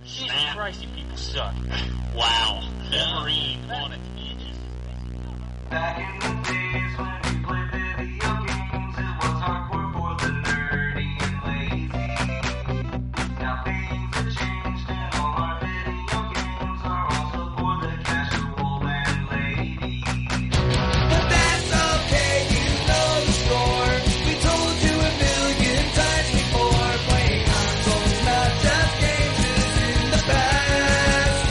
Jesus Christ, you people suck. Wow. Wolverine wanted to be just... Back in the days when we played video games, it was hardcore for the nerdy and lazy. Now things have changed and all our video games are also for the casual and lady. But that's okay, you know the score. We told you a million times before. Playing consoles, not just games, is in the past.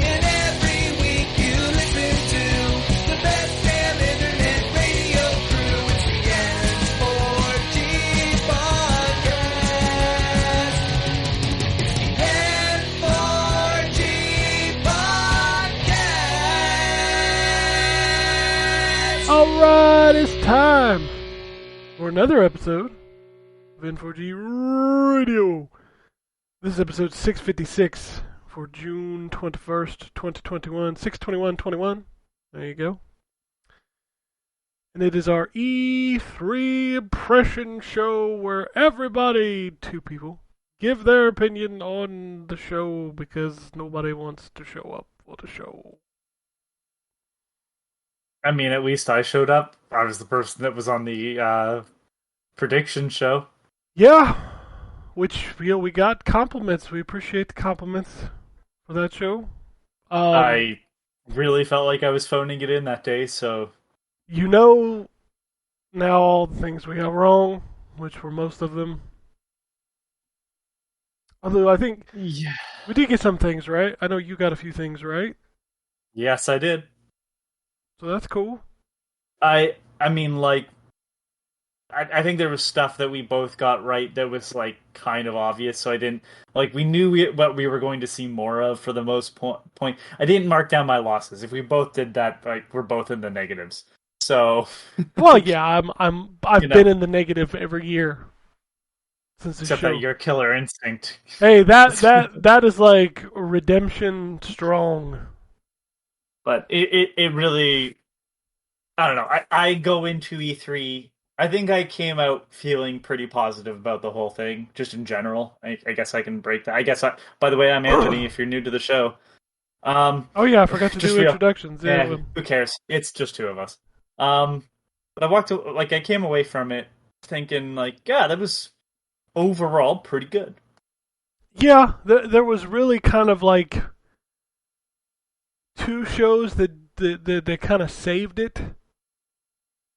And every week you listen to the best damn internet radio crew. It's the N4G podcast. It's the N4G podcast. Alright, it's time for another episode of N4G Radio. This is episode 656 for June 21st, 2021, 6/21/21. There you go. And it is our E3 impression show where everybody, two people, give their opinion on the show because nobody wants to show up for the show. I mean, at least I showed up. I was the person that was on the prediction show. Yeah, which we got compliments. We appreciate the compliments for that show. I really felt like I was phoning it in that day, so... You know now all the things we got wrong, which were most of them. Although I think Yeah. we did get some things right. I know you got a few things right, Yes, I did. so that's cool. I mean, like... I think there was stuff that we both got right that was, like, kind of obvious, so I didn't... Like, we knew what we were going to see more of for the most point. I didn't mark down my losses. If we both did that, like, we're both in the negatives. So... Well, yeah, I've You know. been in the negative every year since the Except show. that your killer instinct. Hey, that is like redemption strong. But it really... I don't know. I go into E3... I think I came out feeling pretty positive about the whole thing, just in general. I guess I can break that. By the way, I'm Anthony, if you're new to the show. Oh yeah, I forgot to Just do real- introductions. Yeah, who cares? It's just two of us. But I came away from it thinking, like, yeah, that was overall pretty good. Yeah, there was really kind of like two shows that kind of saved it.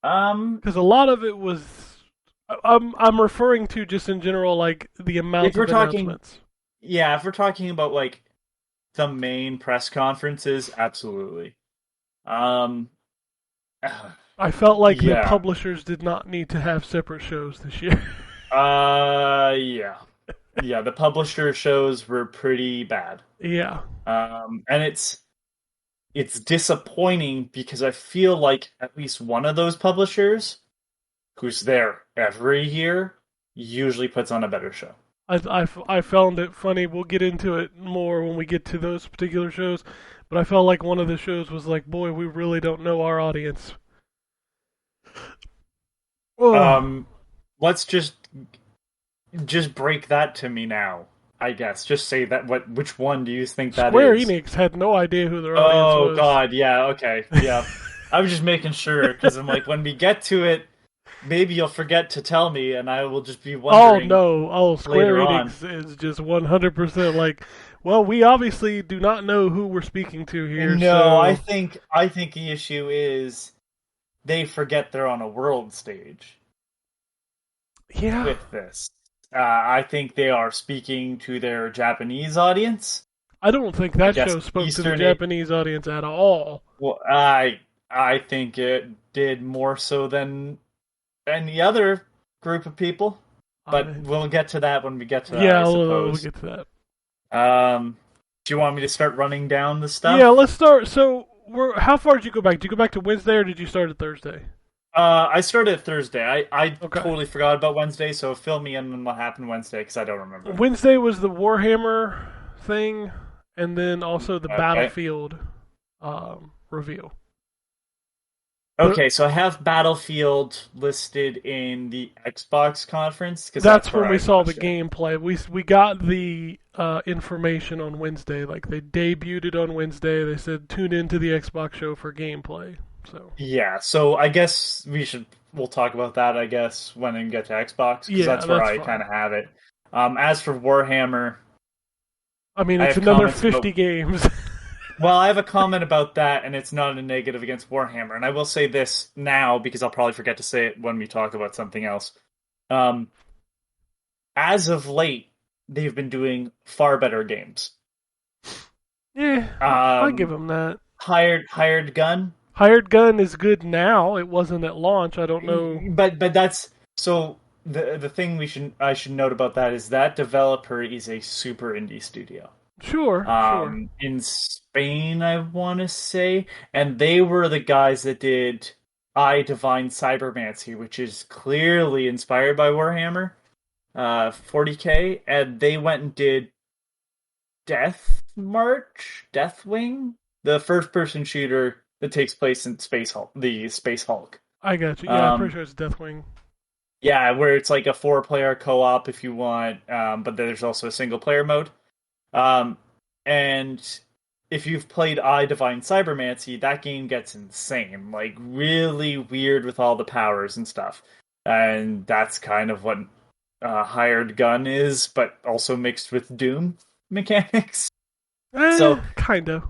Because a lot of it was, I'm referring to just in general, like the amount If we're of talking- announcements. Yeah, if we're talking about, like, the main press conferences, absolutely. I felt like the Yeah. publishers did not need to have separate shows this year. Yeah. Yeah, the publisher shows were pretty bad. Yeah. And it's disappointing because I feel like at least one of those publishers, who's there every year, usually puts on a better show. I found it funny. We'll get into it more when we get to those particular shows. But I felt like one of the shows was like, boy, we really don't know our audience. Oh. Let's just break that to me now. I guess just say that. Which one do you think that Square is? Enix had no idea who their audience was. Oh God, yeah, okay, yeah. I was just making sure because I'm like, when we get to it, maybe you'll forget to tell me, and I will just be Oh wondering. no! Oh, Square later on. Enix is just 100% like. Well, we obviously do not know who we're speaking to here. No, so... I think the issue is they forget they're on a world stage yeah. with this. I think they are speaking to their Japanese audience. I don't think that guess show spoke to the Eastern- Japanese audience at all. Well, I think it did more so than any other group of people. But we'll get to that when we get to that, yeah, I we'll suppose. get to that. Do you want me to start running down the stuff? Yeah, let's start. So, how far did you go back? Did you go back to Wednesday or did you start at Thursday? I started Thursday. I Okay. totally forgot about Wednesday, so fill me in on what happened Wednesday, because I don't remember. Wednesday was the Warhammer thing, and then also the Okay. Battlefield reveal. Okay, so I have Battlefield listed in the Xbox conference because That's where when we I saw the watched it. gameplay. We got the information on Wednesday. Like they debuted it on Wednesday. They said tune into the Xbox show for gameplay. So Yeah, so I guess we'll talk about that, I guess, when we get to Xbox, because yeah, that's where that's I fine. kind of have it. As for Warhammer, I mean, I it's have another comments about 50 games. well, I have a comment about that, and it's not a negative against Warhammer. And I will say this now because I'll probably forget to say it when we talk about something else. Um, as of late, they've been doing far better games. Yeah, I give Um, them that. hired gun, Hired Gun is good now. It wasn't at launch. I don't know. but that's so the thing I should note about that is that developer is a super indie studio. Sure, sure. In Spain, I want to say, and they were the guys that did I Divine Cybermancy, which is clearly inspired by Warhammer 40K, and they went and did Deathwing, the first-person shooter that takes place in Space Hulk, the Space Hulk. I got you. Yeah, I'm pretty Um, sure it's Deathwing. yeah, where it's like a four-player co-op if you want, but there's also a single-player mode. Um, and if you've played I Divine Cybermancy, that game gets insane, like really weird with all the powers and stuff. And that's kind of what Hired Gun is, but also mixed with Doom mechanics. So Kind of.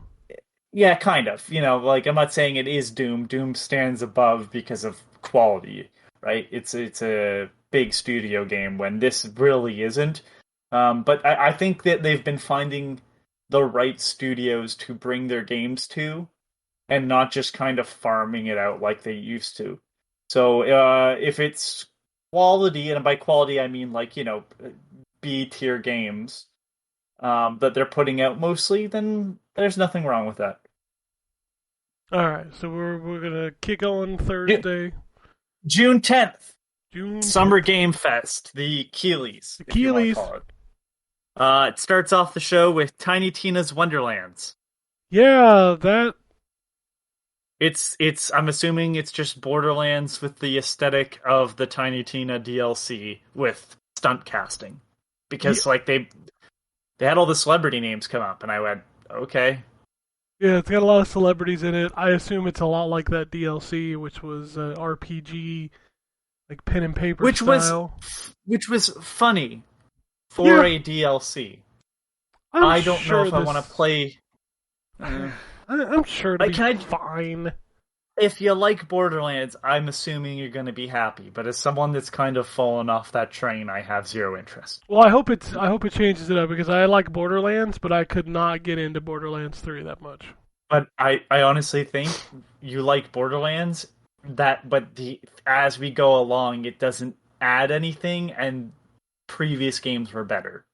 yeah, kind of. Like I'm not saying it is Doom. Doom stands above because of quality, right? It's a big studio game when this really isn't. But I think that they've been finding the right studios to bring their games to, and not just kind of farming it out like they used to. So if it's quality, and by quality I mean like B tier games that they're putting out mostly, then there's nothing wrong with that. All right, so we're gonna kick on Ju- Thursday, June 10th, June Summer 10th. Game Fest, the Keeleys, The if you want to Keeleys. call it. It starts off the show with Tiny Tina's Wonderlands. Yeah, that. It's I'm assuming it's just Borderlands with the aesthetic of the Tiny Tina DLC with stunt casting. Because like they had all the celebrity names come up and I went, okay. Yeah, it's got a lot of celebrities in it. I assume it's a lot like that DLC, which was RPG, like pen and paper Which was style. funny for Yeah. a DLC. I'm I don't know sure if I want to play I'm sure it'll Like, be can I- fine. if you like Borderlands, I'm assuming you're going to be happy. But as someone that's kind of fallen off that train, I have zero interest. Well, I hope it changes it up because I like Borderlands, but I could not get into Borderlands 3 that much. But I honestly think you like Borderlands. As we go along, it doesn't add anything, and previous games were better.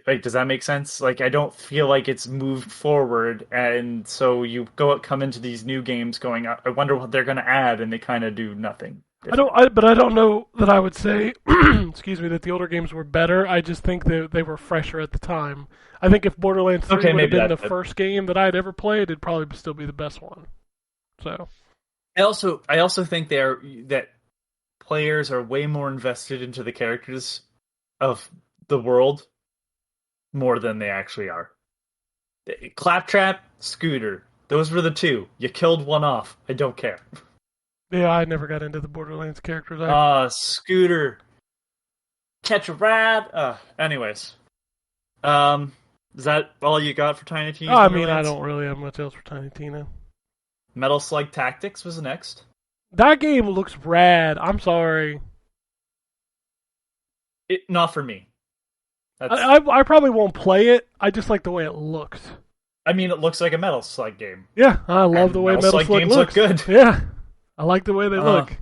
Like, does that make sense? Like, I don't feel like it's moved forward, and so you come into these new games going, I wonder what they're going to add, and they kind of do nothing. But I don't know that I would say, excuse me, that the older games were better. I just think they were fresher at the time. I think if Borderlands 3 Okay, would have maybe been the that's it. first game that I'd ever played, it'd probably still be the best one. So I also think that players are way more invested into the characters of the world more than they actually are. Claptrap, Scooter, those were the two. You killed one off. I don't care. yeah, I never got into the Borderlands characters. Scooter, catch a rat. Anyways, is that all you got for Tiny Tina's I Wonderlands? don't really have much else for Tiny Tina. Metal Slug Tactics was next. That game looks rad. I'm sorry. Not for me. I probably won't play it. I just like the way it looks. I mean, it looks like a Metal Slug game. Yeah, I love the way Metal Metal Slug Slug games looks. look good. Yeah, I like the way they look.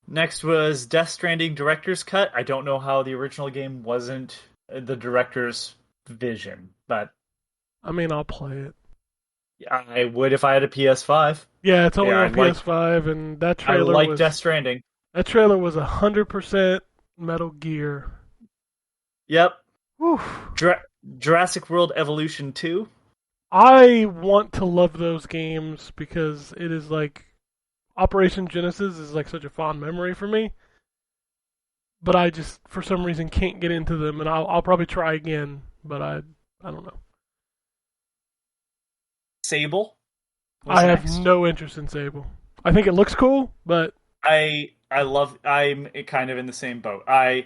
Next was Death Stranding Director's Cut. I don't know how the original game wasn't the director's vision, but I mean, I'll play it. I would if I had a PS5. Yeah, it's only Yeah, on PS5, and that trailer I like was Death Stranding. that trailer was 100% Metal Gear. Yep. Whew. Jurassic World Evolution 2. I want to love those games because it is like Operation Genesis is like such a fond memory for me. But I just, for some reason, can't get into them, and I'll probably try again, but I don't know. Sable. I have no interest in Sable. I think it looks cool, but I'm kind of in the same boat. I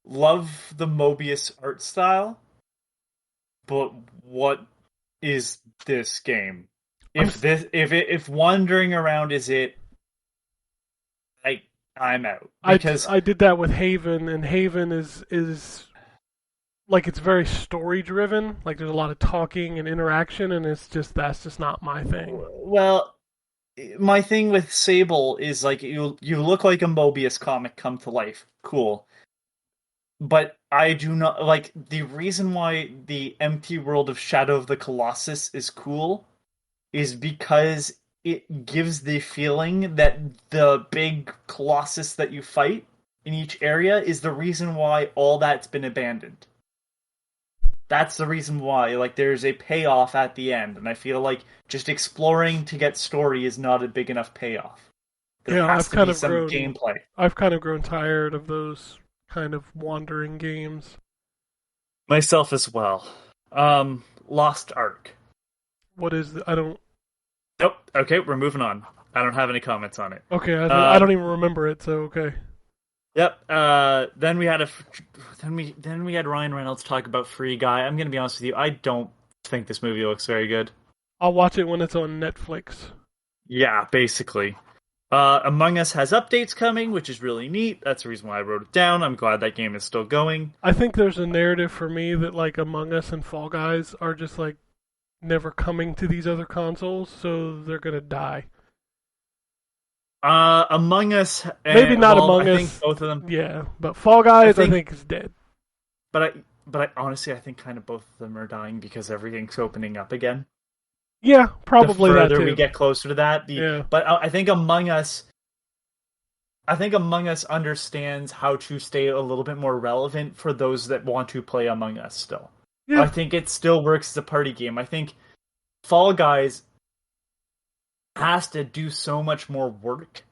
love the Mobius art style, but what is this game? If wandering around is it, I'm out. Because I did that with Haven, and Haven is like it's very story driven. Like there's a lot of talking and interaction, and that's just not my thing. well, my thing with Sable is like you look like a Mobius comic come to life. Cool. But I do not like the reason why the empty world of Shadow of the Colossus is cool is because it gives the feeling that the big colossus that you fight in each area is the reason why all that's been abandoned. That's the reason why, like, there's a payoff at the end, and I feel like just exploring to get story is not a big enough payoff. There has to be some gameplay. I've kind of grown tired of those kind of wandering games. Myself as well. Lost Ark. What is I don't. Nope. Okay, we're moving on. I don't have any comments on it. Okay, I don't even remember it, so okay. Yep. Then we had Ryan Reynolds talk about Free Guy. I'm gonna be honest with you. I don't think this movie looks very good. I'll watch it when it's on Netflix. Yeah, basically. Among Us has updates coming, which is really neat. That's the reason why I wrote it down. I'm glad that game is still going. I think there's a narrative for me that like Among Us and Fall Guys are just like never coming to these other consoles, so they're gonna die. Among Us, maybe not Among Us. I think both of them. Yeah, but Fall Guys, I think is dead. But I honestly, I think kind of both of them are dying because everything's opening up again. Yeah, probably that too. The further we get closer to that, But I think Among Us understands how to stay a little bit more relevant for those that want to play Among Us still. Yeah. I think it still works as a party game. I think Fall Guys has to do so much more work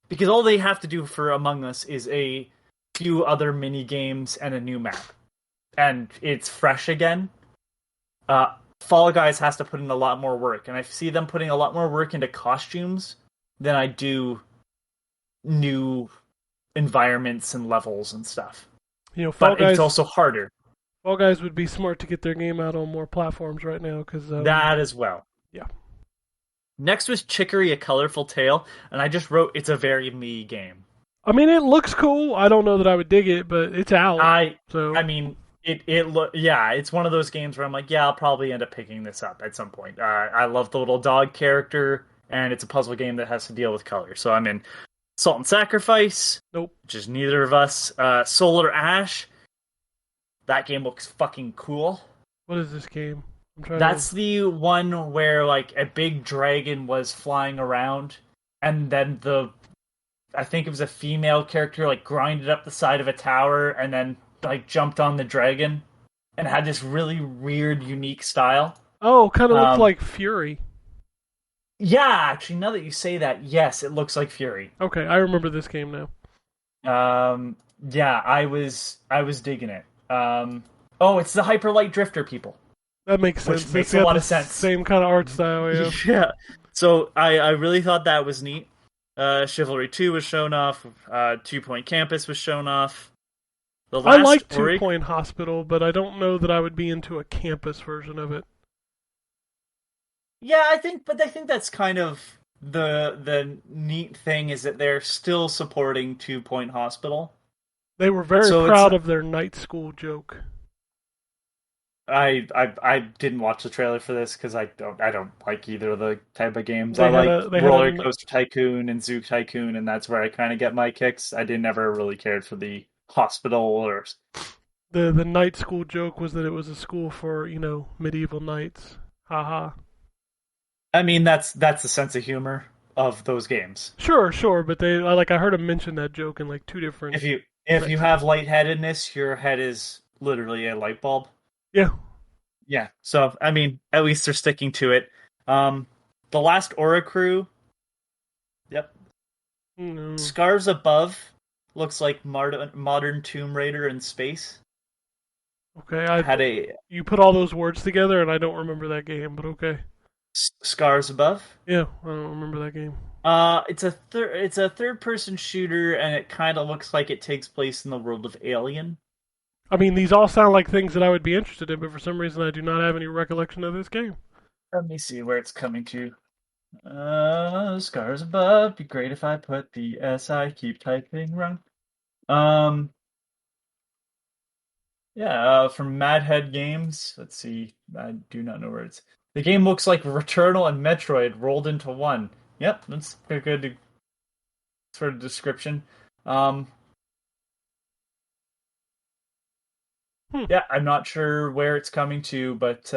because all they have to do for Among Us is a few other mini games and a new map, and it's fresh again. Fall Guys has to put in a lot more work, and I see them putting a lot more work into costumes than I do new environments and levels and stuff. You know, Fall Guys, it's also harder. Fall Guys would be smart to get their game out on more platforms right now, because that as well. Yeah. Next was Chicory: A Colorful Tale, and I just wrote it's a very me game. I mean, it looks cool. I don't know that I would dig it, but it's out. It's one of those games where I'm like, yeah, I'll probably end up picking this up at some point. I love the little dog character, and it's a puzzle game that has to deal with color. So I'm in Salt and Sacrifice. Nope. Which is neither of us. Solar Ash. That game looks fucking cool. What is this game? That's the one where like a big dragon was flying around, and then I think it was a female character like grinded up the side of a tower and then like jumped on the dragon and had this really weird, unique style. Oh, kind of looks like Fury. Yeah, actually, now that you say that, yes, it looks like Fury. Okay, I remember this game now. Yeah, I was digging it. It's the Hyper Light Drifter people. That makes sense. Which makes a lot of sense. Same kind of art style, yeah. Yeah. So I really thought that was neat. Chivalry 2 was shown off. 2 Point Campus was shown off. I like 2 Point Hospital, but I don't know that I would be into a campus version of it. Yeah, I think that's kind of the neat thing is that they're still supporting 2 Point Hospital. They were very proud of their night school joke. I didn't watch the trailer for this because I don't like either of the type of games. I like Roller Coaster Tycoon and Zoo Tycoon, and that's where I kind of get my kicks. I never really cared for the hospital or the night school joke was that it was a school for medieval knights. Haha. I mean that's the sense of humor of those games. Sure, but I heard him mention that joke in like two different. If you have lightheadedness, your head is literally a light bulb. Yeah. Yeah. So I mean, at least they're sticking to it. The last Aura crew. Yep. No. Scars Above looks like modern Tomb Raider in space. Okay, Had a you put all those words together, and I don't remember that game, but okay. Scars Above. Yeah, I don't remember that game. It's a third person shooter, and it kind of looks like it takes place in the world of Alien. I mean, these all sound like things that I would be interested in, but for some reason I do not have any recollection of this game. Let me see where it's coming to. Scars Above. Be great if I put the SI. Keep typing wrong. Yeah, from Madhead Games. Let's see. I do not know where it's. The game looks like Returnal and Metroid rolled into one. Yep, that's a good sort of description. Yeah, I'm not sure where it's coming to, but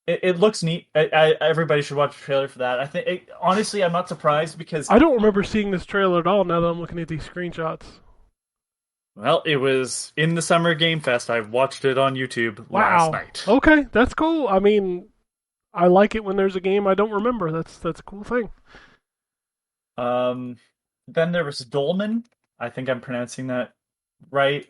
it looks neat. Everybody should watch the trailer for that. I think honestly, I'm not surprised because I don't remember seeing this trailer at all now that I'm looking at these screenshots. well, it was in the Summer Game Fest. I watched it on YouTube last night. Okay, that's cool. I mean, I like it when there's a game I don't remember. That's a cool thing. Then there was Dolmen. I think I'm pronouncing that right.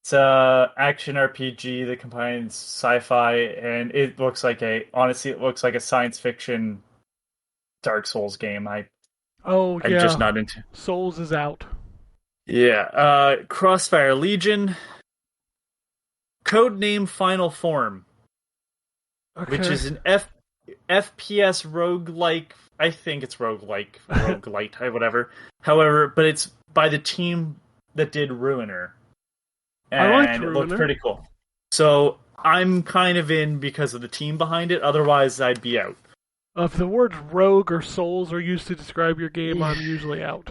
It's a action RPG that combines sci-fi, and it looks like honestly, it looks like a science fiction Dark Souls game. I'm just not into. Souls is out. Yeah, Crossfire Legion, Codename Final Form, Okay. which is an FPS roguelike. I think it's roguelite, whatever. However, but it's by the team that did Ruiner. And I liked it Ruiner. looked pretty cool. So I'm kind of in because of the team behind it. Otherwise, I'd be out. If the words rogue or souls are used to describe your game, I'm usually out.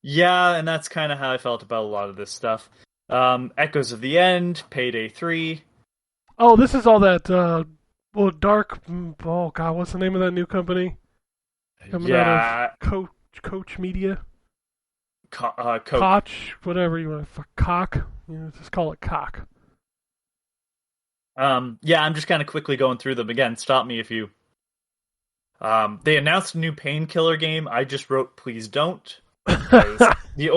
Yeah, and that's kind of how I felt about a lot of this stuff. Echoes of the End, Payday 3. Oh, this is all that, Dark... Oh, God, what's the name of that new company? Coming out of Coach Media? Coke. Koch, whatever you want to... Cock? Just call it Cock. Yeah, I'm just kind of quickly going through them. Again, stop me if you... They announced a new Painkiller game. I just wrote, please don't. The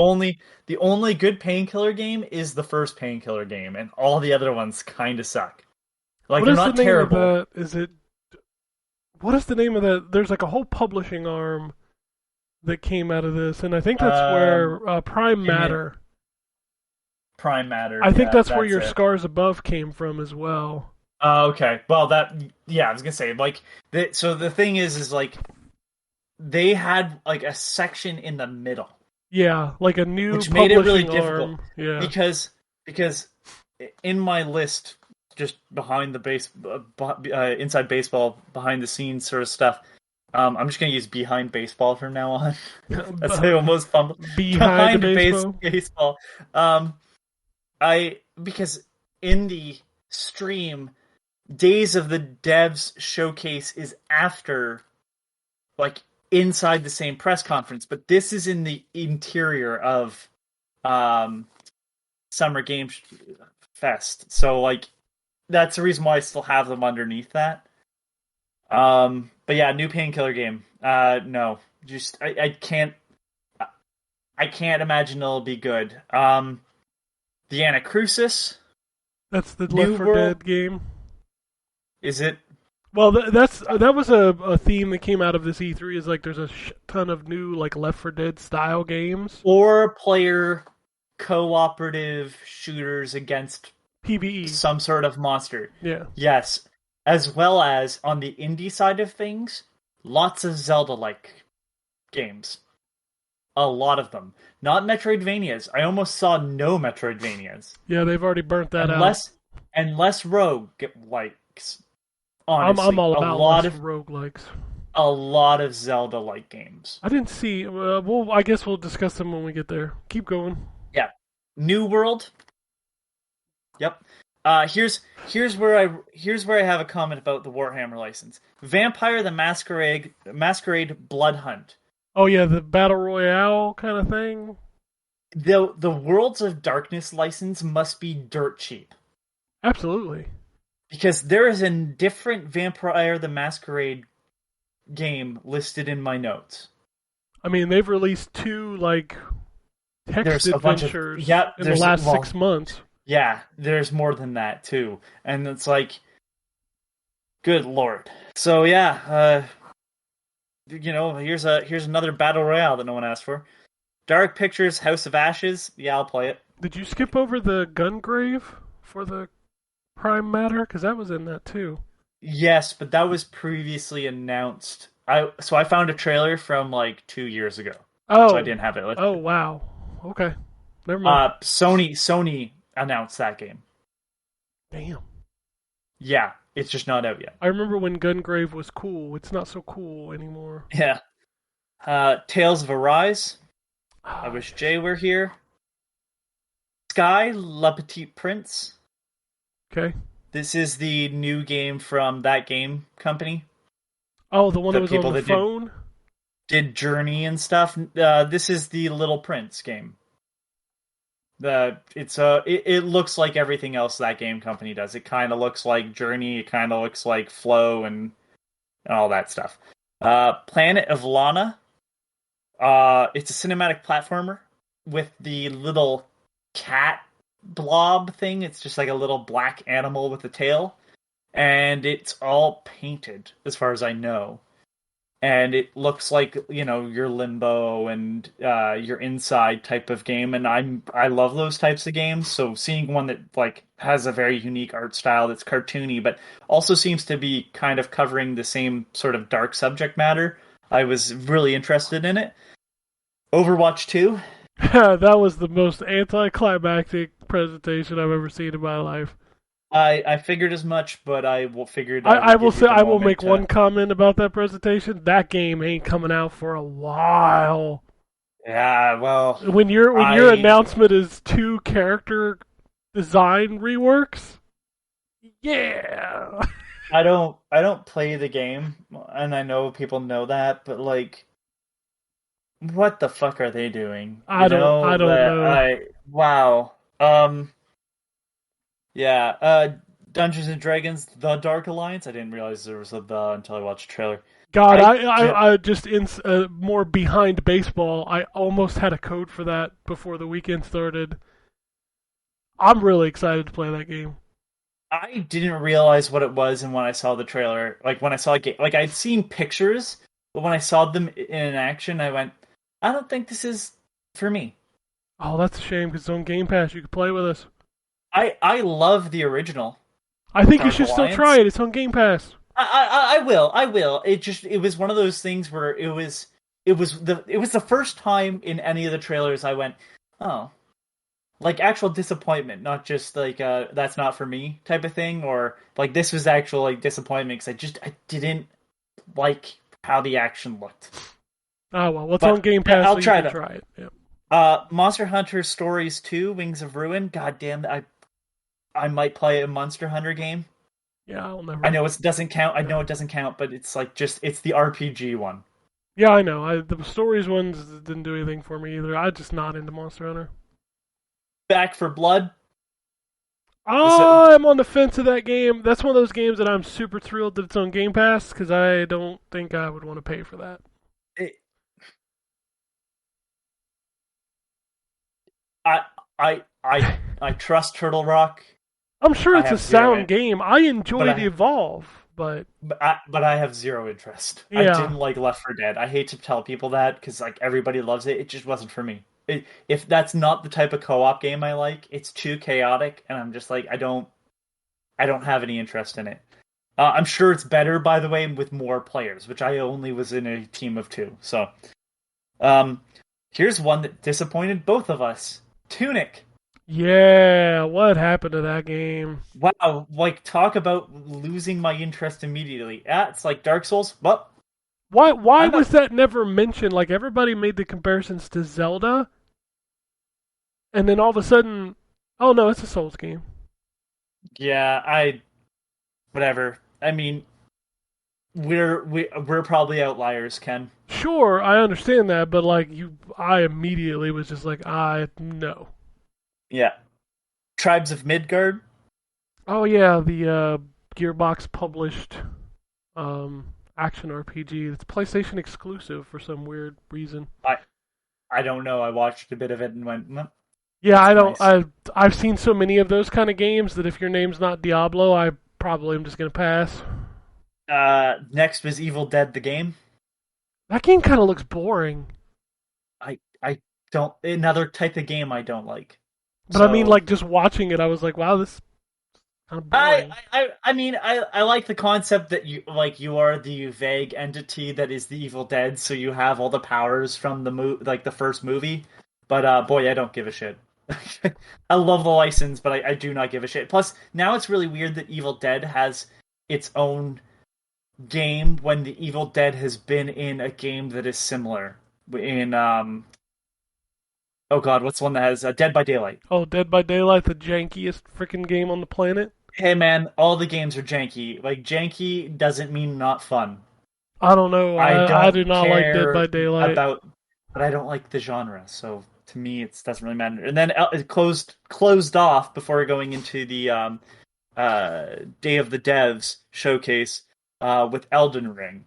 only good Painkiller game is the first Painkiller game, and all the other ones kind of suck. Like, they're not terrible. Of that? Is it... What is the name of that? There's like a whole publishing arm that came out of this, and I think that's where Prime Matter... Prime Matter. I think that's where your Scars Above came from as well. Okay. Well, I was gonna say, like, so the thing is like, they had like a section in the middle. Yeah, like a new which made it really arm. difficult. Yeah, because in my list, just behind the inside baseball, behind the scenes sort of stuff. I'm just gonna use behind baseball from now on. That's the most fun. Behind baseball. Because in the stream, Days of the Devs showcase is after, like, inside the same press conference, but this is in the interior of Summer Game Fest. So, like, that's the reason why I still have them underneath that. But yeah, new Painkiller game. No, just I can't imagine it'll be good. The Anacrusis. That's the Left 4 Dead game. Is it? Well, that was a theme that came out of this E3. Is like there's a ton of new like Left 4 Dead style games. 4-player cooperative shooters against PvE, some sort of monster. Yeah. Yes, as well as on the indie side of things, lots of Zelda-like games. A lot of them. Not Metroidvanias. I almost saw no Metroidvanias. Yeah, they've already burnt that out. And less rogue-likes. Honestly, I'm all about less roguelikes. A lot of Zelda-like games. I didn't see... I guess we'll discuss them when we get there. Keep going. Yeah. New World. Yep. Here's where I have a comment about the Warhammer license. Vampire the Masquerade Blood Hunt. Oh yeah, the Battle Royale kind of thing? The Worlds of Darkness license must be dirt cheap. Absolutely. Because there is a different Vampire the Masquerade game listed in my notes. I mean, they've released 2 like text There's a bunch of adventures yeah. in the last 6 months. Yeah, there's more than that too, and it's like, good lord. So yeah, here's another battle royale that no one asked for. Dark Pictures House of Ashes. Yeah, I'll play it. Did you skip over the Gungrave for the Prime Matter? Because that was in that too. Yes, but that was previously announced. So I found a trailer from like 2 years ago. Oh, So I didn't have it listed. Oh wow. Okay, never mind. Sony announced that game. Damn. Yeah, it's just not out yet. I remember when Gungrave was cool. It's not so cool anymore. Yeah. Tales of Arise. I wish Jay were here. Sky, Le Petit Prince. Okay. This is the new game from that game company. Oh, the one The that was on people the that phone? Did Journey and stuff. This is the Little Prince game. It looks like everything else that game company does. It kind of looks like Journey. It kind of looks like Flow and all that stuff. Planet of Lana. It's a cinematic platformer with the little cat blob thing. It's just like a little black animal with a tail, and it's all painted as far as I know. And it looks like, your Limbo and your Inside type of game, and I love those types of games. So seeing one that like has a very unique art style that's cartoony, but also seems to be kind of covering the same sort of dark subject matter, I was really interested in it. Overwatch 2. That was the most anticlimactic presentation I've ever seen in my life. I figured as much, but I figured I will make one comment about that presentation. That game ain't coming out for a while. Yeah, well, When your announcement is 2 character design reworks, yeah. I don't play the game, and I know people know that, but like, what the fuck are they doing? I don't know. Wow. Yeah, Dungeons and Dragons: The Dark Alliance. I didn't realize there was a "the" until I watched the trailer. God, I just more behind baseball. I almost had a code for that before the weekend started. I'm really excited to play that game. I didn't realize what it was, and when I saw the trailer, like when I saw it, like I'd seen pictures, but when I saw them in action, I went, I don't think this is for me. Oh, that's a shame because it's on Game Pass. You could play with us. I love the original. I think Dark you should Alliance. still try it. It's on Game Pass. I will. It was one of those things where it was the first time in any of the trailers I went, oh, like actual disappointment, not just like that's not for me type of thing, or like this was actual like disappointment because I didn't like how the action looked. Oh well, it's on Game Pass. I'll so try you can it. try it. Yep. Monster Hunter Stories 2: Wings of Ruin. God damn, I might play a Monster Hunter game. Yeah, I'll never. I know it doesn't count. I know it doesn't count, but it's like it's the RPG one. Yeah, I know. The stories ones didn't do anything for me either. I'm just not into Monster Hunter. Back for Blood. I'm on the fence of that game. That's one of those games that I'm super thrilled that it's on Game Pass because I don't think I would want to pay for that. I trust Turtle Rock. I'm sure it's a sound zero game. I enjoy the Evolve, but I have zero interest. Yeah. I didn't like Left 4 Dead. I hate to tell people that because like everybody loves it. It just wasn't for me. If that's not the type of co-op game I like, it's too chaotic, and I'm just like I don't have any interest in it. I'm sure it's better, by the way, with more players, which I only was in a team of 2. So, here's one that disappointed both of us: Tunic. yeah, what happened to that game? Wow, like talk about losing my interest immediately. Yeah, it's like Dark Souls. Well, Why was that never mentioned? Like everybody made the comparisons to Zelda, and then all of a sudden, oh no, it's a Souls game. yeah, whatever. I mean, we're probably outliers, Ken. Sure, I understand that, but like I immediately was just like, no. Yeah. Tribes of Midgard. Oh yeah, the Gearbox published action RPG. It's PlayStation exclusive for some weird reason. I don't know. I watched a bit of it and went, Yeah, I don't. nice. I've seen so many of those kind of games that if your name's not Diablo, I probably am just gonna pass. Next was Evil Dead the game. That game kind of looks boring. I don't another type of game I don't like. But I mean, like just watching it, I was like, wow, this is kind of boring. I mean I like the concept that you are the vague entity that is the Evil Dead, so you have all the powers from the first movie. But boy, I don't give a shit. I love the license, but I do not give a shit. Plus, now it's really weird that Evil Dead has its own game when the Evil Dead has been in a game that is similar. In oh god, what's the one that has Dead by Daylight? Oh, Dead by Daylight, the jankiest freaking game on the planet. Hey man, all the games are janky. Like janky doesn't mean not fun. I don't know. I do not like Dead care by Daylight. but I don't like the genre. So to me, it doesn't really matter. And then it closed off before going into the Day of the Devs showcase with Elden Ring.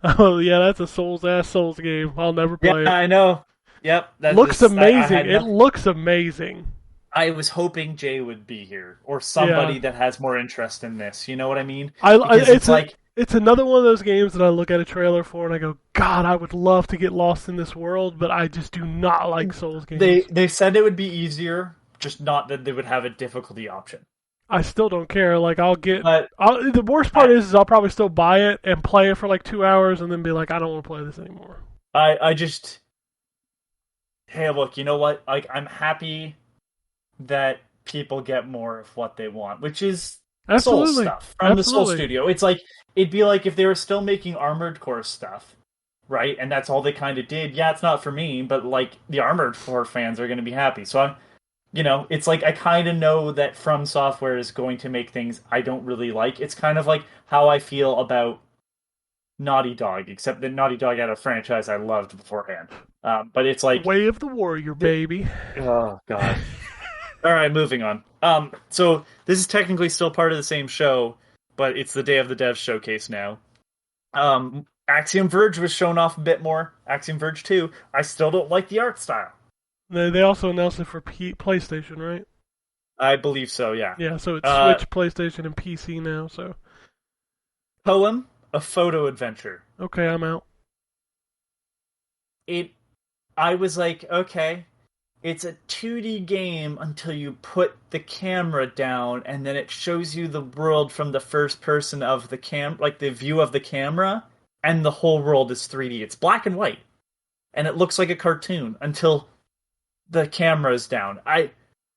Oh yeah, that's a Souls game. I'll never play it. I know. Yep, Looks amazing. It looks amazing. I was hoping Jay would be here or somebody that has more interest in this. You know what I mean? It's another one of those games that I look at a trailer for and I go, God, I would love to get lost in this world, but I just do not like Souls games. They said it would be easier, just not that they would have a difficulty option. I still don't care. Like the worst part is I'll probably still buy it and play it for like 2 hours and then be like, I don't want to play this anymore. Hey, look, you know what? Like, I'm happy that people get more of what they want, which is Soul stuff from the Soul Studio. It's like, it'd be like if they were still making Armored Core stuff, right? And that's all they kind of did. Yeah, it's not for me, but like the Armored Core fans are going to be happy. So it's like I kind of know that From Software is going to make things I don't really like. It's kind of like how I feel about Naughty Dog, except that Naughty Dog had a franchise I loved beforehand. But it's like Way of the Warrior, baby. Oh god. All right, moving on. So this is technically still part of the same show, but it's the Day of the Devs showcase now. Axiom Verge was shown off a bit more. Axiom Verge 2. I still don't like the art style. They also announced it for PlayStation, right? I believe so, yeah. Yeah, so it's Switch, PlayStation, and PC now. So Poem, a photo adventure. Okay, I'm out. I was like, okay, it's a 2D game until you put the camera down, and then it shows you the world from the first person of the like the view of the camera, and the whole world is 3D. It's black and white, and it looks like a cartoon until the camera is down.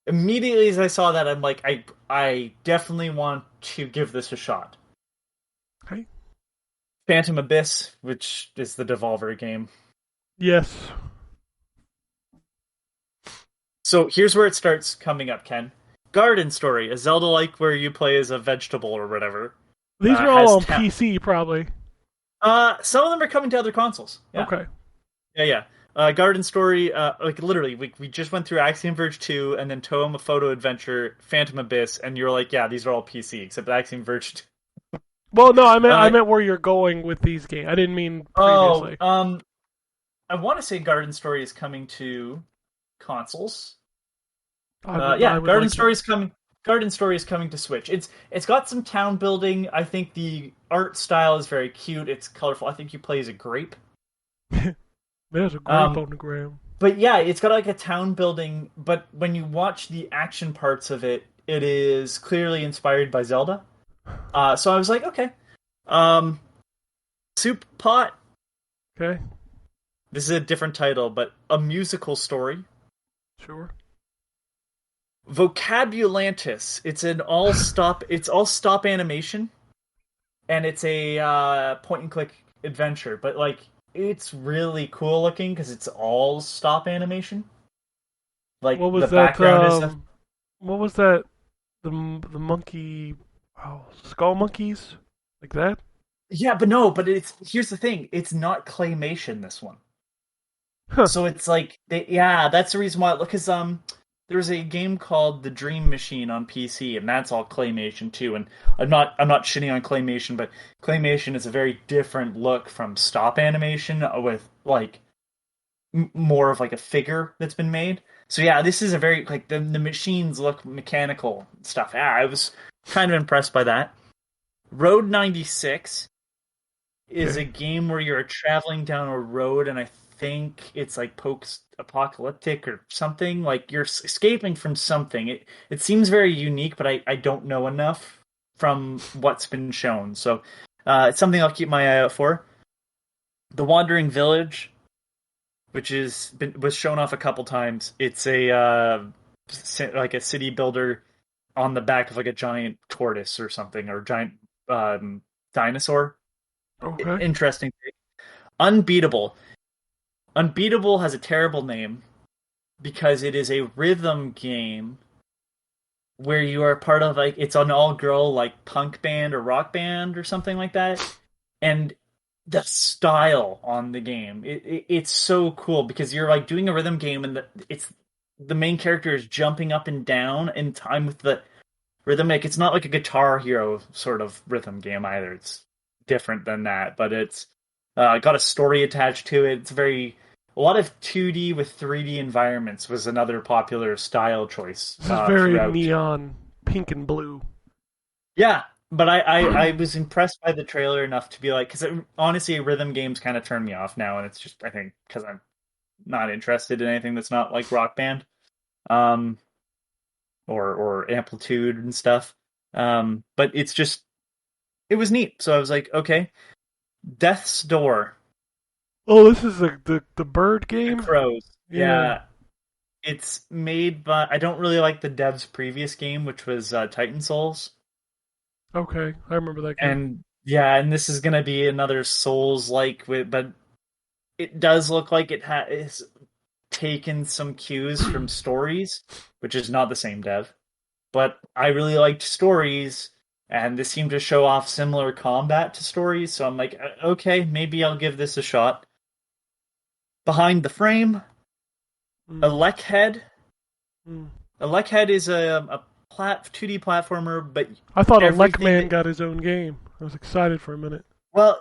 Immediately as I saw that, I'm like, I definitely want to give this a shot. Okay. Phantom Abyss, which is the Devolver game. Yes. So here's where it starts coming up, Ken. Garden Story, a Zelda-like where you play as a vegetable or whatever. These are all on PC, probably. Some of them are coming to other consoles. Yeah. Okay. Yeah. Garden Story, like literally, we just went through Axiom Verge 2, and then Toem, a photo adventure, Phantom Abyss, and you're like, yeah, these are all PC, except Axiom Verge 2. Well, no, I meant where you're going with these games. I didn't mean previously. I want to say Garden Story is coming to consoles. Garden Story is coming. Garden Story is coming to Switch. It's got some town building. I think the art style is very cute. It's colorful. I think you play as a grape. There's a grape on the ground. But yeah, it's got like a town building. But when you watch the action parts of it, it is clearly inspired by Zelda. So I was like, okay. Soup Pot. Okay. This is a different title, but a musical story. Sure. Vocabulantis. It's all stop animation, and it's a point and click adventure. But like, it's really cool looking because it's all stop animation. Like what was the that? Background is what was that? The monkey. Oh, skull monkeys, like that. Yeah, but here's the thing. It's not claymation. This one. Huh. So it's like that's the reason why. Because the there's a game called The Dream Machine on PC, and that's all claymation too. And I'm not shitting on claymation, but claymation is a very different look from stop animation with like more of like a figure that's been made. So yeah, this is a very like the machines look mechanical stuff. Yeah, I was kind of impressed by that. Road 96 is a game where you're traveling down a road, and I think it's like post-apocalyptic or something. Like you're escaping from something. It seems very unique, but I don't know enough from what's been shown. So it's something I'll keep my eye out for. The Wandering Village, which was shown off a couple times. It's a like a city builder on the back of like a giant tortoise or something, or giant dinosaur. Okay. Interesting. Unbeatable. Unbeatable has a terrible name because it is a rhythm game where you are part of like it's an all-girl like punk band or rock band or something like that, and the style on the game it's so cool because you're like doing a rhythm game and the main character is jumping up and down in time with the rhythm. Like it's not like a Guitar Hero sort of rhythm game either. It's different than that, but it's got a story attached to it. It's a lot of 2D with 3D environments was another popular style choice. This is very throughout. neon pink and blue. Yeah, but I was impressed by the trailer enough to be like, because honestly, rhythm games kind of turn me off now, and it's just, I think, because I'm not interested in anything that's not like Rock Band, or Amplitude and stuff. But it's just, it was neat. So I was like, okay. Death's Door. Oh, this is the bird game? The Crows. Yeah. Yeah. It's made by, I don't really like the dev's previous game, which was Titan Souls. Okay, I remember that game. And yeah, and this is going to be another Souls-like, but it does look like it has taken some cues from Stories, which is not the same dev. But I really liked Stories, and this seemed to show off similar combat to Stories, so I'm like, okay, maybe I'll give this a shot. Behind the Frame, Elekhead. Elekhead is a 2D platformer, but I thought everything Elekman got his own game. I was excited for a minute. Well,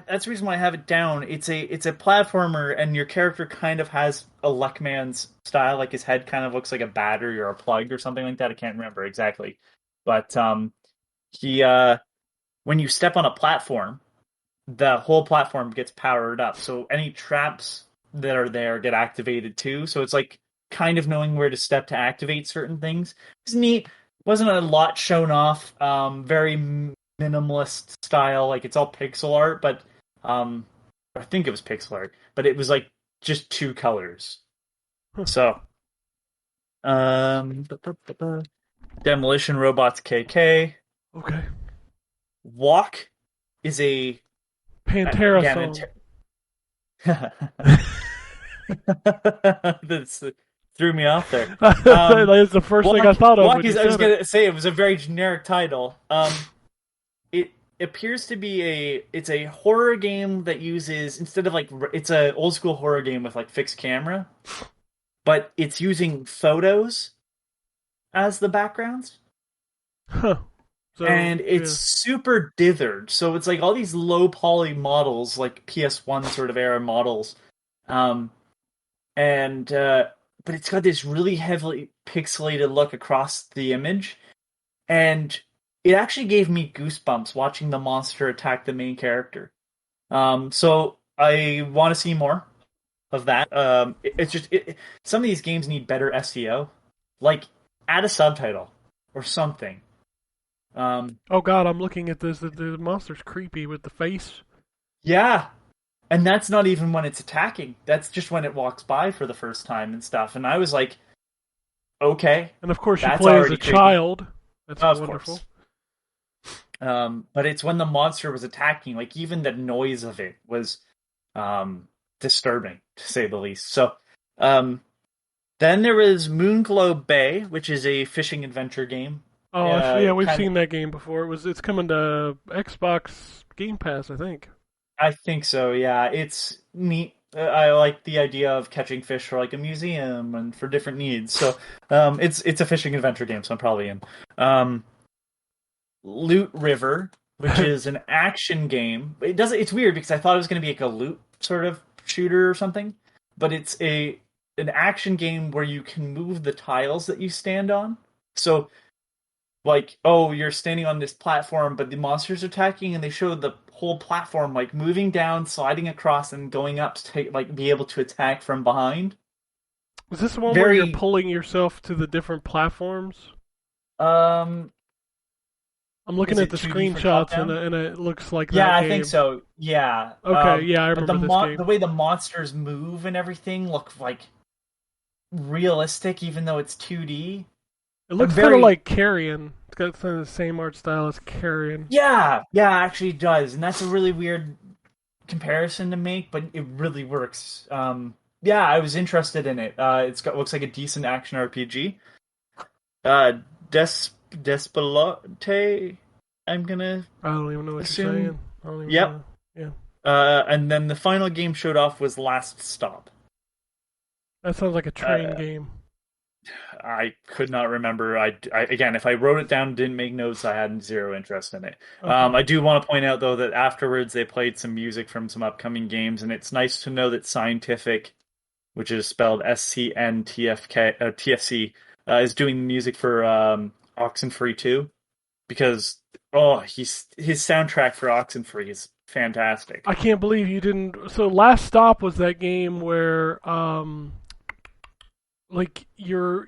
that's the reason why I have it down. It's a platformer, and your character kind of has Elekman's style. Like his head kind of looks like a battery or a plug or something like that. I can't remember exactly, but he when you step on a platform, the whole platform gets powered up. So any traps that are there get activated too. So it's like kind of knowing where to step to activate certain things. It's neat. Wasn't a lot shown off. Very minimalist style. Like it's all pixel art, but I think it was pixel art, but it was like just 2 colors. So, Demolition Robots KK. Okay. Walk is a Pantera again, song. This threw me off there. That's the first thing I thought of. Walk when you is, I was said going it. to say it was a very generic title. It appears to be it's a horror game that uses, instead of like, it's a old school horror game with like fixed camera, but it's using photos as the backgrounds. Huh. So, And it's super dithered, so it's like all these low poly models, like PS1 sort of era models, but it's got this really heavily pixelated look across the image, and it actually gave me goosebumps watching the monster attack the main character. So I want to see more of that. It's just some of these games need better SEO, like add a subtitle or something. Oh god, I'm looking at this. The monster's creepy with the face. Yeah, and that's not even when it's attacking. That's just when it walks by for the first time and stuff. And I was like, okay. And of course, you That's play as already a creepy. child. That's Of wonderful. course. But it's when the monster was attacking, like even the noise of it was disturbing, to say the least. So then there was Moonglow Bay, which is a fishing adventure game. Oh, yeah, we've kinda- seen that game before. It's coming to Xbox Game Pass, I think. I think so, yeah. It's neat. I like the idea of catching fish for like a museum and for different needs. So it's a fishing adventure game, so I'm probably in. Loot River, which is an action game. It's weird because I thought it was going to be like a loot sort of shooter or something, but it's an action game where you can move the tiles that you stand on. So like, oh, you're standing on this platform, but the monsters are attacking, and they show the whole platform like moving down, sliding across, and going up to take like be able to attack from behind. Is this the one where Very you're pulling yourself to the different platforms? um I'm looking Is at it the 2D for screenshots, top-down? and it looks like Yeah, that I game. think so. Yeah. Okay, yeah, I but remember this game. the way the monsters move and everything look like realistic, even though it's 2D. It looks kind of like Carrion. It's got some of the same art style as Carrion. Yeah, actually it does, and that's a really weird comparison to make, but it really works. Yeah, I was interested in it. Looks like a decent action RPG. Despelote, I'm gonna I don't even know what assume. you're saying. I don't even Yep. know. Yeah. And then the final game showed off was Last Stop. That sounds like a train game. I could not remember. I again, if I wrote it down, didn't make notes, I had zero interest in it. Okay. I do want to point out though that afterwards they played some music from some upcoming games, and it's nice to know that Scientific, which is spelled TFC, is doing music for Oxenfree 2, because his soundtrack for Oxenfree is fantastic. I can't believe you didn't. So Last Stop was that game where, like you're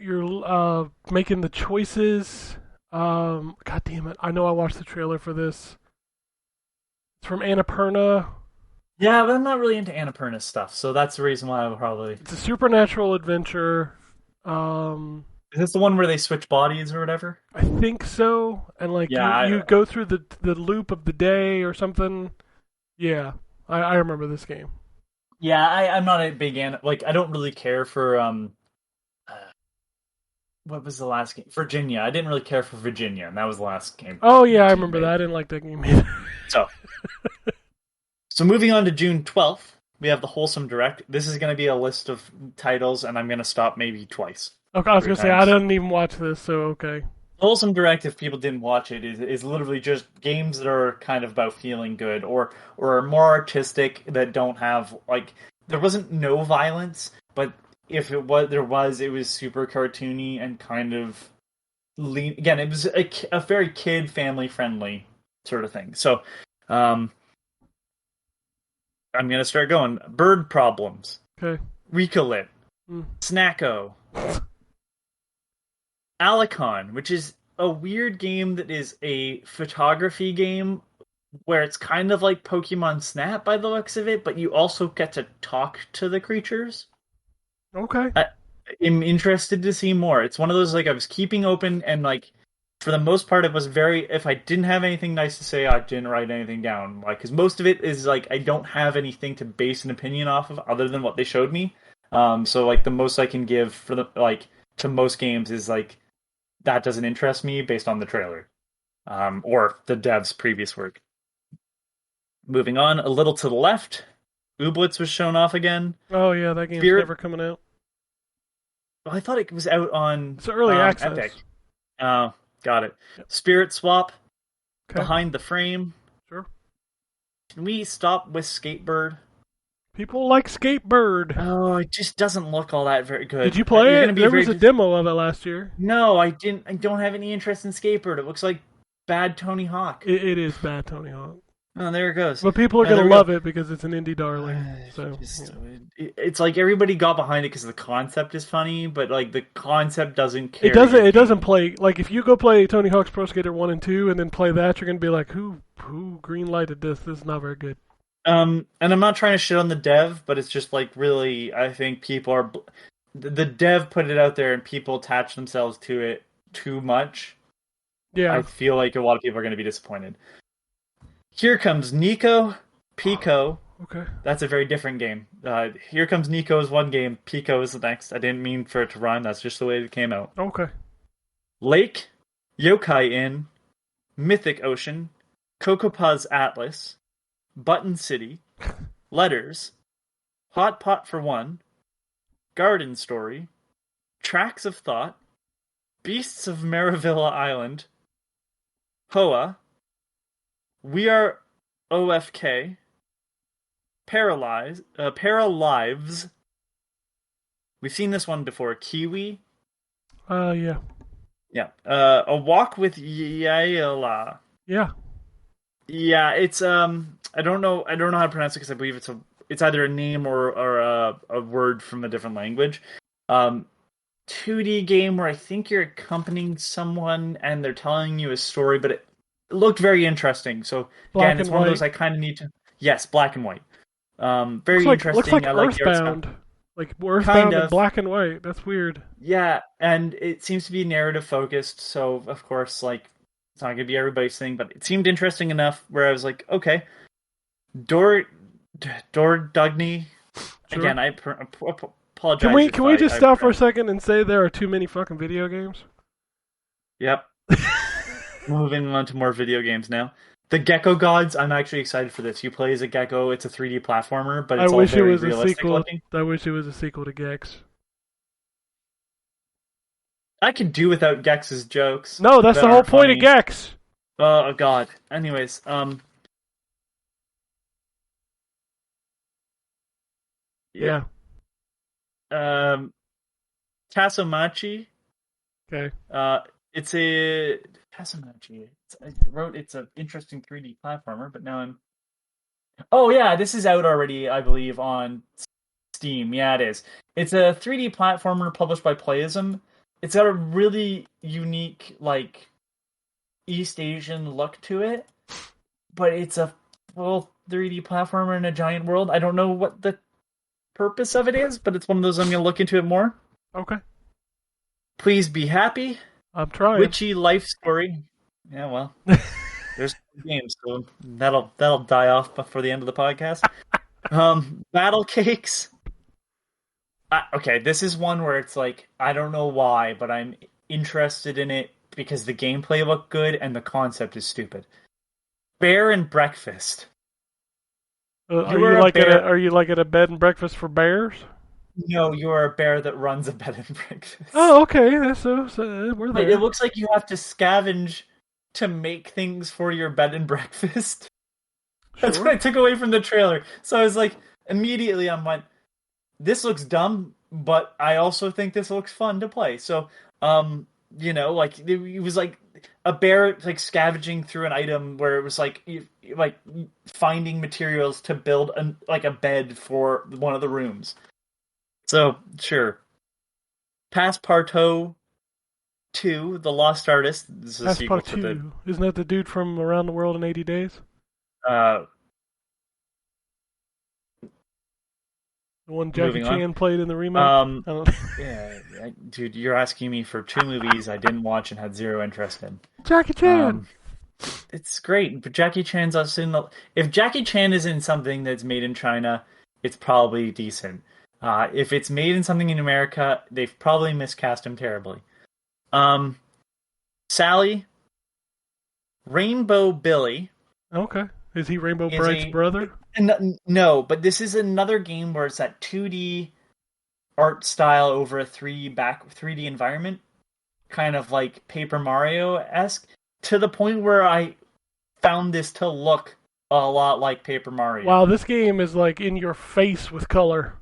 making the choices. God damn it! I know I watched the trailer for this. It's from Annapurna. Yeah, but I'm not really into Annapurna stuff, so that's the reason why I would probably. It's a supernatural adventure. Is this the one where they switch bodies or whatever? I think so. And like Yeah, you go through the loop of the day or something. Yeah, I remember this game. Yeah, I'm not a big like I don't really care for what was the last game? Virginia. I didn't really care for Virginia, and that was the last game. Oh yeah, I remember that. I didn't like that game either. So moving on to June 12th, we have the Wholesome Direct. This is going to be a list of titles, and I'm going to stop maybe twice. Okay, I was Three gonna say I times. didn't even watch this, so okay. Wholesome Direct, if people didn't watch it, is literally just games that are kind of about feeling good or are more artistic, that don't have like there wasn't no violence, but if it was it was super cartoony and kind of lean. Again, it was a very kid family friendly sort of thing. So I'm gonna start going. Bird Problems, Okay. Recolit, Mm. Snacko, Alicon, which is a weird game that is a photography game where it's kind of like Pokemon Snap by the looks of it, but you also get to talk to the creatures. Okay. I'm interested to see more. It's one of those like I was keeping open, and like for the most part it was very, if I didn't have anything nice to say, I didn't write anything down, like because most of it is like I don't have anything to base an opinion off of other than what they showed me. So like the most I can give for the like to most games is like that doesn't interest me based on the trailer, or the dev's previous work. Moving on a little to the left, Ooblets was shown off again. Oh yeah, that game's Spirit- never coming out. Well, I thought it was out on It's early access. Epic. Oh, got it. Yep. Spirit Swap, Okay. Behind the Frame. Sure. Can we stop with Skatebird? People like Skatebird. Oh, it just doesn't look all that very good. Did you play You're it? gonna be There very was a demo of it last year. No, I didn't. I don't have any interest in Skatebird. It looks like bad Tony Hawk. It is bad, Tony Hawk. Oh, there it goes. But people are Yeah, gonna there we love it because it's an indie darling. So Just- yeah. It's like everybody got behind it because the concept is funny, but like the concept doesn't carry It doesn't. the It doesn't game. play like if you go play Tony Hawk's Pro Skater 1 and 2 and then play that, you're gonna be like, who green lighted this? This is not very good. And I'm not trying to shit on the dev, but it's just like really, I think people are. The dev put it out there, and people attach themselves to it too much. Yeah. I feel like a lot of people are going to be disappointed. Here comes Nico, Pico. Okay. That's a very different game. Here comes Nico is one game, Pico is the next. I didn't mean for it to rhyme. That's just the way it came out. Okay. Lake, Yokai Inn, Mythic Ocean, Kokopaz Atlas, Button City, Letters, Hot Pot for One, Garden Story, Tracks of Thought, Beasts of Maravilla Island, Hoa, We Are OFK, Paralives. We've seen this one before. Kiwi. Yeah. Yeah. A Walk with Yaela. Yeah. Yeah, it's I don't know how to pronounce it because I believe it's either a name or a word from a different language. 2D game where I think you're accompanying someone and they're telling you a story, but it looked very interesting. So Black again, it's and one of white. those I kind of need to. Yes, black and white. Very interesting. Looks like I like the art style. Earthbound. Like Earthbound Kind in of. black and white. That's weird. Yeah, and it seems to be narrative focused, so of course, like, it's not gonna be everybody's thing, but it seemed interesting enough where I was like, okay, Dor Dugny. Sure. Again, I apologize. Can we just stop for a second and say there are too many fucking video games? Yep. Moving on to more video games now. The Gecko Gods. I'm actually excited for this. You play as a gecko. It's a 3D platformer, but it's all very realistic looking. I wish it was a sequel to Gex. I could do without Gex's jokes. No, that's that the whole aren't point funny. of Gex. Oh God. Anyways, Yeah. Tasomachi. Okay. It's a Tasomachi. It's an interesting 3D platformer, but now I'm. Oh yeah, this is out already, I believe, on Steam. Yeah, it is. It's a 3D platformer published by Playism. It's got a really unique, like, East Asian look to it, but it's a full 3D platformer in a giant world. I don't know what the purpose of it is, but it's one of those I'm going to look into it more. Okay. Please Be Happy. I'm trying. Witchy Life Story. Yeah, well, there's games, so that'll die off before the end of the podcast. Battle Cakes. Okay, this is one where it's like, I don't know why, but I'm interested in it because the gameplay looked good and the concept is stupid. Bear and Breakfast. Are you like at a bed and breakfast for bears? No, you are a bear that runs a bed and breakfast. Oh, okay. So we're But there. it looks like you have to scavenge to make things for your bed and breakfast. That's Sure. what I took away from the trailer. So I was like, immediately I went, this looks dumb, but I also think this looks fun to play. So, like it was like a bear like scavenging through an item where it was like finding materials to build a bed for one of the rooms. So sure, Passepartout 2, The Lost Artist. This is a sequel to the. Isn't that the dude from Around the World in 80 Days? The one Jackie Chan played in the remake? Yeah, dude, you're asking me for two movies I didn't watch and had zero interest in. Jackie Chan! It's great, but Jackie Chan's also in the... If Jackie Chan is in something that's made in China, it's probably decent. If it's made in something in America, they've probably miscast him terribly. Sally, Rainbow Billy. Okay. Is he Rainbow Bright's brother? No, but this is another game where it's that 2D art style over a 3D environment, kind of like Paper Mario-esque, to the point where I found this to look a lot like Paper Mario. Wow, this game is like in your face with color.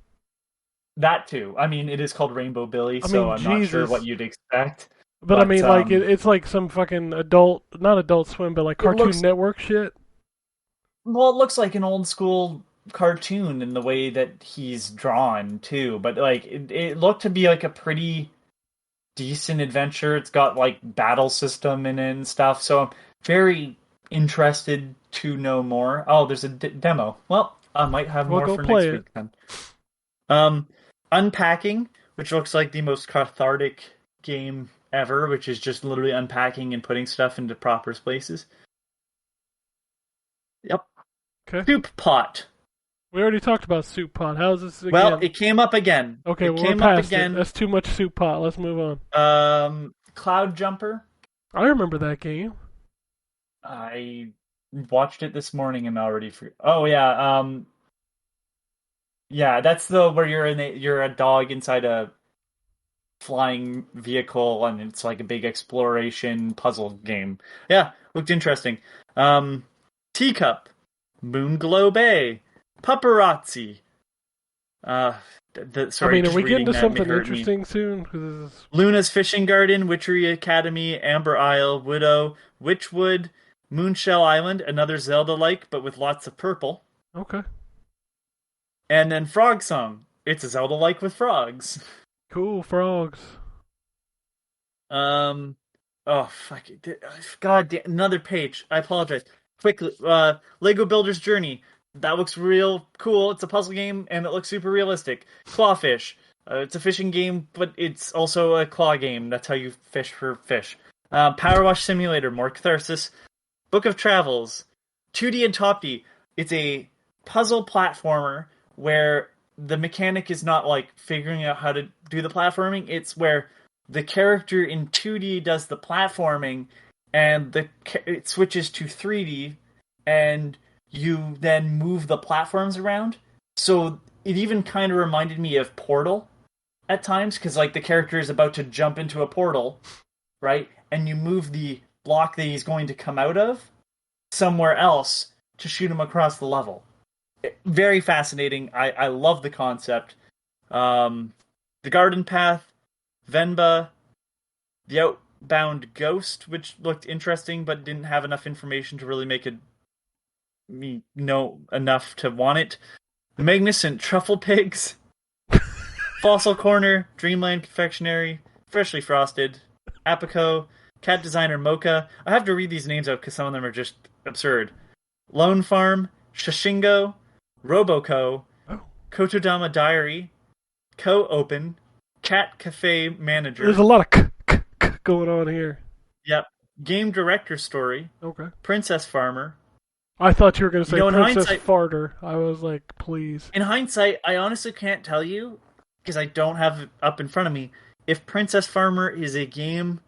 That too. I mean, it is called Rainbow Billy, so I'm not sure what you'd expect. But I mean, like, it's like some fucking not Adult Swim, but like Cartoon Network shit. Well, it looks like an old school cartoon in the way that he's drawn too, but like it looked to be like a pretty decent adventure. It's got like battle system in it and stuff, so I'm very interested to know more. Oh, there's a demo. Well, I might have more for next week then. Unpacking, which looks like the most cathartic game ever, which is just literally unpacking and putting stuff into proper places. Yep. Okay. Soup Pot. We already talked about Soup Pot. How's this again? Well, it came up again. Okay, we're past it. That's too much Soup Pot. Let's move on. Cloud Jumper. I remember that game. I watched it this morning and already forgot. Oh, yeah. Yeah, that's the where you're a dog inside a flying vehicle, and it's like a big exploration puzzle game. Yeah, looked interesting. Teacup, Moonglow Bay, Paparazzi. Sorry, Are just we getting reading to that something hurt me. interesting soon? 'Cause this is... Luna's Fishing Garden, Witchery Academy, Amber Isle, Widow, Witchwood, Moonshell Island, another Zelda-like, but with lots of purple. Okay. And then Frog Song. It's a Zelda-like with frogs. Cool, frogs. Oh, fuck it. God damn, another page. I apologize. Quickly, Lego Builder's Journey. That looks real cool. It's a puzzle game, and it looks super realistic. Clawfish. It's a fishing game, but it's also a claw game. That's how you fish for fish. Power Wash Simulator, more Catharsis. Book of Travels. 2D and Top D. It's a puzzle platformer where the mechanic is not like figuring out how to do the platforming. It's where the character in 2D does the platforming, and it switches to 3D, and you then move the platforms around. So it even kind of reminded me of Portal at times, because like the character is about to jump into a portal, right? And you move the block that he's going to come out of somewhere else to shoot him across the level. Very fascinating. I love the concept. The Garden Path, Venba, the Outbound Ghost, which looked interesting but didn't have enough information to really make me know enough to want it. The Magnificent Truffle Pigs, Fossil Corner, Dreamland Confectionery, Freshly Frosted, Apico, Cat Designer Mocha. I have to read these names out because some of them are just absurd. Lone Farm, Shashingo, Roboco, Kotodama Diary, Co-Open, Cat Cafe Manager. There's a lot of going on here. Yep. Game Director Story. Okay. Princess Farmer. I thought you were going to say in Princess hindsight- Farter. I was like, please. In hindsight, I honestly can't tell you, because I don't have it up in front of me, if Princess Farmer is a game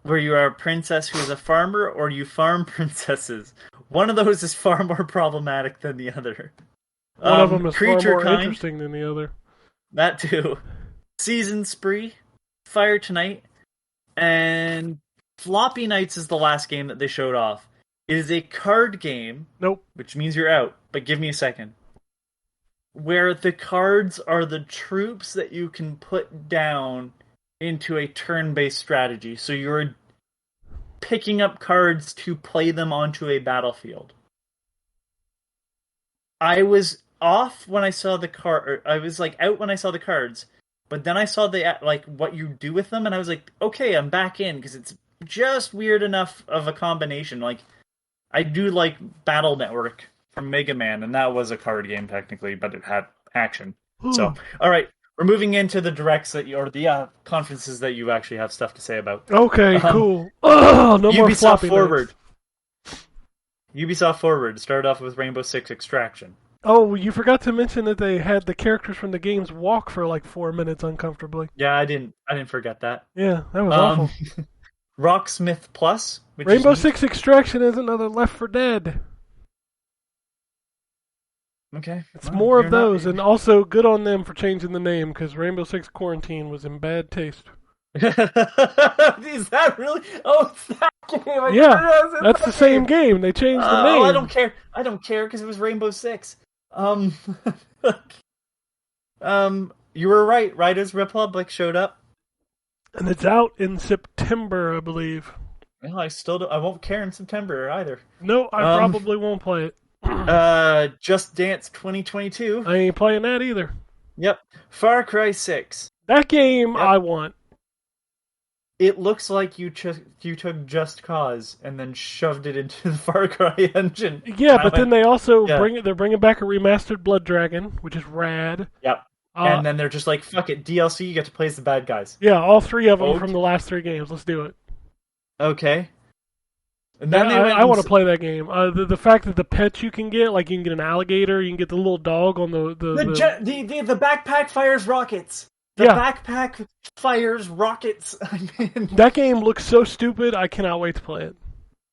where you are a princess who is a farmer, or you farm princesses. One of those is far more problematic than the other. One of them is far Creature more Kind, interesting than the other. that too. Season Spree, Fire Tonight, and Floppy Nights is the last game that they showed off. It is a card game, Nope. which means you're out, but give me a second. Where the cards are the troops that you can put down into a turn-based strategy. So you're picking up cards to play them onto a battlefield. I was off when I saw the card. I was like out when I saw the cards, but then I saw the like what you do with them, and I was like, okay, I'm back in, because it's just weird enough of a combination. Like, I do like Battle Network from Mega Man, and that was a card game technically, but it had action. So, all right, we're moving into the directs or the conferences that you actually have stuff to say about. Okay, cool. Oh, no more Ubisoft floppy Forward. nights. Ubisoft Forward started off with Rainbow Six Extraction. Oh, you forgot to mention that they had the characters from the games walk for like 4 minutes uncomfortably. Yeah, I didn't forget that. Yeah, that was awful. Rocksmith Plus, which Rainbow is Six Extraction is another Left 4 Dead. okay. It's Well, more of you're not- those, and also good on them for changing the name, because Rainbow Six Quarantine was in bad taste. Is that really? Oh, it's that game. I Yeah, forgot it was in that's that the same game. They changed the name. Oh, I don't care. I don't care because it was Rainbow Six. You were right. Riders Republic showed up. And it's out in September, I believe. Well, I won't care in September either. No, I probably won't play it. Just Dance 2022. I ain't playing that either. Yep. Far Cry 6. That game Yep. I want. It looks like you took Just Cause and then shoved it into the Far Cry engine. Yeah, but then they also Yeah. they're bringing back a remastered Blood Dragon, which is rad. Yep. And then they're just like, fuck it, DLC, you get to play as the bad guys. Yeah, all three of them Okay. from the last 3 games. Let's do it. Okay. And then I want to play that game. The fact that the pets you can get, like you can get an alligator, you can get the little dog on the the backpack fires rockets. The backpack fires rockets. I mean, that game looks so stupid. I cannot wait to play it.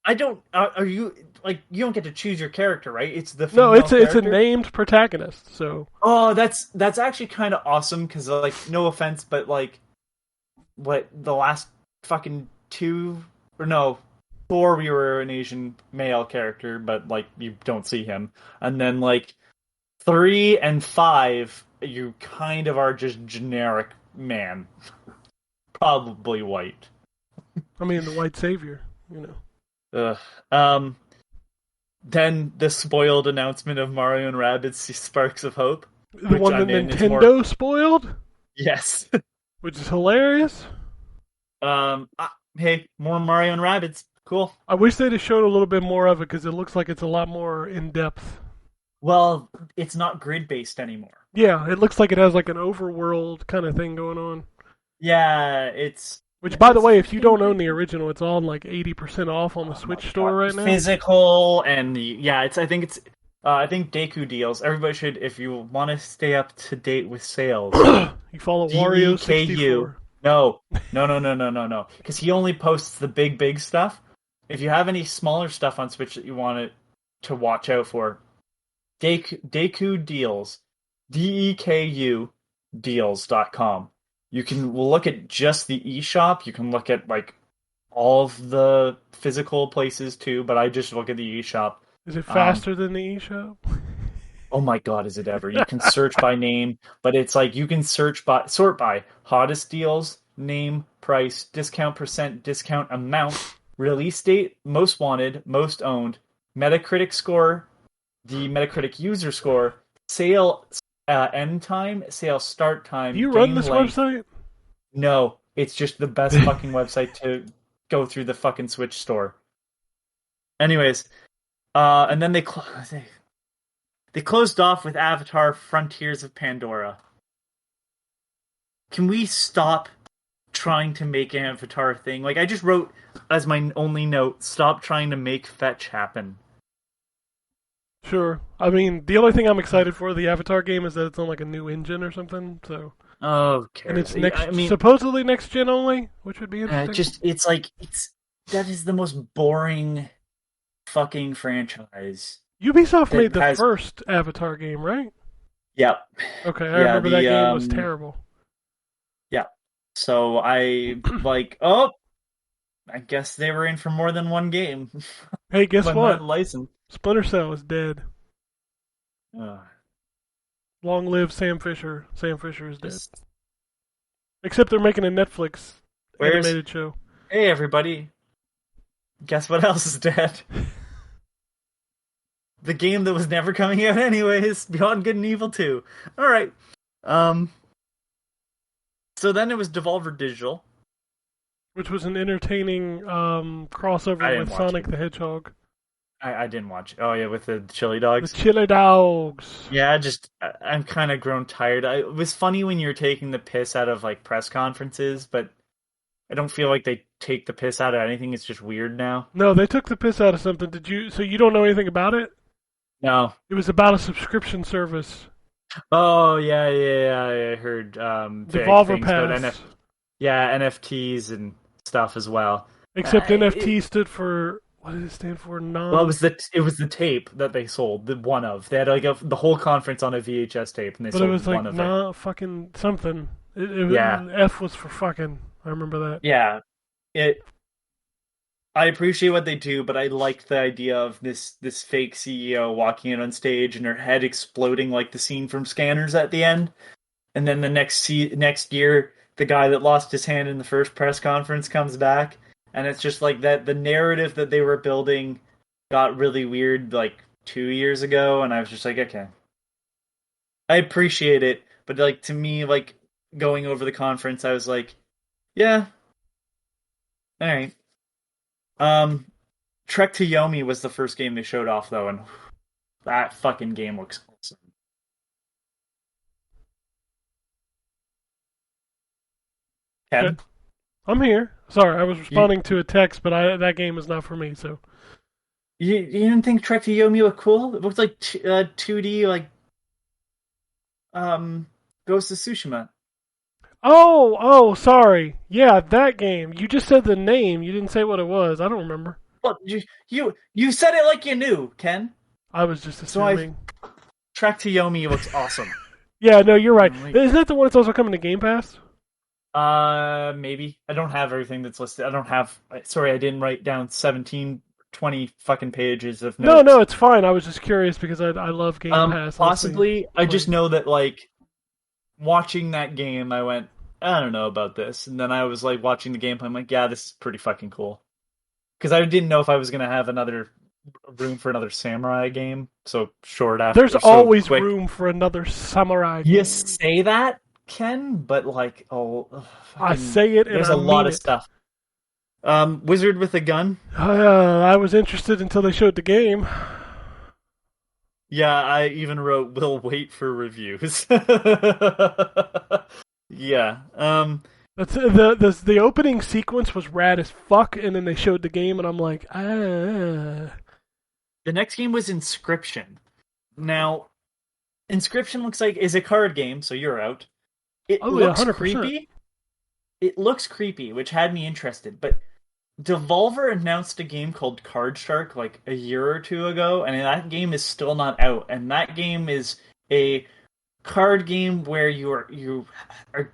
I don't. Are you? like you don't get to choose your character, right? It's the No, female it's a character. named protagonist. So Oh, that's actually kind of awesome because, like, no offense, but like, what the last fucking four, we were an Asian male character, but like you don't see him, and then like 3 and 5, you kind of are just generic man, probably white. I mean, the white savior, Ugh. Then the spoiled announcement of Mario and Rabbids Sparks of Hope. the Which, one I that mean, is Nintendo spoiled, Yes. which is hilarious. Hey, more Mario and Rabbids. Cool. I wish they'd have showed a little bit more of it because it looks like it's a lot more in depth. Well, it's not grid-based anymore. Yeah, it looks like it has like an overworld kind of thing going on. Yeah, it's... Which, by the way, if you don't own the original, it's on like 80% off on the Switch store right now. Physical and I think Deku deals. Everybody should, if you want to stay up to date with sales. You follow Wario 64. No. Because he only posts the big stuff. If you have any smaller stuff on Switch that you want to watch out for, Deku Deals, DEKU deals.com. We'll look at just the eShop. You can look at like all of the physical places too, but I just look at the eShop. Is it faster than the eShop? Oh my god, is it ever? You can search by name, but it's like you can sort by hottest deals, name, price, discount percent, discount amount, release date, most wanted, most owned, Metacritic score, the Metacritic user score, sale end time, sale start time. Do you run game this length. website? No, it's just the best fucking website to go through the fucking Switch store. Anyways, and then they closed off with Avatar: Frontiers of Pandora. Can we stop trying to make an Avatar thing? Like, I just wrote as my only note, stop trying to make fetch happen. Sure. I mean, the only thing I'm excited for the Avatar game is that it's on like a new engine or something. So. Okay. And it's supposedly next gen only, which would be interesting. That is the most boring fucking franchise. Ubisoft made the first Avatar game, right? Yep. Okay, I remember that game was terrible. Yeah. So I I guess they were in for more than one game. Hey, guess what? License. Splinter Cell is dead. Long live Sam Fisher. Sam Fisher is dead. Except they're making a Netflix animated show. Hey, everybody. Guess what else is dead? The game that was never coming out anyways, Beyond Good and Evil 2. Alright. So then it was Devolver Digital. Which was an entertaining crossover with Sonic the Hedgehog. I didn't watch it. Oh yeah, with the chili dogs. The chili dogs. Yeah, I'm kind of grown tired. It was funny when you were taking the piss out of like press conferences, but I don't feel like they take the piss out of anything. It's just weird now. No, they took the piss out of something. So you don't know anything about it? No. It was about a subscription service. Oh yeah. I heard Devolver Pass. NFTs and stuff as well. Except NFT stood for. What did it stand for? Well, it was the tape that they sold. They had like the whole conference on a VHS tape, and they sold one of it. But it was like fucking something. F was for fucking. I remember that. Yeah, I appreciate what they do, but I liked the idea of this fake CEO walking in on stage and her head exploding like the scene from Scanners at the end, and then the next year, the guy that lost his hand in the first press conference comes back. And it's just like that the narrative that they were building got really weird like 2 years ago, and I was just like, okay. I appreciate it, but like to me, like going over the conference, I was like, yeah. Alright. Trek to Yomi was the first game they showed off though, and that fucking game looks awesome. Ken? I'm here. Sorry, I was responding to a text, but that game is not for me. So you didn't think Trek to Yomi looked cool? It looked like 2D, like Ghost of Tsushima. Oh, sorry. Yeah, that game. You just said the name. You didn't say what it was. I don't remember. Well, you said it like you knew, Ken. I was just So assuming. Track to Yomi looks awesome. Yeah, no, you're right. Like- Isn't that the one that's also coming to Game Pass? Maybe. I don't have everything that's listed. I don't have. Sorry, I didn't write down 17, 20 fucking pages of notes. No, it's fine. I was just curious because I love Game Pass. Possibly. I just Please. know that, like, watching that game, I went, I don't know about this. And then I was, like, watching the gameplay. I'm like, yeah, this is pretty fucking cool. Because I didn't know if I was going to have another room for another samurai game. So short after. There's so always quick. room for another samurai. You game. say that, Ken, but, like, I say it, and there's I a lot mean of it. stuff. Wizard with a gun. I was interested until they showed the game. Yeah, I even wrote, "We'll wait for reviews." Yeah. That's the opening sequence was rad as fuck, and then they showed the game, and I'm like, The next game was Inscription. Now, Inscription looks like is a card game, so you're out. It Oh, yeah, looks 100%. creepy. It looks creepy, which had me interested. But Devolver announced a game called Card Shark like a year or two ago, and that game is still not out. And that game is a card game where you are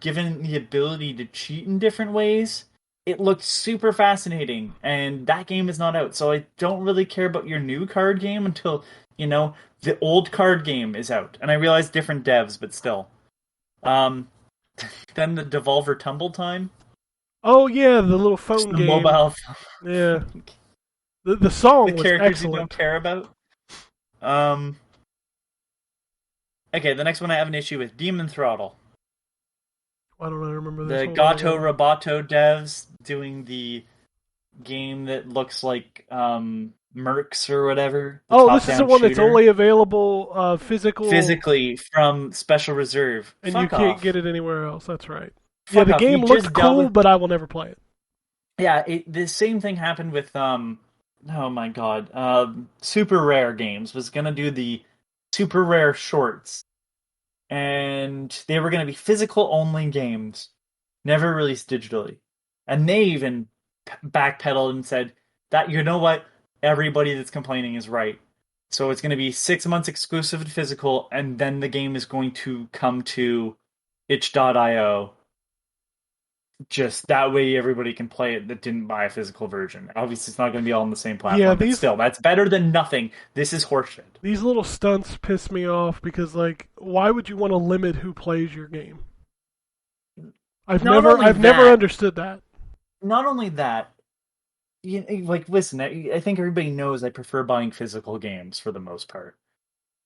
given the ability to cheat in different ways. It looked super fascinating, and that game is not out. So I don't really care about your new card game until, the old card game is out. And I realize different devs, but still. Then the Devolver Tumble Time. oh yeah, the little phone The game. mobile Yeah, the song the was characters you don't excellent. care about. Okay, the next one I have an issue with, Demon Throttle. Why don't I remember The this one? Gato Roboto devs doing the game that looks like Mercs or whatever. The Oh, this is the top-down one that's shooter. only available physical, physically from Special Reserve. and Fuck you can't off. get it anywhere else. That's right. Fuck Yeah, the off. game You looked just dealt cool, with- but I will never play it. Yeah, the same thing happened with oh my god, Super Rare Games was gonna do the Super Rare Shorts, and they were gonna be physical only games, never released digitally, and they even backpedaled and said that, you know what, everybody that's complaining is right. So it's gonna be 6 months exclusive to physical, and then the game is going to come to itch.io. Just that way everybody can play it that didn't buy a physical version. Obviously it's not going to be all on the same platform, Yeah, but still, that's better than nothing. This is horseshit. These little stunts piss me off because, like, why would you want to limit who plays your game? I've Not never only never that- understood that. Not only that, listen, I think everybody knows I prefer buying physical games for the most part.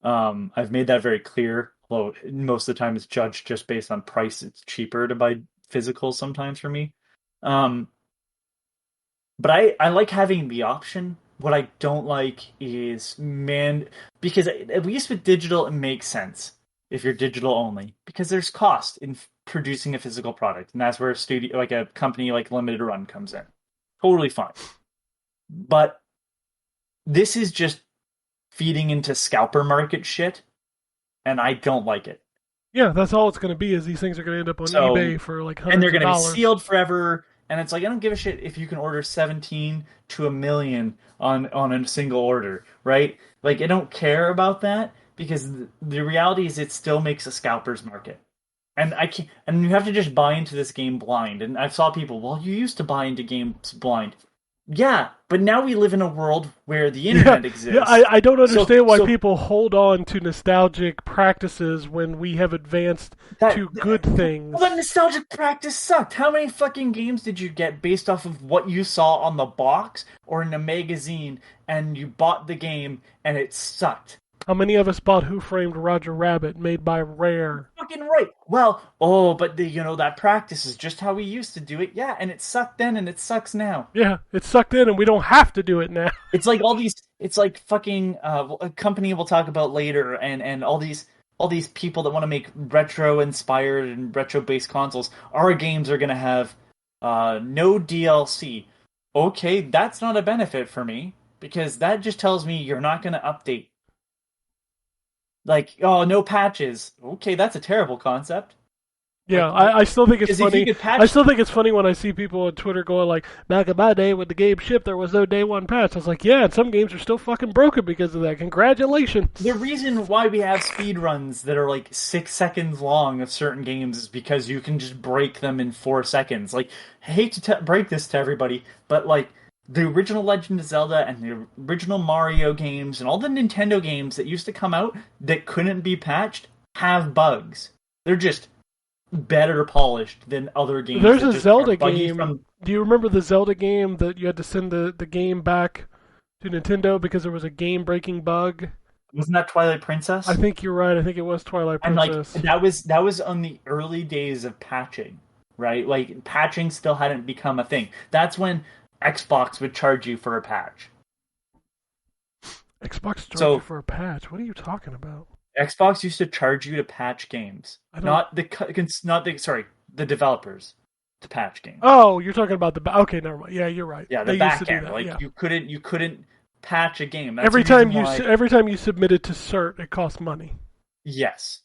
I've made that very clear, although most of the time it's judged just based on price. It's cheaper to buy physical sometimes for me. But I like having the option. What I don't like is because at least with digital it makes sense if you're digital only, because there's cost in producing a physical product, and that's where a company like Limited Run comes in. Totally fine. But this is just feeding into scalper market shit, and I don't like it. Yeah, that's all it's going to be. Is these things are going to end up on So- eBay for like hundreds And they're of going to be dollars. sealed forever. And it's like, I don't give a shit if you can order 17 to 1 million on a single order, right? Like, I don't care about that, because the reality is it still makes a scalper's market. And you have to just buy into this game blind. And I saw people, well, you used to buy into games blind. Yeah, but now we live in a world where the internet exists. Yeah, I don't understand why so- people hold on to nostalgic practices when we have advanced to good things. Well, that nostalgic practice sucked. How many fucking games did you get based off of what you saw on the box or in a magazine, and you bought the game and it sucked? How many of us bought Who Framed Roger Rabbit, made by Rare? Fucking right. Well, but that practice is just how we used to do it. Yeah, and it sucked then and it sucks now. Yeah, it sucked in, and we don't have to do it now. It's like it's like fucking a company we'll talk about later, and all these people that want to make retro inspired and retro based consoles. Our games are gonna have no DLC. Okay, that's not a benefit for me, because that just tells me you're not gonna update. Like, oh, no patches. Okay, that's a terrible concept. Yeah, Like, I still think it's 'cause if funny. you could patch- I still think it's funny when I see people on Twitter going like, "Back in my day when the game shipped, there was no day one patch." I was like, "Yeah, and some games are still fucking broken because of that. Congratulations." The reason why we have speed runs that are like 6 seconds long of certain games is because you can just break them in 4 seconds. Like, I hate to break this to everybody, but like the original Legend of Zelda and the original Mario games and all the Nintendo games that used to come out that couldn't be patched have bugs. They're just better polished than other games. There's that a just Zelda are buggy game. From... Do you remember the Zelda game that you had to send the game back to Nintendo because there was a game-breaking bug? Wasn't that Twilight Princess? I think you're right. I think it was Twilight And like Princess. that was on the early days of patching, right? Like patching still hadn't become a thing. That's when Xbox would charge you for a patch. Xbox charged So- you for a patch. What are you talking about? Xbox used to charge you to patch games, I don't- the developers to patch games. Oh, you're talking about okay, never mind. Yeah, you're right. Yeah, the They back used to do end. that, Like yeah. you couldn't patch a game. That's every the reason time why- every time you submitted to CERT, it cost money. Yes.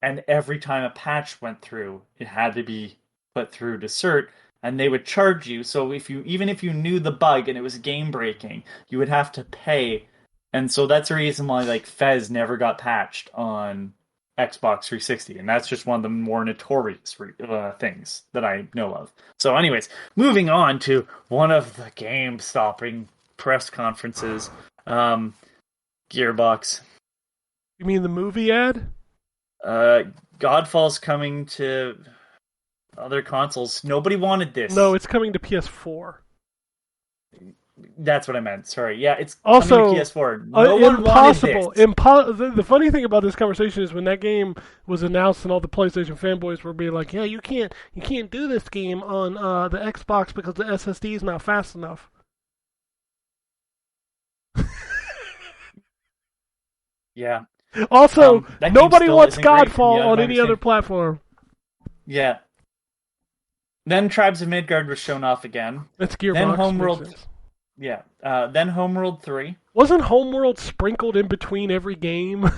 And every time a patch went through, it had to be put through to CERT, and they would charge you. So even if you knew the bug and it was game breaking, you would have to pay. And so that's the reason why like Fez never got patched on Xbox 360, and that's just one of the more notorious things that I know of. So, anyways, moving on to one of the game-stopping press conferences, Gearbox. You mean the movie ad? Godfall's coming to other consoles. Nobody wanted this. No, it's coming to PS4. That's what I meant. Sorry. Yeah, it's Also, coming to PS4. No one impossible. wanted this. The funny thing about this conversation is when that game was announced and all the PlayStation fanboys were being like, "Yeah, you can't do this game on the Xbox because the SSD is not fast enough." Yeah. Also, that game nobody still wants isn't great from Godfall the on any understanding. other platform. Yeah. Then Tribes of Midgard was shown off again. That's Gearbox. Then makes Homeworld. sense. Yeah. Then Homeworld 3. Wasn't Homeworld sprinkled in between every game?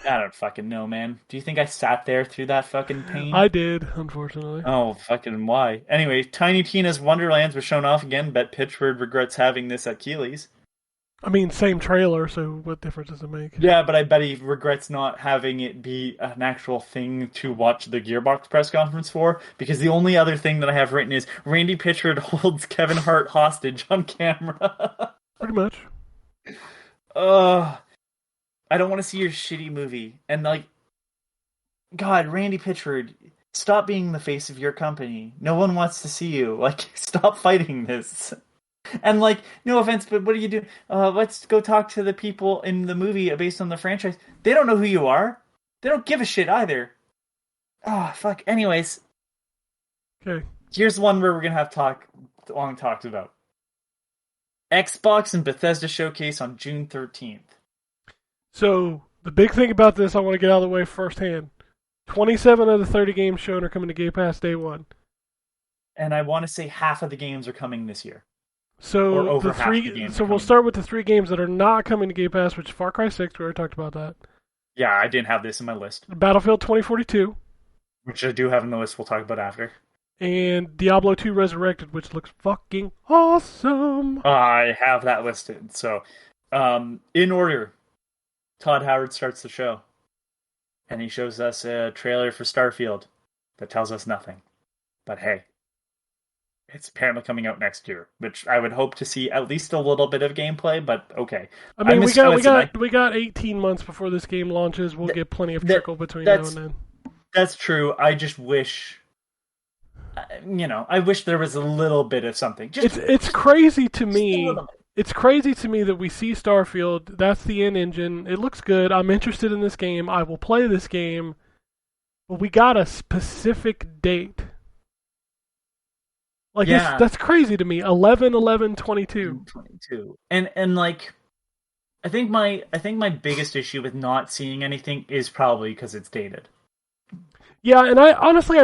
I don't fucking know, man. Do you think I sat there through that fucking pain? I did, unfortunately. Oh, fucking why? Anyway, Tiny Tina's Wonderlands was shown off again. Bet Pitchford regrets having this at Keeley's. I mean, same trailer, so what difference does it make? Yeah, but I bet he regrets not having it be an actual thing to watch the Gearbox press conference for, because the only other thing that I have written is Randy Pitchford holds Kevin Hart hostage on camera. Pretty much. I don't want to see your shitty movie. And like, God, Randy Pitchford, stop being the face of your company. No one wants to see you. Like, stop fighting this. And like, no offense, but what are you doing? Let's go talk to the people in the movie based on the franchise. They don't know who you are. They don't give a shit either. Oh, fuck. Anyways, Okay. here's one where we're gonna have long talks about. Xbox and Bethesda showcase on June 13th. So, the big thing about this, I want to get out of the way firsthand. 27 of the 30 games shown are coming to Game Pass day one. And I want to say half of the games are coming this year. Or So over the half three. the games So are we'll coming. start with the 3 games that are not coming to Game Pass, which is Far Cry 6. We already talked about that. Yeah, I didn't have this in my list, Battlefield 2042 which I do have in the list. We'll talk about after. and Diablo 2 Resurrected, which looks fucking awesome. I have that listed. So, in order, Todd Howard starts the show, and he shows us a trailer for Starfield that tells us nothing. But hey, it's apparently coming out next year, which I would hope to see at least a little bit of gameplay. But okay, I mean, listen, we got 18 months before this game launches. We'll get plenty of trickle between now and that's- then. That's true. I just wish, I wish there was a little bit of something. It's crazy to just a me. little bit. It's crazy to me that we see Starfield. That's the end engine. It looks good. I'm interested in this game. I will play this game. But we got a specific date. Like Yeah. that's crazy to me. 11/11/22. 22. And like, I think my biggest issue with not seeing anything is probably because it's dated. Yeah, and I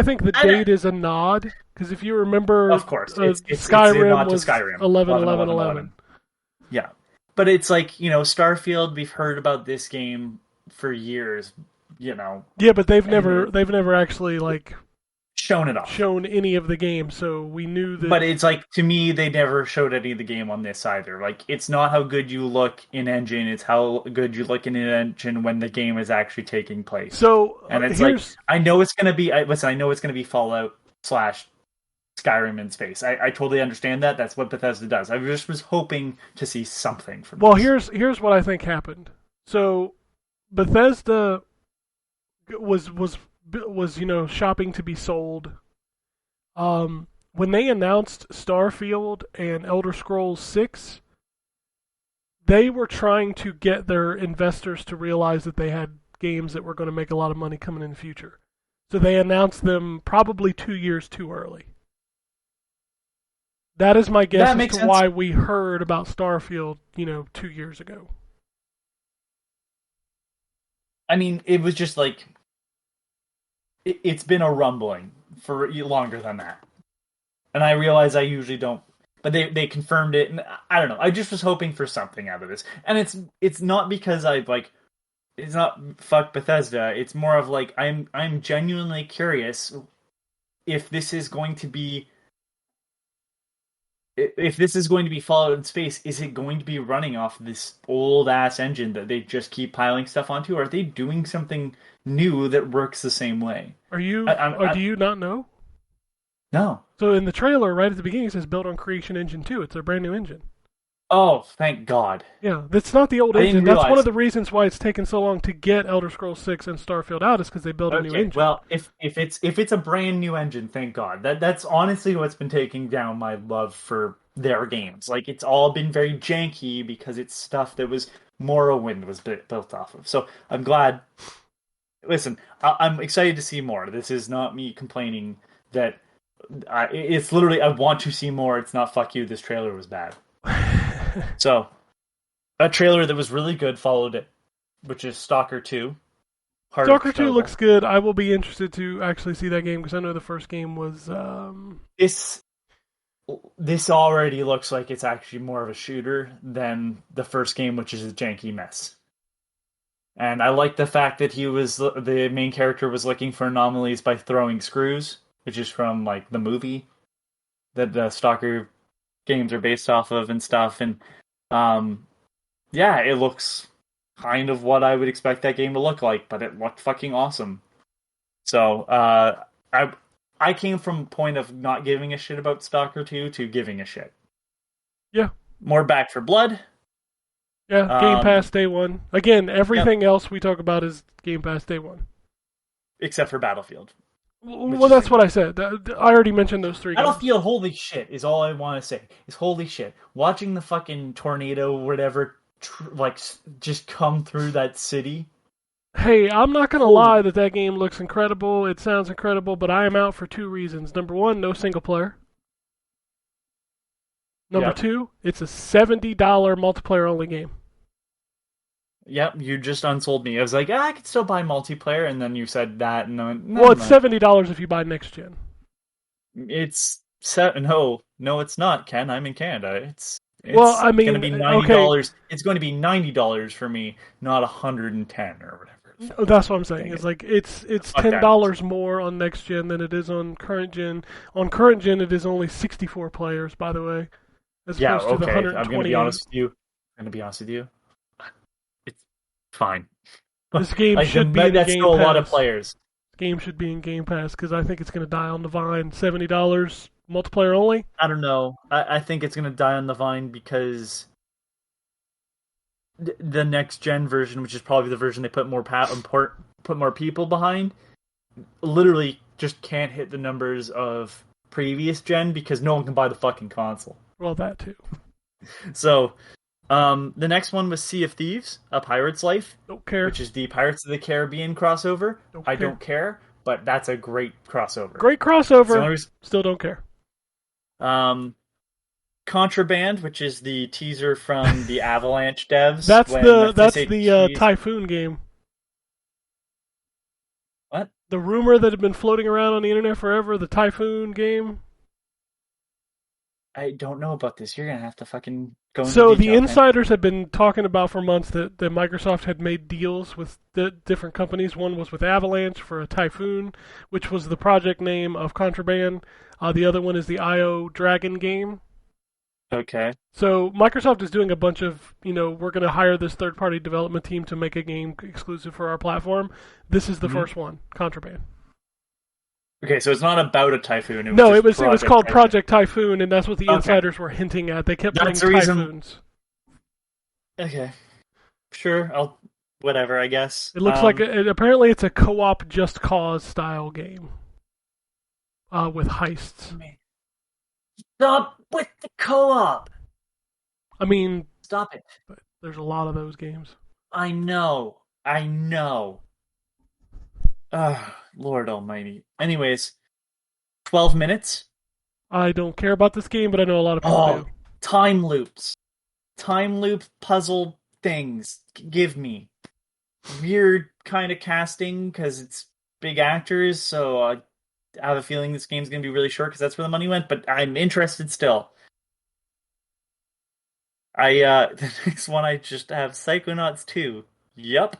think the I don't- date is a nod because if you remember, Of course, it's a Skyrim nod to was Skyrim. 11/11/11. Yeah, but it's like, Starfield. We've heard about this game for years. Yeah, but they've And never actually like shown it off. shown any of the games, so we knew that. But it's like, to me, they never showed any of the game on this either. Like, it's not how good you look in engine; it's how good you look in an engine when the game is actually taking place. So And it's here's like, I know it's gonna be. I know it's gonna be Fallout / Skyrim in space. I totally understand that. That's what Bethesda does. I just was hoping to see something from. well, this. here's what I think happened. So Bethesda was shopping to be sold. When they announced Starfield and Elder Scrolls 6, they were trying to get their investors to realize that they had games that were going to make a lot of money coming in the future. So they announced them probably 2 years too early. That is my guess as to why we heard about Starfield, 2 years ago. I mean, it was just like, it's been a rumbling for longer than that. And I realize I usually don't, but they confirmed it, and I don't know. I just was hoping for something out of this. And it's not because it's not fuck Bethesda. It's more of like, I'm genuinely curious if this is going to be Fallout in space. Is it going to be running off this old ass engine that they just keep piling stuff onto? Or are they doing something new that works the same way? Do you not know? No. So in the trailer, right at the beginning, it says built on Creation Engine 2. It's a brand new engine. Oh, thank God. Yeah, that's not the old I engine. didn't That's realize. one of the reasons why it's taken so long to get Elder Scrolls 6 and Starfield out, is because they built a new engine. Well, if it's a brand new engine, thank God. That's honestly what's been taking down my love for their games. Like, it's all been very janky because it's stuff that was Morrowind was built off of. So I'm glad. Listen, I'm excited to see more. This is not me complaining that. It's literally, I want to see more. It's not fuck you, this trailer was bad. So, a trailer that was really good followed it, which is Stalker 2. Stalker 2 looks good. I will be interested to actually see that game because I know the first game was. This already looks like it's actually more of a shooter than the first game, which is a janky mess. And I like the fact that the main character was looking for anomalies by throwing screws, which is from like the movie that the Stalker games are based off of and stuff. And yeah, it looks kind of what I would expect that game to look like, but it looked fucking awesome. So I came from a point of not giving a shit about Stalker 2 to giving a shit. Yeah. More Back for Blood. Yeah, Game Pass day one. Again, everything else we talk about is Game Pass day one. Except for Battlefield. Well, that's what I said. I already mentioned those three games. Battlefield, holy shit, is all I want to say. Is holy shit. Watching the fucking tornado or whatever, just come through that city. Hey, I'm not going to lie that game looks incredible. It sounds incredible, but I am out for two reasons. Number one, no single player. Number two, it's a $70 multiplayer only game. Yep, you just unsold me. I was like, I could still buy multiplayer, and then you said that, and then well, it's $70 if you buy next gen. It's no, it's not, Ken. I'm in Canada. It's well, I mean, going to be $90. Okay. It's going to be $90 for me, not $110 or whatever. That's what I'm saying. It's like it's $10 more on next gen than it is on current gen. On current gen, it is only 64 players, by the way. As opposed to the 128. I'm going to be honest with you. It's fine. This game should be in Game Pass. That's still a lot of players. This game should be in Game Pass because I think it's going to die on the vine. $70 multiplayer only. I don't know. I think it's going to die on the vine because the next gen version, which is probably the version they put more people behind, literally just can't hit the numbers of previous gen because no one can buy the fucking console. Well, that too. So, the next one was Sea of Thieves, A Pirate's Life. Don't care. Which is the Pirates of the Caribbean crossover. Don't care, but that's a great crossover. Great crossover. Still don't care. Contraband, which is the teaser from the Avalanche devs. That's the Typhoon game. What? The rumor that had been floating around on the internet forever, the Typhoon game. I don't know about this. You're gonna have to fucking go into So the detail. man. insiders have been talking about for months that Microsoft had made deals with different companies. One was with Avalanche for a Typhoon, which was the project name of Contraband. The other one is the IO Dragon game. Okay. So Microsoft is doing a bunch of, we're going to hire this third-party development team to make a game exclusive for our platform. This is the first one, Contraband. Okay, so it's not about a typhoon. It was Project called Typhoon. Project Typhoon, and that's what the Okay. insiders were hinting at. They kept That's playing the reason- Typhoons. Okay. Sure. I'll. Whatever. I guess. It looks like apparently it's a co-op Just Cause style game with heists. Stop with the co-op. I mean, Stop it. but there's a lot of those games. I know. Lord Almighty. Anyways, 12 minutes. I don't care about this game, but I know a lot of people do. Time loops. Time loop puzzle things. Give me. Weird kind of casting because it's big actors, so I have a feeling this game's going to be really short because that's where the money went, but I'm interested still. The next one I just have Psychonauts 2. Yep.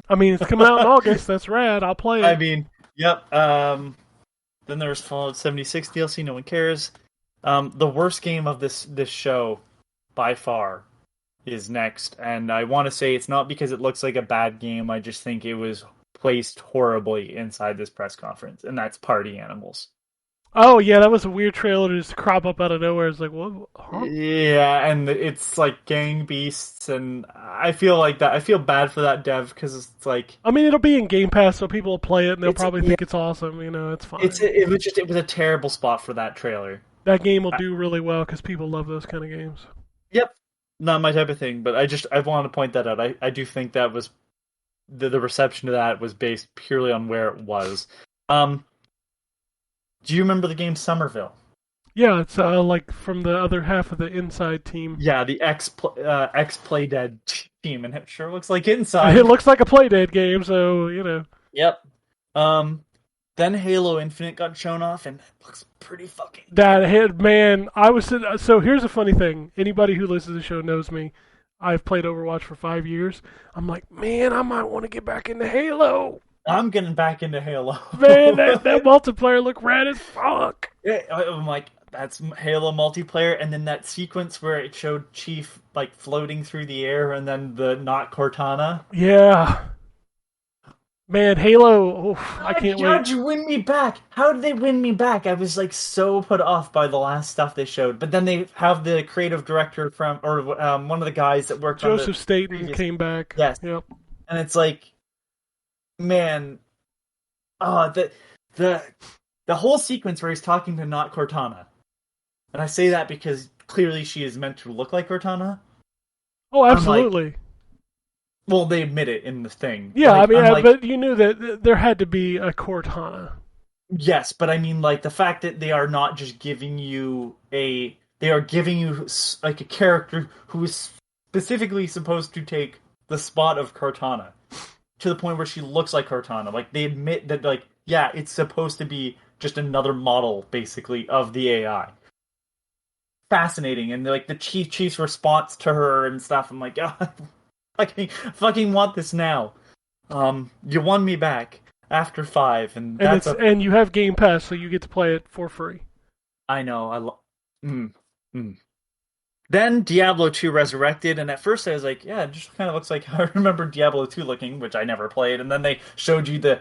I mean, it's coming out in August. That's rad. I'll play it. I mean, yep. Then there's Fallout 76 DLC. No one cares. The worst game of this show, by far, is next, and I want to say it's not because it looks like a bad game. I just think it was placed horribly inside this press conference, and that's Party Animals. Oh yeah, that was a weird trailer to just crop up out of nowhere. It's like, what? Huh? Yeah, and it's like gang beasts, and I feel like that. I feel bad for that dev because it's like I mean, it'll be in Game Pass, so people will play it and they'll It's- probably yeah. think it's awesome. It's fine. it was a terrible spot for that trailer. That game will do really well because people love those kind of games. Yep, not my type of thing, but I want to point that out. I do think that was the reception to that was based purely on where it was. Do you remember the game Somerville? Yeah, it's like from the other half of the Inside team. Yeah, the ex Playdead team, and it sure looks like Inside. It looks like a Playdead game, so Yep. Then Halo Infinite got shown off, and it looks pretty fucking. that hit man. So here's a funny thing. Anybody who listens to the show knows me. I've played Overwatch for 5 years. I'm like, man, I might want to get back into Halo. I'm getting back into Halo. Man, that multiplayer looked rad as fuck. Yeah, I'm like, that's Halo multiplayer, and then that sequence where it showed Chief like floating through the air, and then the not Cortana. Yeah. Man, Halo, oof, I can't How'd wait. you win me back? How did they win me back? I was like so put off by the last stuff they showed. But then they have the creative director one of the guys that worked on Joseph Staten previous- came back. Yes. Yep. and it's like, man, the whole sequence where he's talking to not Cortana, and I say that because clearly she is meant to look like Cortana. Oh, like, absolutely. Well, they admit it in the thing. Yeah, Like, I'm like, but you knew that there had to be a Cortana. yes, but I mean, like, the fact that they are not just giving you they are giving you like a character who is specifically supposed to take the spot of Cortana to the point where she looks like Cortana. Like, they admit that, like, yeah, it's supposed to be just another model, basically, of the AI. Fascinating, and like the chief's response to her and stuff. I'm like, oh, I fucking want this now. You won me back after 5, and that's And you have Game Pass, so you get to play it for free. I know. Then Diablo 2 Resurrected, and at first I was like, yeah, it just kind of looks like how I remember Diablo 2 looking, which I never played. And then they showed you the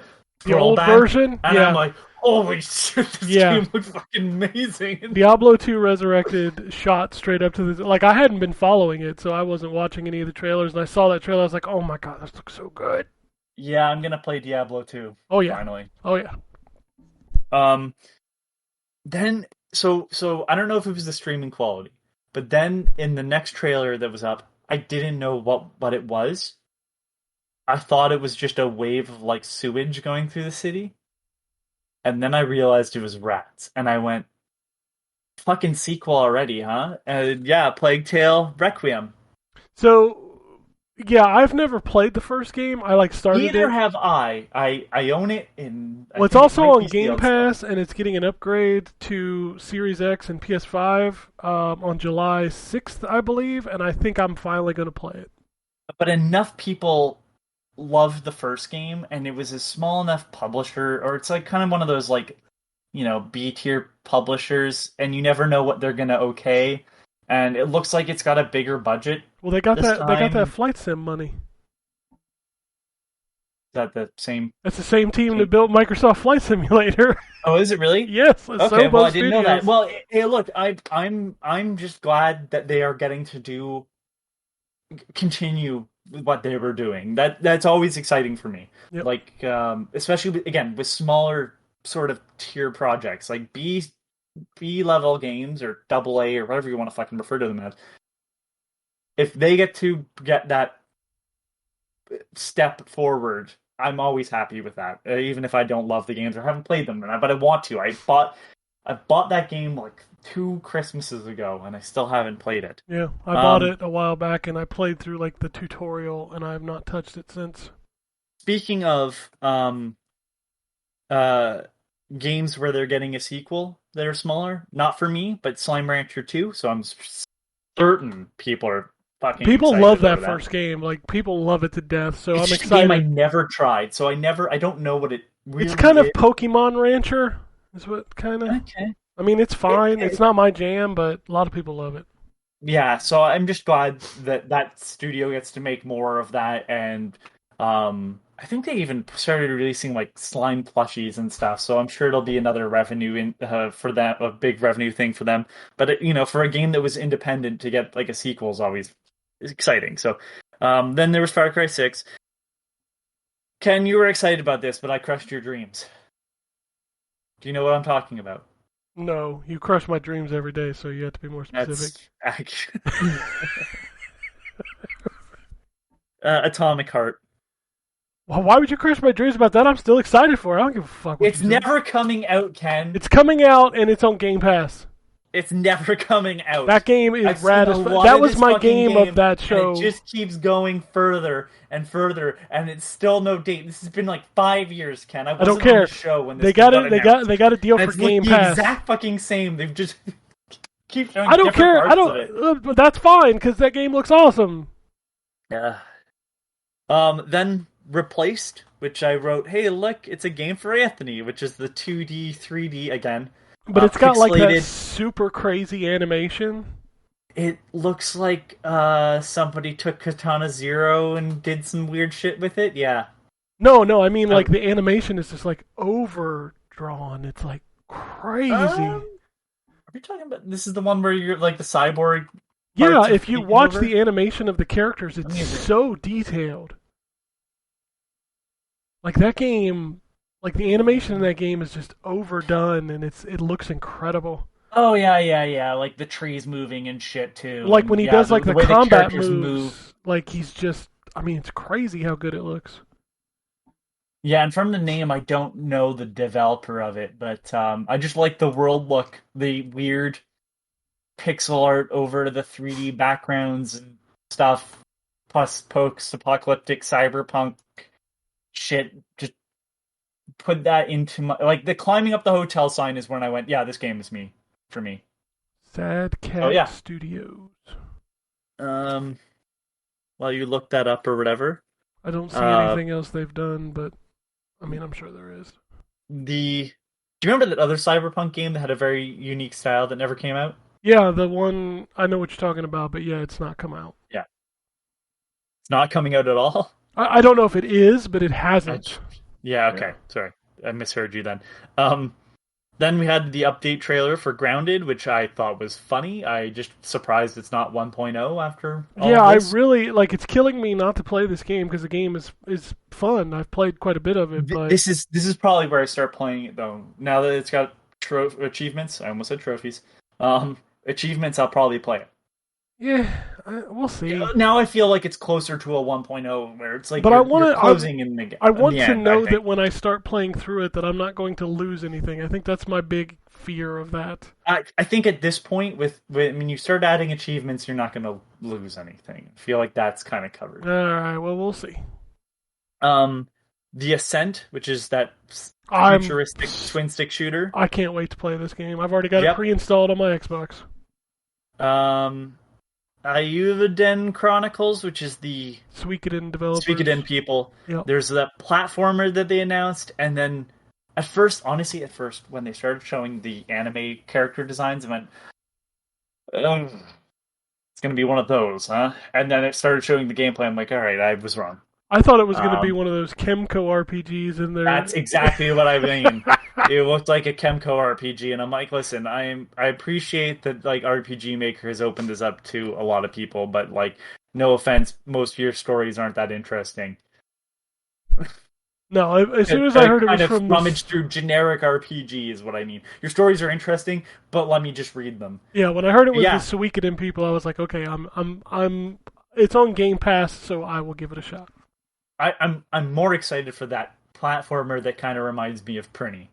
old rollback, version, and yeah. I'm like, holy shit, this game looks fucking amazing. Diablo 2 Resurrected shot straight up to the... Like, I hadn't been following it, so I wasn't watching any of the trailers, and I saw that trailer, I was like, oh my god, this looks so good. Yeah, I'm gonna play Diablo 2. Oh yeah. Finally. Oh yeah. Then, so I don't know if it was the streaming quality, but then in the next trailer that was up, I didn't know what it was. I thought it was just a wave of like sewage going through the city. And then I realized it was rats, and I went, fucking sequel already, huh? And yeah, Plague Tale Requiem. So, Yeah, I've never played the first game. I started Neither it. have I. I own it, and I Well, it's think it also might on be Game sealed still. Pass, and it's getting an upgrade to Series X and PS5 on July 6th, I believe, and I think I'm finally going to play it. But enough people loved the first game, and it was a small enough publisher, or it's like kind of one of those like, B tier publishers, and you never know what they're gonna okay. And it looks like it's got a bigger budget Well, they got this that. They got time. that flight sim money. Is that the same? That's the same team that built Microsoft Flight Simulator. Oh, is it really? Yes. Okay, well, Asobo I didn't know that. Studios. Well, hey, look, I'm just glad that they are getting to continue with what they were doing. That's always exciting for me. Yep. Like, especially with smaller sort of tier projects, like B level games or double A or whatever you want to fucking refer to them as. If they get to get that step forward, I'm always happy with that. Even if I don't love the games or haven't played them, but I want to. I bought that game like 2 Christmases ago, and I still haven't played it. Yeah, I bought it a while back, and I played through the tutorial, and I have not touched it since. Speaking of games where they're getting a sequel that are smaller, not for me, but Slime Rancher 2. So I'm certain people are fucking. People excited love that about first game. People love it to death. So It's I'm just excited. a game I never tried, so I don't know what it really It's kind of is. Pokemon Rancher, is what kind of. Okay. I mean, it's fine. It's not my jam, but a lot of people love it. Yeah, so I'm just glad that studio gets to make more of that, and I think they even started releasing slime plushies and stuff. So I'm sure it'll be another revenue for them, a big revenue thing for them. But for a game that was independent to get a sequel is always exciting. So then there was Far Cry 6. Ken, you were excited about this, but I crushed your dreams. Do you know what I'm talking about? No, you crush my dreams every day, so you have to be more specific. That's actually Atomic Heart. Well, why would you crush my dreams about that? I'm still excited for it. I don't give a fuck what It's you say. never coming out, Ken. It's coming out, and it's on Game Pass. It's never coming out. That game is I've rad seen as a fuck. lot That of was this my fucking game of that show. And it just keeps going further and further, and it's still no date. This has been 5 years, Ken. I don't wasn't care. on the show when this They got got it. They announced. got a deal And for it's Game the Pass. exact fucking same. They've just keep showing. I don't different care. I parts of it. don't. But that's fine because that game looks awesome. Yeah. Then Replaced, which I wrote, hey, look, it's a game for Anthony, which is the 2D, 3D again. But it's got that pixelated. super crazy animation. It looks like somebody took Katana Zero and did some weird shit with it. Yeah. No. I mean, the animation is just overdrawn. It's crazy. Are we talking about? This is the one where you're the cyborg. Yeah, parts are if you taken watch over? the animation of the characters, it's Amazing. so detailed. That game, the animation in that game is just overdone, and it looks incredible. Oh yeah. Like the trees moving and shit too. When he does the way combat characters moves, he's just. I mean, it's crazy how good it looks. Yeah, and from the name, I don't know the developer of it, but I just like the world look, the weird pixel art over the 3D backgrounds and stuff, plus post-apocalyptic cyberpunk shit. Just put that into my the climbing up the hotel sign is when I went, yeah, this game is for me. Sad Cat yeah. Studios. While you look that up or whatever. I don't see anything else they've done, but I mean, I'm sure there is. Do you remember that other cyberpunk game that had a very unique style that never came out? Yeah, the one I know what you're talking about, but yeah, it's not come out. Yeah, it's not coming out at all. I don't know if it is, but it hasn't. Yeah, okay. Sorry. I misheard you then. Then we had the update trailer for Grounded, which I thought was funny. I just surprised it's not 1.0 after all Yeah, of I this. really it's killing me not to play this game because the game is fun. I've played quite a bit of it, but This is probably where I start playing it though. Now that it's got achievements, I almost said trophies. Achievements, I'll probably play it. yeah, we'll see. Now I feel like it's closer to a 1.0 where it's But you're closing in the I want in the to end, know I think. that when I start playing through it, that I'm not going to lose anything. I think that's my big fear of that. I think at this point, when you start adding achievements, you're not going to lose anything. I feel like that's kind of covered. All right, well, we'll see. The Ascent, which is that I'm- futuristic twin stick shooter. I can't wait to play this game. I've already got it Yep. pre-installed on my Xbox. Ayuviden Chronicles, which is the Suikoden developers. Suikoden people. Yep. There's that platformer that they announced, and then at first, when they started showing the anime character designs, I went, it's going to be one of those, huh? And then it started showing the gameplay. I'm like, all right, I was wrong. I thought it was going to be one of those Chemco RPGs in there. That's exactly what I mean. It looked like a Chemco RPG, and I'm like, listen, I appreciate that like RPG Maker has opened this up to a lot of people, but like, no offense, most of your stories aren't that interesting. No, as soon as I heard it was kind of from rummage through generic RPG is what I mean. Your stories are interesting, but let me just read them. Yeah, when I heard it was Yeah. the Suikoden people, I was like, okay, I'm it's on Game Pass, so I will give it a shot. I'm more excited for that platformer that kind of reminds me of Prinny.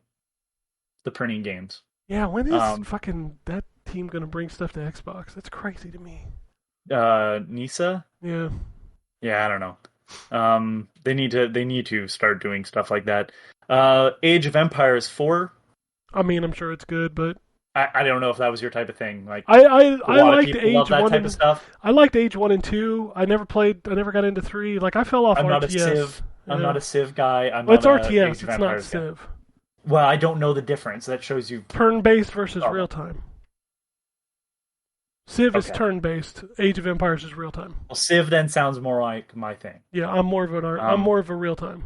The Prinny games. Yeah, when is Um, fucking that team gonna bring stuff to Xbox? That's crazy to me. Nisa? Yeah. Yeah, I don't know. They need to start doing stuff like that. Age of Empires 4. I mean, I'm sure it's good, but I don't know if that was your type of thing. Like I a lot of liked people love Age that 1 type of stuff. I liked Age 1 and 2. I never got into 3. Like I fell off I'm RTS. not a Civ. I'm Yeah. not a Civ guy. Well, it's not a RTS, Age it's of not Empires guy. Civ. Well, I don't know the difference. That shows you. Turn-based versus Oh. real-time. Civ is Okay. turn-based. Age of Empires is real-time. Well, Civ then sounds more like my thing. Yeah, I'm more of a real-time.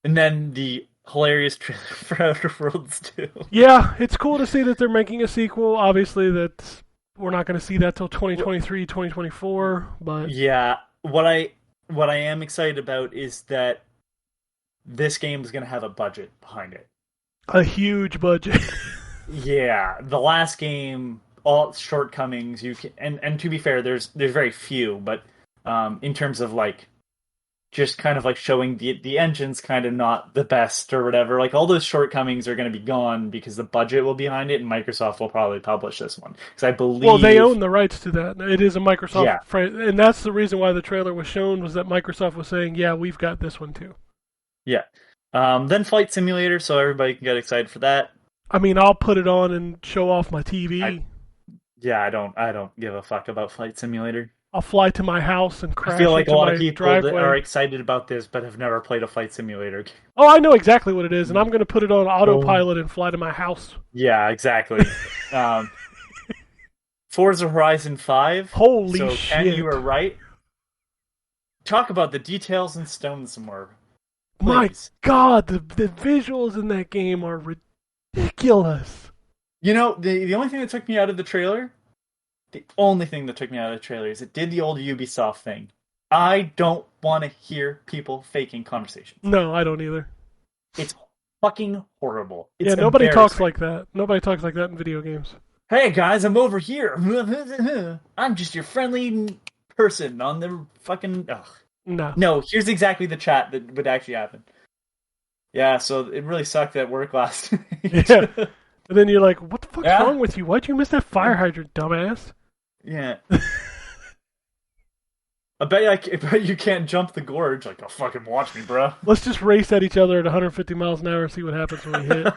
And then the hilarious trailer for Outer Worlds 2. Yeah, it's cool to see that they're making a sequel. Obviously, that we're not going to see that till 2023, 2024. But Yeah, what I am excited about is that this game is going to have a budget behind it. a huge budget. Yeah, the last game, all its shortcomings, you can, and to be fair, there's very few, but in terms of like just kind of like showing the engine's kind of not the best or whatever, like all those shortcomings are going to be gone because the budget will be behind it, and Microsoft will probably publish this one because I believe. Well, they own the rights to that. It is a Microsoft, Yeah. and that's the reason why the trailer was shown, was that Microsoft was saying, "Yeah, we've got this one too." Yeah. Then Flight Simulator, so everybody can get excited for that. I mean, I'll put it on and show off my TV. Yeah, I don't give a fuck about Flight Simulator. I'll fly to my house and crash I feel like a into lot my of people driveway. that are excited about this but have never played a Flight Simulator. Oh, I know exactly what it is, and I'm going to put it on autopilot and fly to my house. Yeah, exactly. Forza Horizon 5. Holy so shit. Ken, you were right. Talk about the details in stone some more. My Please. God, the visuals in that game are ridiculous. You know, the only thing that took me out of the trailer, is it did the old Ubisoft thing. I don't want to hear people faking conversations. No, I don't either. It's fucking horrible. It's Yeah, nobody talks embarrassing. like that. Nobody talks like that in video games. Hey guys, I'm over here. I'm just your friendly person on the fucking. Ugh. No. No, here's exactly the chat that would actually happen. Yeah, so it really sucked at work last night. Yeah. And then you're like, what the fuck's Yeah. wrong with you? Why'd you miss that fire hydrant, dumbass? Yeah. I bet you can't jump the gorge. Like, oh, fucking watch me, bro. Let's just race at each other at 150 miles an hour and see what happens when we hit.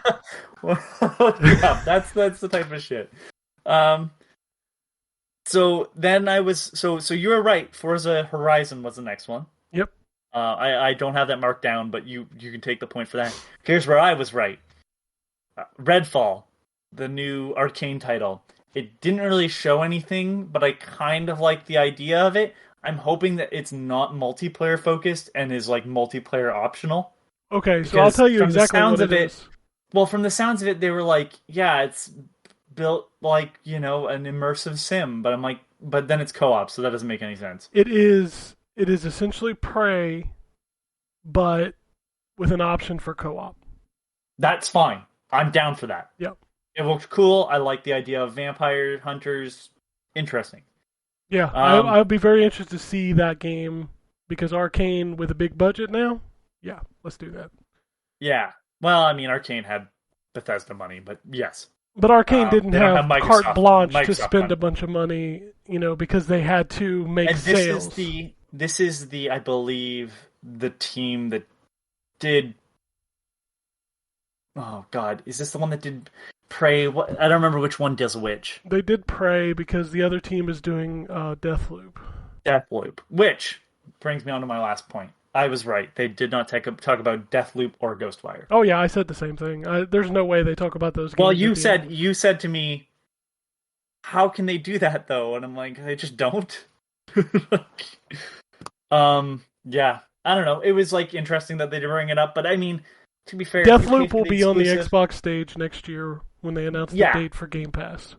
Yeah, that's the type of shit. So then so you were right. Forza Horizon was the next one. Yep. I don't have that marked down, but you can take the point for that. Here's where I was right. Redfall, the new Arcane title. It didn't really show anything, but I kind of like the idea of it. I'm hoping that it's not multiplayer focused and is like multiplayer optional. Okay, so Because I'll tell you from the exactly sounds what of it it- is. Well, from the sounds of it, they were like, yeah, it's built like, you know, an immersive sim, but I'm like, but then it's co-op, so that doesn't make any sense. It is essentially Prey, but with an option for co-op. That's fine. I'm down for that. Yep. It looks cool. I like the idea of vampire hunters. Interesting. Yeah, I'll be very interested to see that game, because Arcane with a big budget now. Yeah, let's do that. Yeah. Well, I mean, Arcane had Bethesda money, but yes. But Arcane didn't they don't have have carte Microsoft- blanche to Microsoft spend money. a bunch of money, because they had to make And sales. this is the I believe the team that did. Oh God, is this the one that did Prey? What I don't remember which one does which. They did Prey because the other team is doing Deathloop. Deathloop, which brings me on to my last point. I was right. They did not talk about Deathloop or Ghostwire. Oh yeah, I said the same thing. There's no way they talk about those games. Well, at you the said end. you said to me, "How can they do that though?" And I'm like, "They just don't." Yeah, I don't know. It was like interesting that they did bring it up, but I mean, to be fair, if you pay Deathloop for will be on the exclusive- Xbox stage next year when they announce Yeah. the date for Game Pass.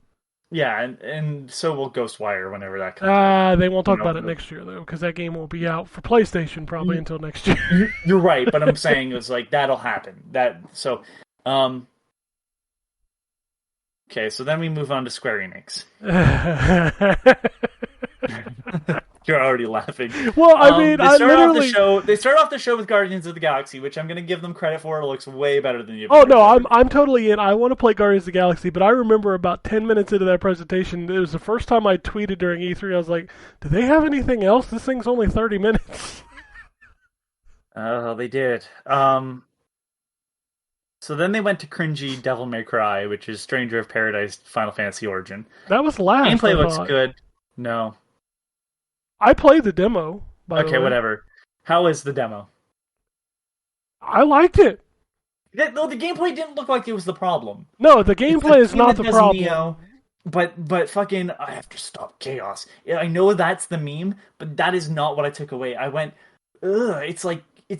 Yeah, and so will Ghostwire whenever that comes out. They won't talk No, about it no. next year though, because that game won't be out for PlayStation probably until next year. You're right, but I'm saying it's like that'll happen. Okay, so then we move on to Square Enix. You're already laughing. Well, I mean, they I start off the literally. show. They start off the show with Guardians of the Galaxy, which I'm going to give them credit for. It looks way better than you. Oh no, I'm totally in. I want to play Guardians of the Galaxy, but I remember about 10 minutes into that presentation, it was the first time I tweeted during E3. I was like, "Do they have anything else? This thing's only 30 minutes." Oh, they did. So then they went to cringy Devil May Cry, which is Stranger of Paradise Final Fantasy Origin. That was last. Gameplay I looks thought. good. No. I played the demo. By the Okay, way. whatever. How is the demo? I liked it. No, the gameplay didn't look like it was the problem. No, the It's gameplay is team not that the does problem. Neo, but fucking, I have to stop chaos. Yeah, I know that's the meme, but that is not what I took away. I went, ugh. It's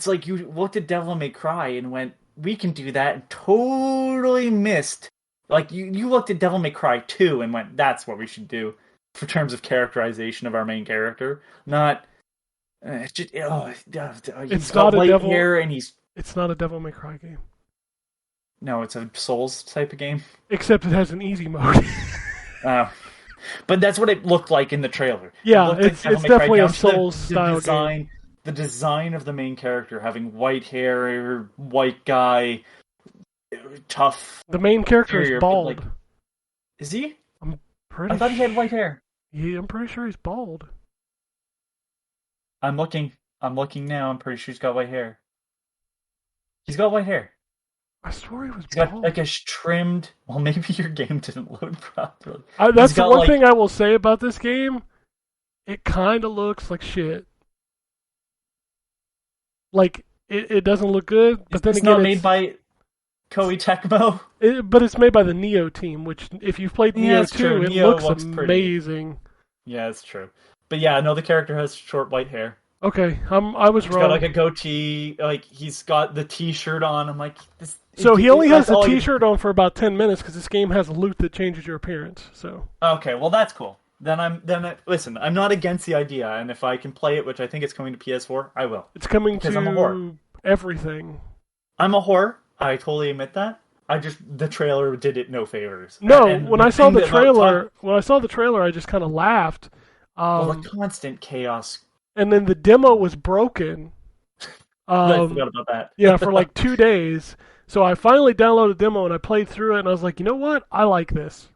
like you looked at Devil May Cry and went, we can do that, and totally missed. Like you looked at Devil May Cry 2 and went, that's what we should do for terms of characterization of our main character. Not, it's just, he's got not a white Devil- hair and he's. It's not a Devil May Cry game. No, it's a Souls type of game. Except it has an easy mode. But that's what it looked like in the trailer. Yeah, It looked like it's Devil May definitely Cry a down to the- Souls-style the design, The design of the main character, having white hair, white guy, tough. The main character Exterior, is but, bald. like, is he? Pretty I thought he had white hair. I'm pretty sure he's bald. I'm looking now. I'm pretty sure he's got white hair. He's got white hair. I swore he was He's got bald. like a trimmed. Well, maybe your game didn't load properly. That's He's the got, one like- thing I will say about this game. It kind of looks like shit. Like, it doesn't look good, but then It's again, not made by Koei Tecmo. but it's made by the Neo team, which, if you've played Yeah, Neo it's 2, true. it Neo looks looks pretty. amazing. Yeah, it's true. But yeah, no, the character has short white hair. Okay, I was He's wrong. got like a goatee. Like he's got the T-shirt on. I'm like, this. So he only has that's the all he- T-shirt on for about 10 minutes because this game has loot that changes your appearance. So Okay, well that's cool. Listen. I'm not against the idea, and if I can play it, which I think it's coming to PS4, I will. it's coming Because I'm a whore. to everything. I'm a whore. I totally admit that. The trailer did it no favors. No, And when the I saw thing the that- trailer, I just kind of laughed. Well, the constant chaos. And then the demo was broken. I forgot about that. Yeah, for like 2 days. So I finally downloaded the demo and I played through it and I was like, you know what? I like this.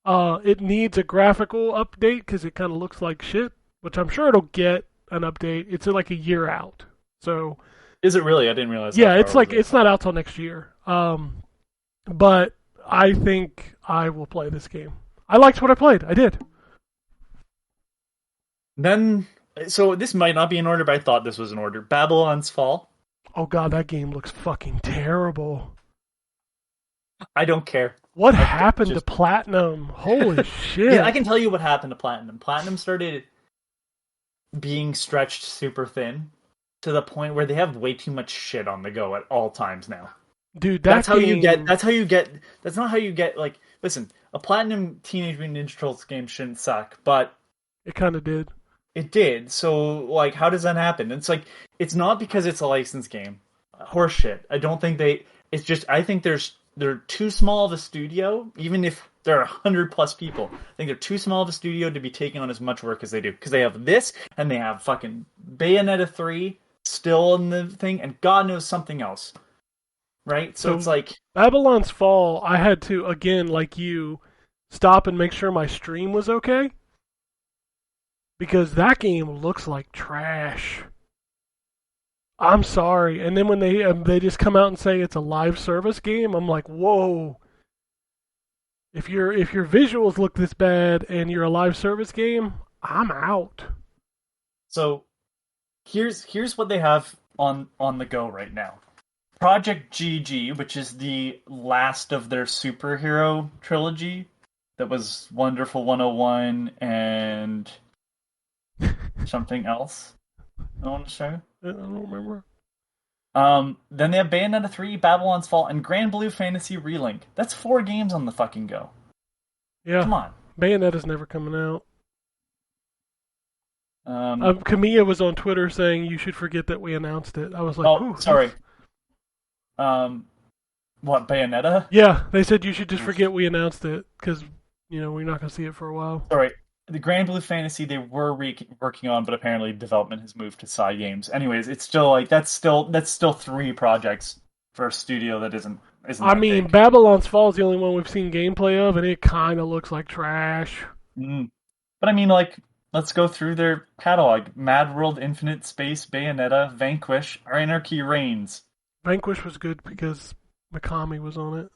It needs a graphical update because it kind of looks like shit, which I'm sure it'll get an update. It's like a year out. So Is it really? I didn't realize. yeah, how far it's like was it. it's not out till next year. But I think I will play this game. I liked what I played. I did. Then, so this might not be in order, but I thought this was in order. Babylon's Fall. Oh god, that game looks fucking terrible. I don't care. What I happened just- to Platinum? Holy shit. Yeah, I can tell you what happened to Platinum. Platinum started being stretched super thin to the point where they have way too much shit on the go at all times now. Dude, That's how you game- get. That's not how you get. Like, listen, a Platinum Teenage Mutant Ninja Turtles game shouldn't suck, but It kind of did. it did. So, like, how does that happen? It's like, it's not because it's a licensed game. Horseshit. I don't think they. It's just, I think they're too small of a studio, even if there are 100+ people. I think they're too small of a studio to be taking on as much work as they do. Because they have this, and they have fucking Bayonetta 3 still in the thing, and God knows something else. right? So it's like, Babylon's Fall, I had to, again, like you, stop and make sure my stream was okay. Because that game looks like trash. I'm sorry. And then when they just come out and say it's a live service game, I'm like, whoa. If your visuals look this bad and you're a live service game, I'm out. so here's what they have on the go right now. Project GG, which is the last of their superhero trilogy that was Wonderful 101 and something else I want to show. I don't remember. Then they have Bayonetta 3, Babylon's Fall, and Grand Blue Fantasy Relink. That's 4 games on the fucking go. Yeah. Come on. Bayonetta's never coming out. Um, Kamiya was on Twitter saying you should forget that we announced it. I was like, oh, ooh. sorry. What, Bayonetta? Yeah, they said you should just forget we announced it because, we're not going to see it for a while. Sorry. The Grand Blue Fantasy they were working on, but apparently development has moved to Psy Games. Anyways, it's still like that's still 3 projects for a studio that isn't. I mean, big. Babylon's Fall is the only one we've seen gameplay of, and it kind of looks like trash. But I mean, like, let's go through their catalog: Mad World, Infinite Space, Bayonetta, Vanquish, Anarchy Reigns. Vanquish was good because Mikami was on it.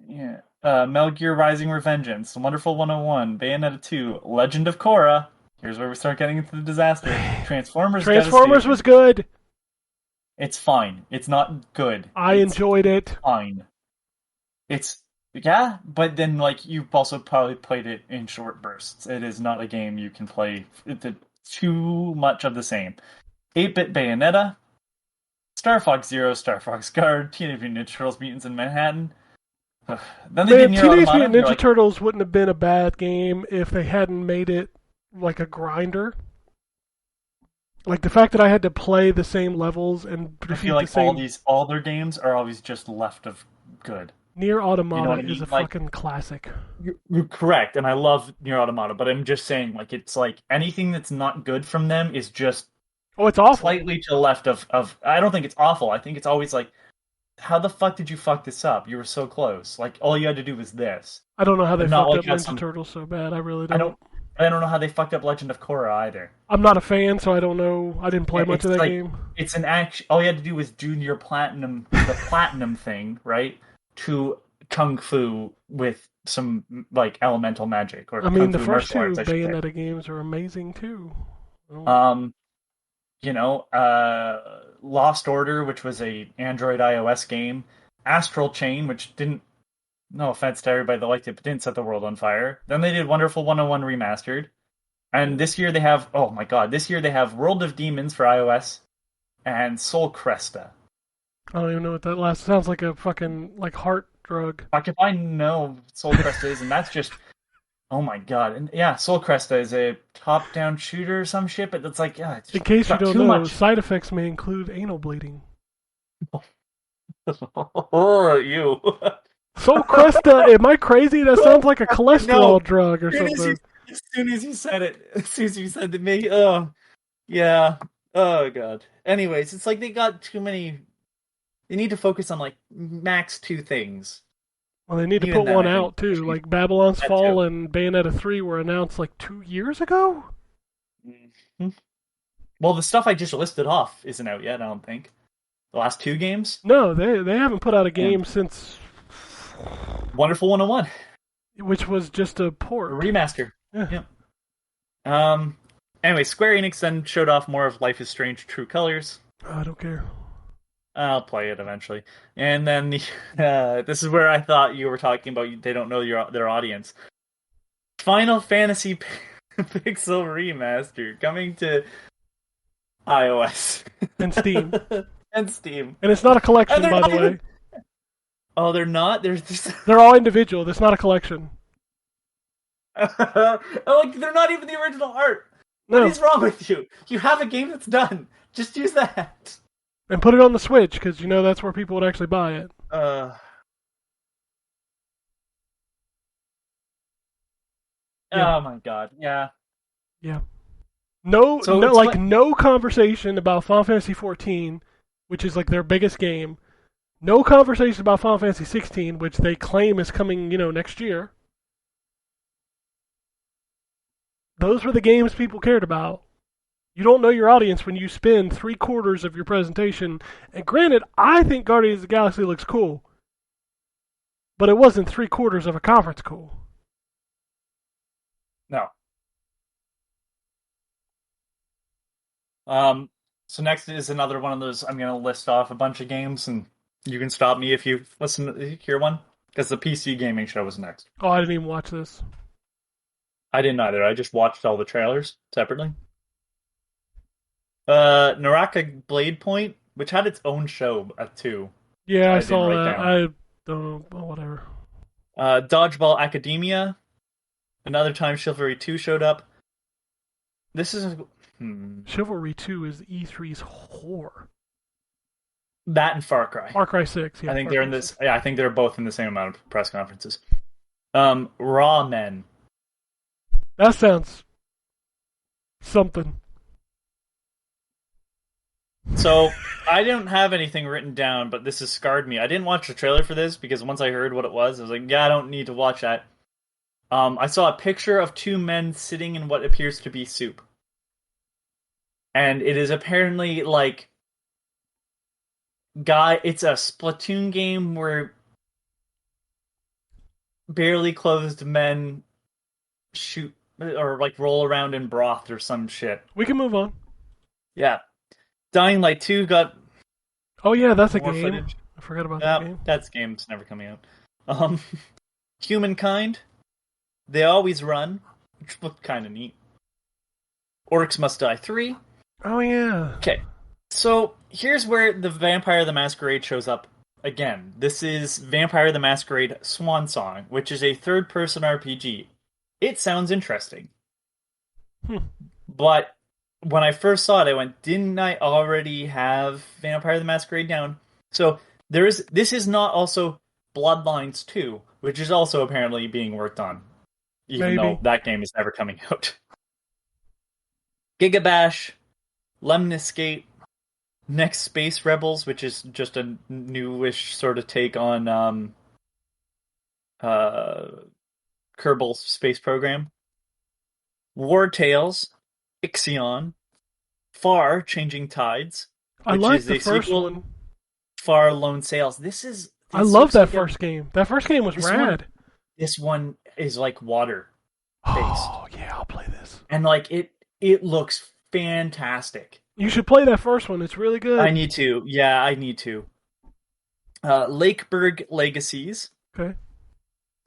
Yeah. Metal Gear Rising Revengeance, Wonderful 101, Bayonetta 2, Legend of Korra. Here's where we start getting into the disaster. Transformers was good. It's fine. It's not good. I enjoyed it. Fine. Yeah, but then, like, you've also probably played it in short bursts. It is not a game you can play. It's too much of the same. 8-bit Bayonetta, Star Fox Zero, Star Fox Guard, Teenage Mutant Ninja Turtles, Mutants in Manhattan. Then they did Nier Teenage Automata, Mutant Ninja Turtles wouldn't have been a bad game if they hadn't made it like a grinder. Like the fact that I had to play the same levels and I defeat feel like the same. all their games are always just left of good. Nier Automata what I mean? is a Like, fucking classic. You're correct, and I love Nier Automata, but I'm just saying, like, it's like anything that's not good from them is just Oh, it's awful. slightly to the left of. I don't think it's awful. I think it's always like, how the fuck did you fuck this up? You were so close. Like, all you had to do was this. I don't know how they not fucked like up that Ninja some- Turtles so bad. I really don't. I don't know how they fucked up Legend of Korra either. I'm not a fan, so I don't know. I didn't play Yeah, much of it's that like- game. It's an action. All you had to do was do your platinum, the platinum thing, right? To kung fu with some like elemental magic, or I mean, kung the fu first two martial arts, I should say. Bayonetta games are amazing too. Oh. Lost Order, which was a Android iOS game, Astral Chain, which didn't, no offense to everybody that liked it, but didn't set the world on fire. Then they did Wonderful 101 Remastered. And this year they have, oh my god, World of Demons for iOS and Soul Cresta. I don't even know what that last sounds like. A fucking like heart drug. Like, if I know what Soul Cresta is, and that's just, oh my god. And yeah, Soul Cresta is a top-down shooter or some shit, but it's like, yeah, it's In case you got don't too know, much. side effects may include anal bleeding. Oh, you. Soul Cresta, am I crazy? That sounds like a cholesterol drug or something. As soon as you said it, me, oh, yeah, oh god. Anyways, it's like they got too many. They need to focus on like max 2 things. Well, they need to Even put then, one I think- out too. Like Babylon's That Fall too. and Bayonetta 3 were announced like 2 years ago. Well, the stuff I just listed off isn't out yet. I don't think the last 2 games. No, they haven't put out a game since, Wonderful 101, which was just a a port. remaster. Yeah. Anyway, Square Enix then showed off more of Life is Strange: True Colors. I don't care. I'll play it eventually. And then this is where I thought you were talking about they don't know their audience. Final Fantasy Pixel Remaster coming to iOS And Steam. and Steam. And it's not a collection, And they're by not the way. even- Oh, they're not. They're just... They're all individual. That's not a collection. like they're not even the original art. No. What is wrong with you? You have a game that's done. Just use that. And put it on the Switch, because that's where people would actually buy it. Yeah. Yeah. Oh my god. Yeah. Yeah. No, So no, it's no conversation about Final Fantasy 14, which is like their biggest game. No conversation about Final Fantasy 16, which they claim is coming, next year. Those were the games people cared about. You don't know your audience when you spend 3/4 of your presentation. And granted, I think Guardians of the Galaxy looks cool. But it wasn't 3/4 of a conference cool. No. So next is another one of those. I'm going to list off a bunch of games, and you can stop me if you hear one, because the PC gaming show was next. Oh, I didn't even watch this. I didn't either. I just watched all the trailers separately. Naraka Blade Point, which had its own show too. Yeah, I didn't saw write that. down. I don't know. Well, whatever. Dodgeball Academia. Another time Chivalry 2 showed up. This is Chivalry 2 is E3's whore. that and Far Cry. Far Cry 6. Yeah, I think Far they're Cry in this. 6. Yeah, I think they're both in the same amount of press conferences. Raw Men. That sounds something. So I don't have anything written down, but this has scarred me. I didn't watch the trailer for this because once I heard what it was, I was like, yeah, I don't need to watch that. I saw a picture of two men sitting in what appears to be soup. And it is apparently like it's a Splatoon game where barely clothed men shoot or like roll around in broth or some shit. We can move on. Yeah. Dying Light 2 got Oh, yeah, that's a more game. footage. I forgot about that game. That game's never coming out. Humankind, They Always Run, which looked kind of neat. Orcs Must Die 3. Oh, yeah. Okay, so here's where the Vampire the Masquerade shows up again. This is Vampire the Masquerade Swan Song, which is a third-person RPG. It sounds interesting. But when I first saw it, I went, didn't I already have Vampire the Masquerade down? So this is not also Bloodlines 2, which is also apparently being worked on, even though that game is never coming out. Gigabash, Lemniscate, Next Space Rebels, which is just a newish sort of take on Kerbal Space Program. War Tales, Ixion, Far Changing Tides, I which like is the a first sequel, one. Far Lone Sails. I love that first game. That first game was rad. This one is like water based. Oh, yeah, I'll play this. And like it looks fantastic. You should play that first one. It's really good. I need to. Yeah, I need to. Lakeburg Legacies. Okay.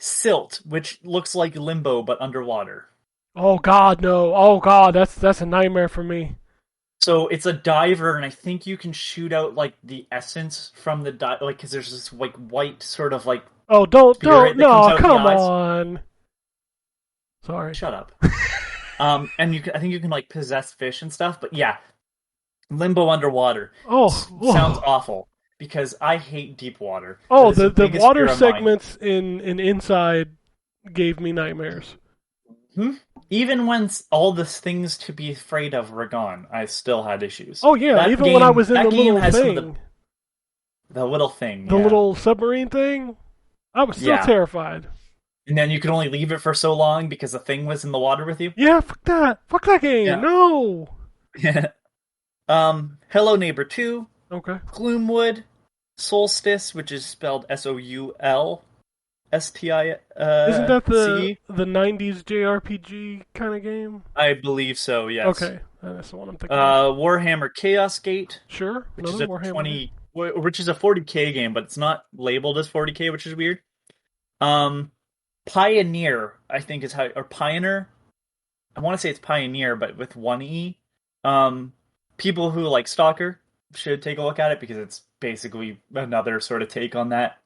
Silt, which looks like Limbo but underwater. Oh, God, no. Oh, God, that's a nightmare for me. So it's a diver, and I think you can shoot out like the essence from the dive, like because there's this like white sort of like. Oh, don't, spirit that comes no, out come the eyes. on. Sorry. Shut up. And I think you can like possess fish and stuff, but yeah, Limbo underwater. Oh, Sounds awful because I hate deep water. Oh, That is the biggest water fear of mine. segments in Inside gave me nightmares. Even when all the things to be afraid of were gone, I still had issues. Oh yeah, That even when I was in that the game little has some of thing, the little thing, the yeah. little submarine thing, I was still Yeah. terrified. And then you could only leave it for so long because the thing was in the water with you. Yeah, fuck that game. Yeah. No. Hello Neighbor 2, Okay. Gloomwood, Solstice, which is spelled SOULSTI. Isn't that C? the '90s JRPG kind of game? I believe so. Yes. Okay, that's the one I'm thinking. Of. Warhammer Chaos Gate, Sure, which is another a Warhammer. which is a 40K game, but it's not labeled as 40K, which is weird. Pioneer, I think is how, or Pioneer. I want to say it's Pioneer, but with one E. People who like Stalker should take a look at it because it's basically another sort of take on that.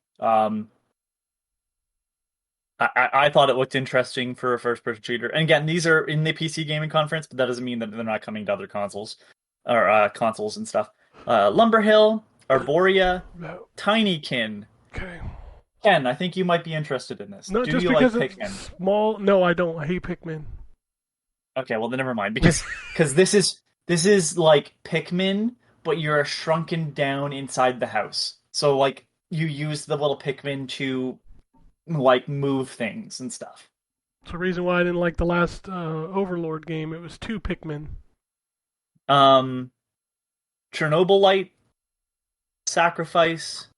I thought it looked interesting for a first-person shooter. And again, these are in the PC gaming conference, but that doesn't mean that they're not coming to other consoles or consoles and stuff. Lumberhill, Arborea, No. Tinykin. Okay. Ken, I think you might be interested in this. No, Do just you like because it's Pikmin? small. No, I don't. I hate Pikmin. Okay, well then never mind because this is like Pikmin, but you're shrunken down inside the house. So like you use the little Pikmin to like move things and stuff. It's the reason why I didn't like the last Overlord game. It was 2 Pikmin. Chernobylite, Sacrifice,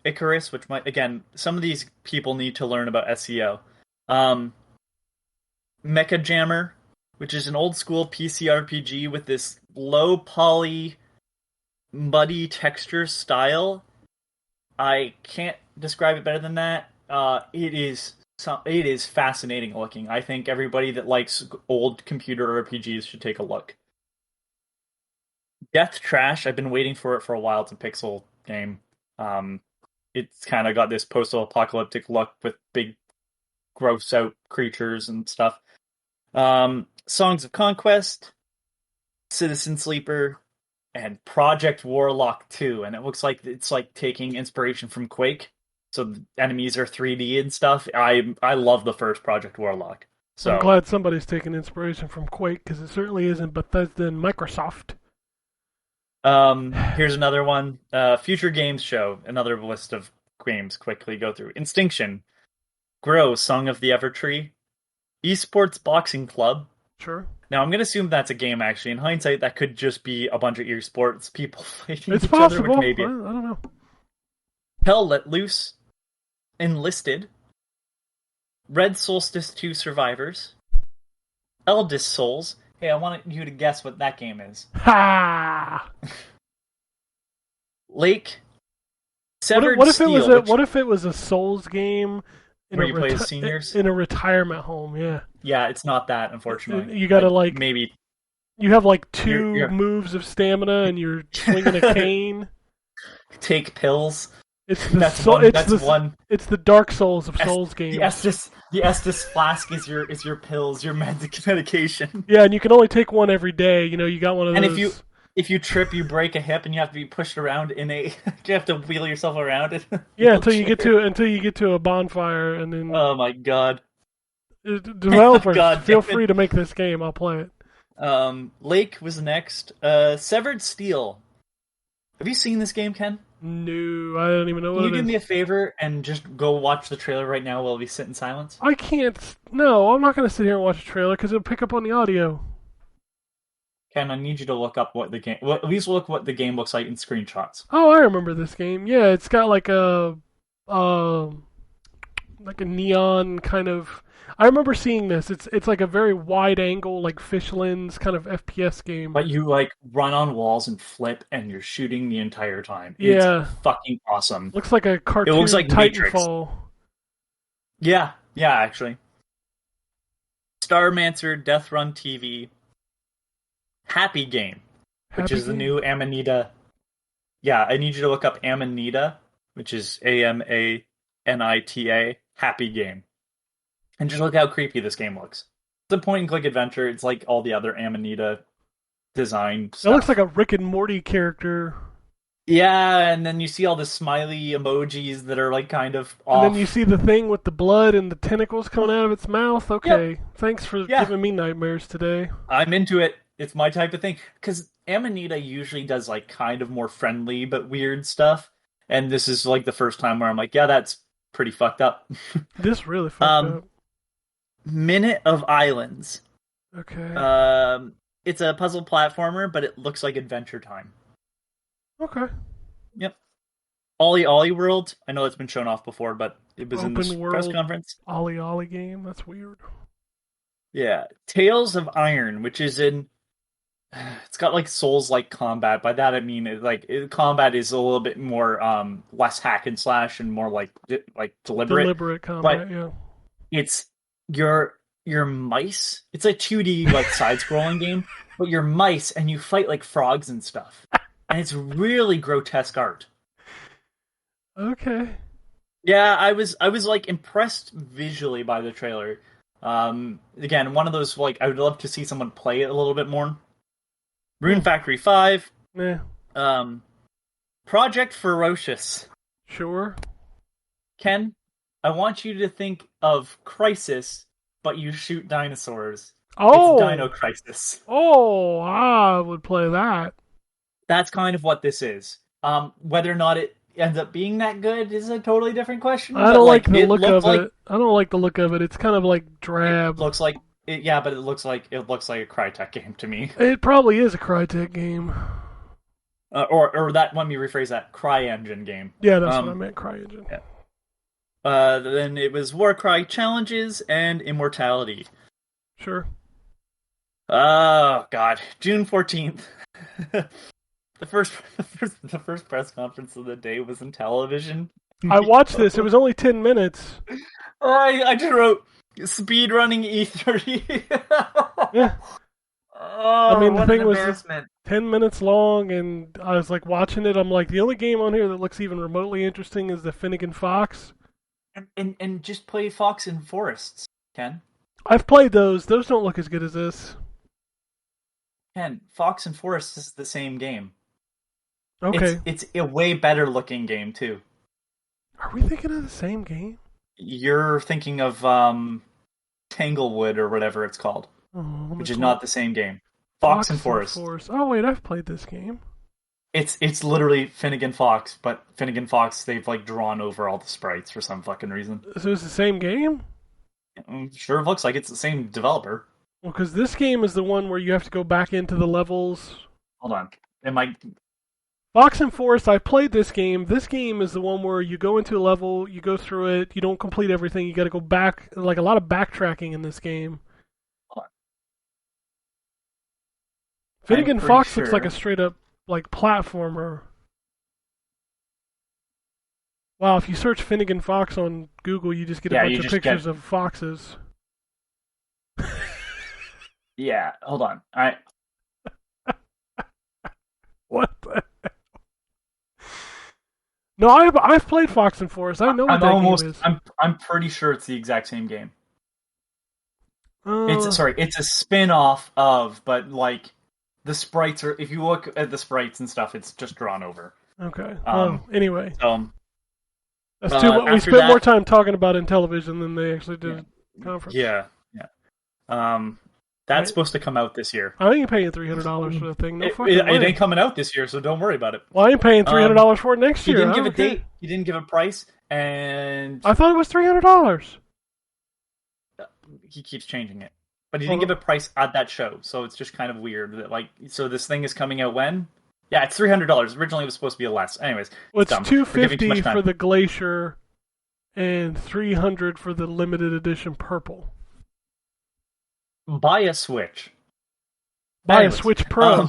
Icarus, which might, again, some of these people need to learn about SEO. Mecha Jammer, which is an old school PC RPG with this low poly, muddy texture style. I can't describe it better than that. It is fascinating looking. I think everybody that likes old computer RPGs should take a look. Death Trash, I've been waiting for it for a while. It's a pixel game. It's kind of got this post-apocalyptic look with big, gross-out creatures and stuff. Songs of Conquest, Citizen Sleeper, and Project Warlock 2. And it looks like it's like taking inspiration from Quake. So the enemies are 3D and stuff. I love the first Project Warlock. So I'm glad somebody's taking inspiration from Quake, because it certainly isn't Bethesda and Microsoft. Here's another one. Future Games Show. Another list of games quickly go through. Instinction. Grow, Song of the Evertree. Esports Boxing Club. Sure. Now, I'm going to assume that's a game, actually. In hindsight, that could just be a bunch of esports people fighting It's each possible. other, which maybe. I don't know. Hell Let Loose. Enlisted. Red Solstice 2 Survivors. Eldest Souls. Hey, I want you to guess what that game is. Ha! Lake. Severed What if Steel, it was a which- What if it was a Souls game in Where a you play as seniors? in a retirement home? Yeah, Yeah, it's not that, unfortunately. You gotta, like- maybe you have like 2 You're- moves of stamina, and you're swinging a cane. take pills. It's the That's soul. one. It's That's the one. It's the Dark Souls of Souls games. The Estus flask is your pills, your medication. Yeah, and you can only take one every day. You know, you got one of those. And if you trip, you break a hip, and you have to be pushed around in a. You have to wheel yourself around it. Yeah, until you get to a bonfire, and then Oh my god. developers God feel damn it. free to make this game. I'll play it. Lake was next. Severed Steel. Have you seen this game, Ken? No, I don't even know Can what you it do is. me a favor and just go watch the trailer right now while we sit in silence? I can't. No, I'm not going to sit here and watch a trailer because it'll pick up on the audio. Ken, I need you to look up what the game. Well, at least look what the game looks like in screenshots. Oh, I remember this game. Yeah, it's got like a neon kind of. I remember seeing this. It's like a very wide angle, like fish lens kind of FPS game. But you like run on walls and flip, and you're shooting the entire time. Yeah. It's fucking awesome. Looks like a cartoon looks like Matrix. Titanfall. Yeah, actually. Starmancer, Death Run TV, Happy Game, which Happy is the Game? new Amanita. Yeah, I need you to look up Amanita, which is AMANITA, Happy Game. And just look how creepy this game looks. It's a point-and-click adventure. It's like all the other Amanita design stuff. It looks like a Rick and Morty character. Yeah, and then you see all the smiley emojis that are like kind of off. And then you see the thing with the blood and the tentacles coming out of its mouth. Okay, thanks for giving me nightmares today. I'm into it. It's my type of thing. Because Amanita usually does like kind of more friendly but weird stuff. And this is like the first time where I'm like, yeah, that's pretty fucked up. This really fucked up. Minute of Islands. Okay. It's a puzzle platformer, but it looks like Adventure Time. Okay. Yep. Ollie World. I know it's been shown off before, but it was in this Open press world conference. Ollie game. That's weird. Yeah. Tales of Iron, which is in... It's got like Souls-like combat. By that I mean combat is a little bit more less hack and slash and more like deliberate. Deliberate combat, yeah. It's your mice. It's a 2D like side-scrolling game, but you're mice and you fight like frogs and stuff. And it's really grotesque art. Okay. Yeah, I was like impressed visually by the trailer. Again, one of those like I would love to see someone play it a little bit more. Rune Factory 5. Yeah. Project Ferocious. Sure. Ken, I want you to think of Crisis, but you shoot dinosaurs. Oh! It's Dino Crisis. Oh, I would play that. That's kind of what this is. Whether or not it ends up being that good is a totally different question. I but, don't like the it look looked of like, it. I don't like the look of it. It's kind of like It drab. looks like yeah, but it looks like a Crytek game to me. It probably is a Crytek game. Or that. Let me rephrase that. CryEngine game. Yeah, that's what I meant. CryEngine. Yeah. Then it was Warcry Challenges and Immortality. Sure. Oh God, June 14th. The first press conference of the day was in television. I watched this. It was only 10 minutes. I just wrote speed running E3. Yeah. Oh, I mean, the what thing an was embarrassment. 10 minutes long, and I was like watching it. I'm like, the only game on here that looks even remotely interesting is the Finnegan Fox. And just play Fox and Forests, Ken. I've played those. Those don't look as good as this. Ken, Fox and Forests is the same game. Okay. It's a way better looking game too. Are we thinking of the same game? You're thinking of Tanglewood or whatever it's called, Oh, which is not the same game. Fox and Forest. Oh wait, I've played this game. It's literally Finnegan Fox, but Finnegan Fox they've like drawn over all the sprites for some fucking reason. So it's the same game? Sure looks like it's the same developer. Well, because this game is the one where you have to go back into the levels. Hold on. Fox and Forest, I played this game. This game is the one where you go into a level, you go through it, you don't complete everything, you gotta go back, like a lot of backtracking in this game. Hold on. Finnegan pretty Fox sure- looks like a straight up, like, platformer. Wow, if you search Finnegan Fox on Google, you just get a bunch of pictures of foxes. Yeah, hold on. What the hell? No, I've played Fox and Forest. I know what that game is. I'm pretty sure it's the exact same game. Uh, It's a spin-off of, but like the sprites are. If you look at the sprites and stuff, it's just drawn over. Okay. Anyway, that's too much. We after spent more that- time talking about it in television than they actually did at conference. Yeah. That's supposed to come out this year. I ain't paying $300 for the thing. No fucking It way. ain't coming out this year, so don't worry about it. Well, I ain't paying $300 for it next He year. didn't I give a don't care. date. He didn't give a price, and I thought it was $300. he keeps changing it. But he didn't give a price at that show, so it's just kind of weird. That so this thing is coming out when? Yeah, it's $300. Originally, it was supposed to be less. Anyways, Well, it's dumb. We're giving too much $250 time. for the Glacier and $300 for the limited edition purple. Buy a Switch. Buy Anyways, a Switch Pro.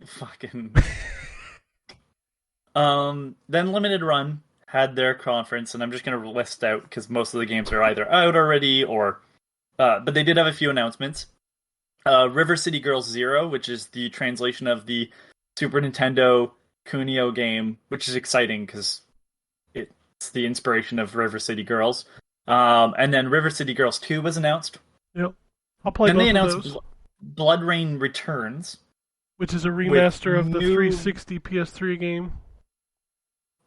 Fucking. Then Limited Run had their conference, and I'm just going to list out because most of the games are either out already or. But they did have a few announcements. River City Girls Zero, which is the translation of the Super Nintendo Kunio game, which is exciting because it's the inspiration of River City Girls. And then River City Girls 2 was announced. Yep. I'll play Then both they of announced those. Blood Rain Returns, Which is a remaster of the new- 360 PS3 game.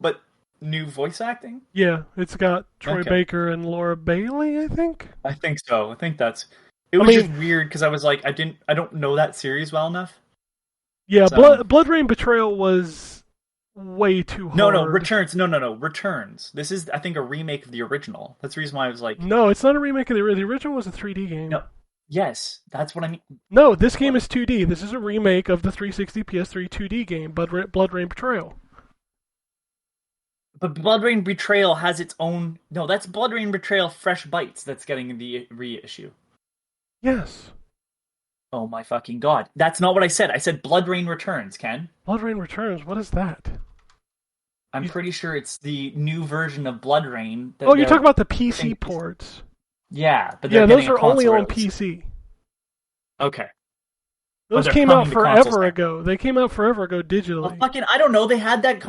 but new voice acting? Yeah, it's got Troy Okay. Baker and Laura Bailey, I think. I think so. I think that's. It was just weird because I was like, I don't know that series well enough. Yeah, So- Blood Rain Betrayal was way too hard. No, Returns. No, Returns. This is, I think, a remake of the original. That's the reason why I was like, No, it's not a remake of the original was a 3D game. No. Yes, that's what I mean. No, this game is 2D. This is a remake of the 360 PS3 2D game, Blood Rain Betrayal. But Blood Rain Betrayal has its own. No, that's Blood Rain Betrayal Fresh Bites that's getting the reissue. Yes. Oh my fucking god. That's not what I said. I said Blood Rain Returns, Ken. Blood Rain Returns, what is that? I'm pretty sure it's the new version of Blood Rain. that Oh, you're they're- talking about the PC think- ports. Yeah, but Yeah, they're those getting a are only console on release. PC. Okay. Those they're came out coming to consoles forever now. ago. They came out forever ago digitally. Well, fucking, I don't know. They had that.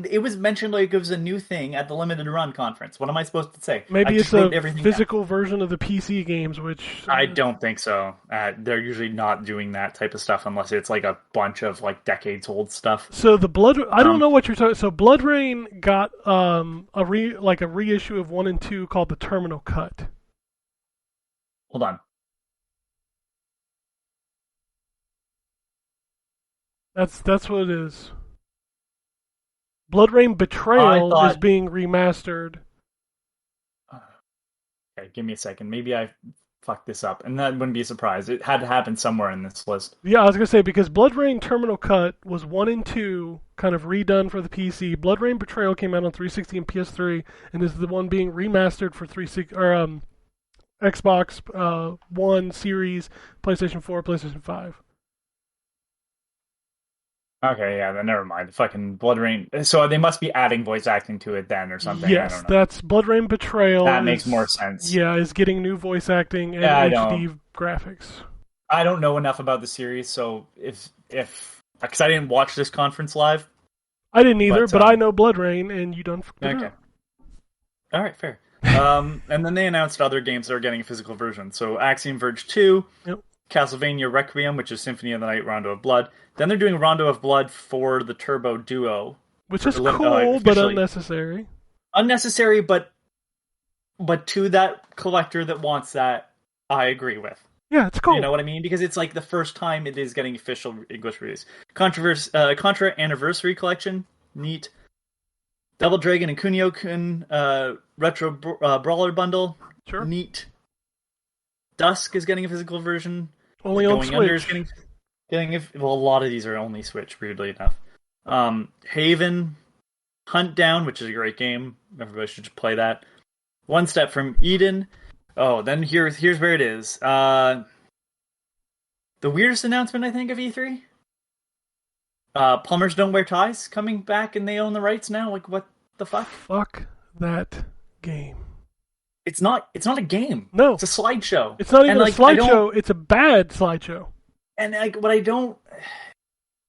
It was mentioned like it was a new thing at the Limited Run conference. What am I supposed to say? Maybe I it's just wrote a everything down. physical version of the PC games, which I don't think so. They're usually not doing that type of stuff unless it's like a bunch of like decades old stuff. So the I don't know what you're talking. So Blood Rain got a reissue of 1 and 2 called the Terminal Cut. Hold on. That's what it is. Blood Rain Betrayal I is thought- being remastered. Okay, give me a second. Maybe I fucked this up, and that wouldn't be a surprise. It had to happen somewhere in this list. Yeah, I was gonna say because Blood Rain Terminal Cut was 1 and 2, kind of redone for the PC. Blood Rain Betrayal came out on 360 and PS3, and is the one being remastered for 360 or Xbox One Series, PlayStation 4, PlayStation 5. Okay, yeah, then never mind. Fucking Blood Rain. So they must be adding voice acting to it then, or something. I Yes, don't know. that's Blood Rain Betrayal. That makes more sense. Yeah, is getting new voice acting and Yeah, I HD graphics. I don't know enough about the series, so if because I didn't watch this conference live. I didn't either, but But, I know Blood Rain, and you done fucked it Okay. up. All right, fair. And then they announced other games that are getting a physical version. So Axiom Verge 2, Yep. Castlevania Requiem, which is Symphony of the Night, Rondo of Blood. Then they're doing Rondo of Blood for the Turbo Duo. Which is Lim- cool, but officially. unnecessary. Unnecessary, but to that collector that wants that, I agree with. Yeah, it's cool. You know what I mean? Because it's like the first time it is getting official English release. Contra Anniversary Collection, neat. Double Dragon and Kunio-kun Retro Brawler Bundle, Sure. neat. Dusk is getting a physical version. Only on Going Under is Switch. well, a lot of these are only Switch, weirdly enough. Haven, Hunt Down, which is a great game. Everybody should just play that. One Step from Eden. Oh, then here's where it is. The weirdest announcement, I think, of E3. Plumbers Don't Wear Ties coming back, and they own the rights now. Like, what the fuck? Fuck that game. It's not a game. No. It's a slideshow. It's not even And, a like, I don't- slideshow. It's a bad slideshow. And like, what I don't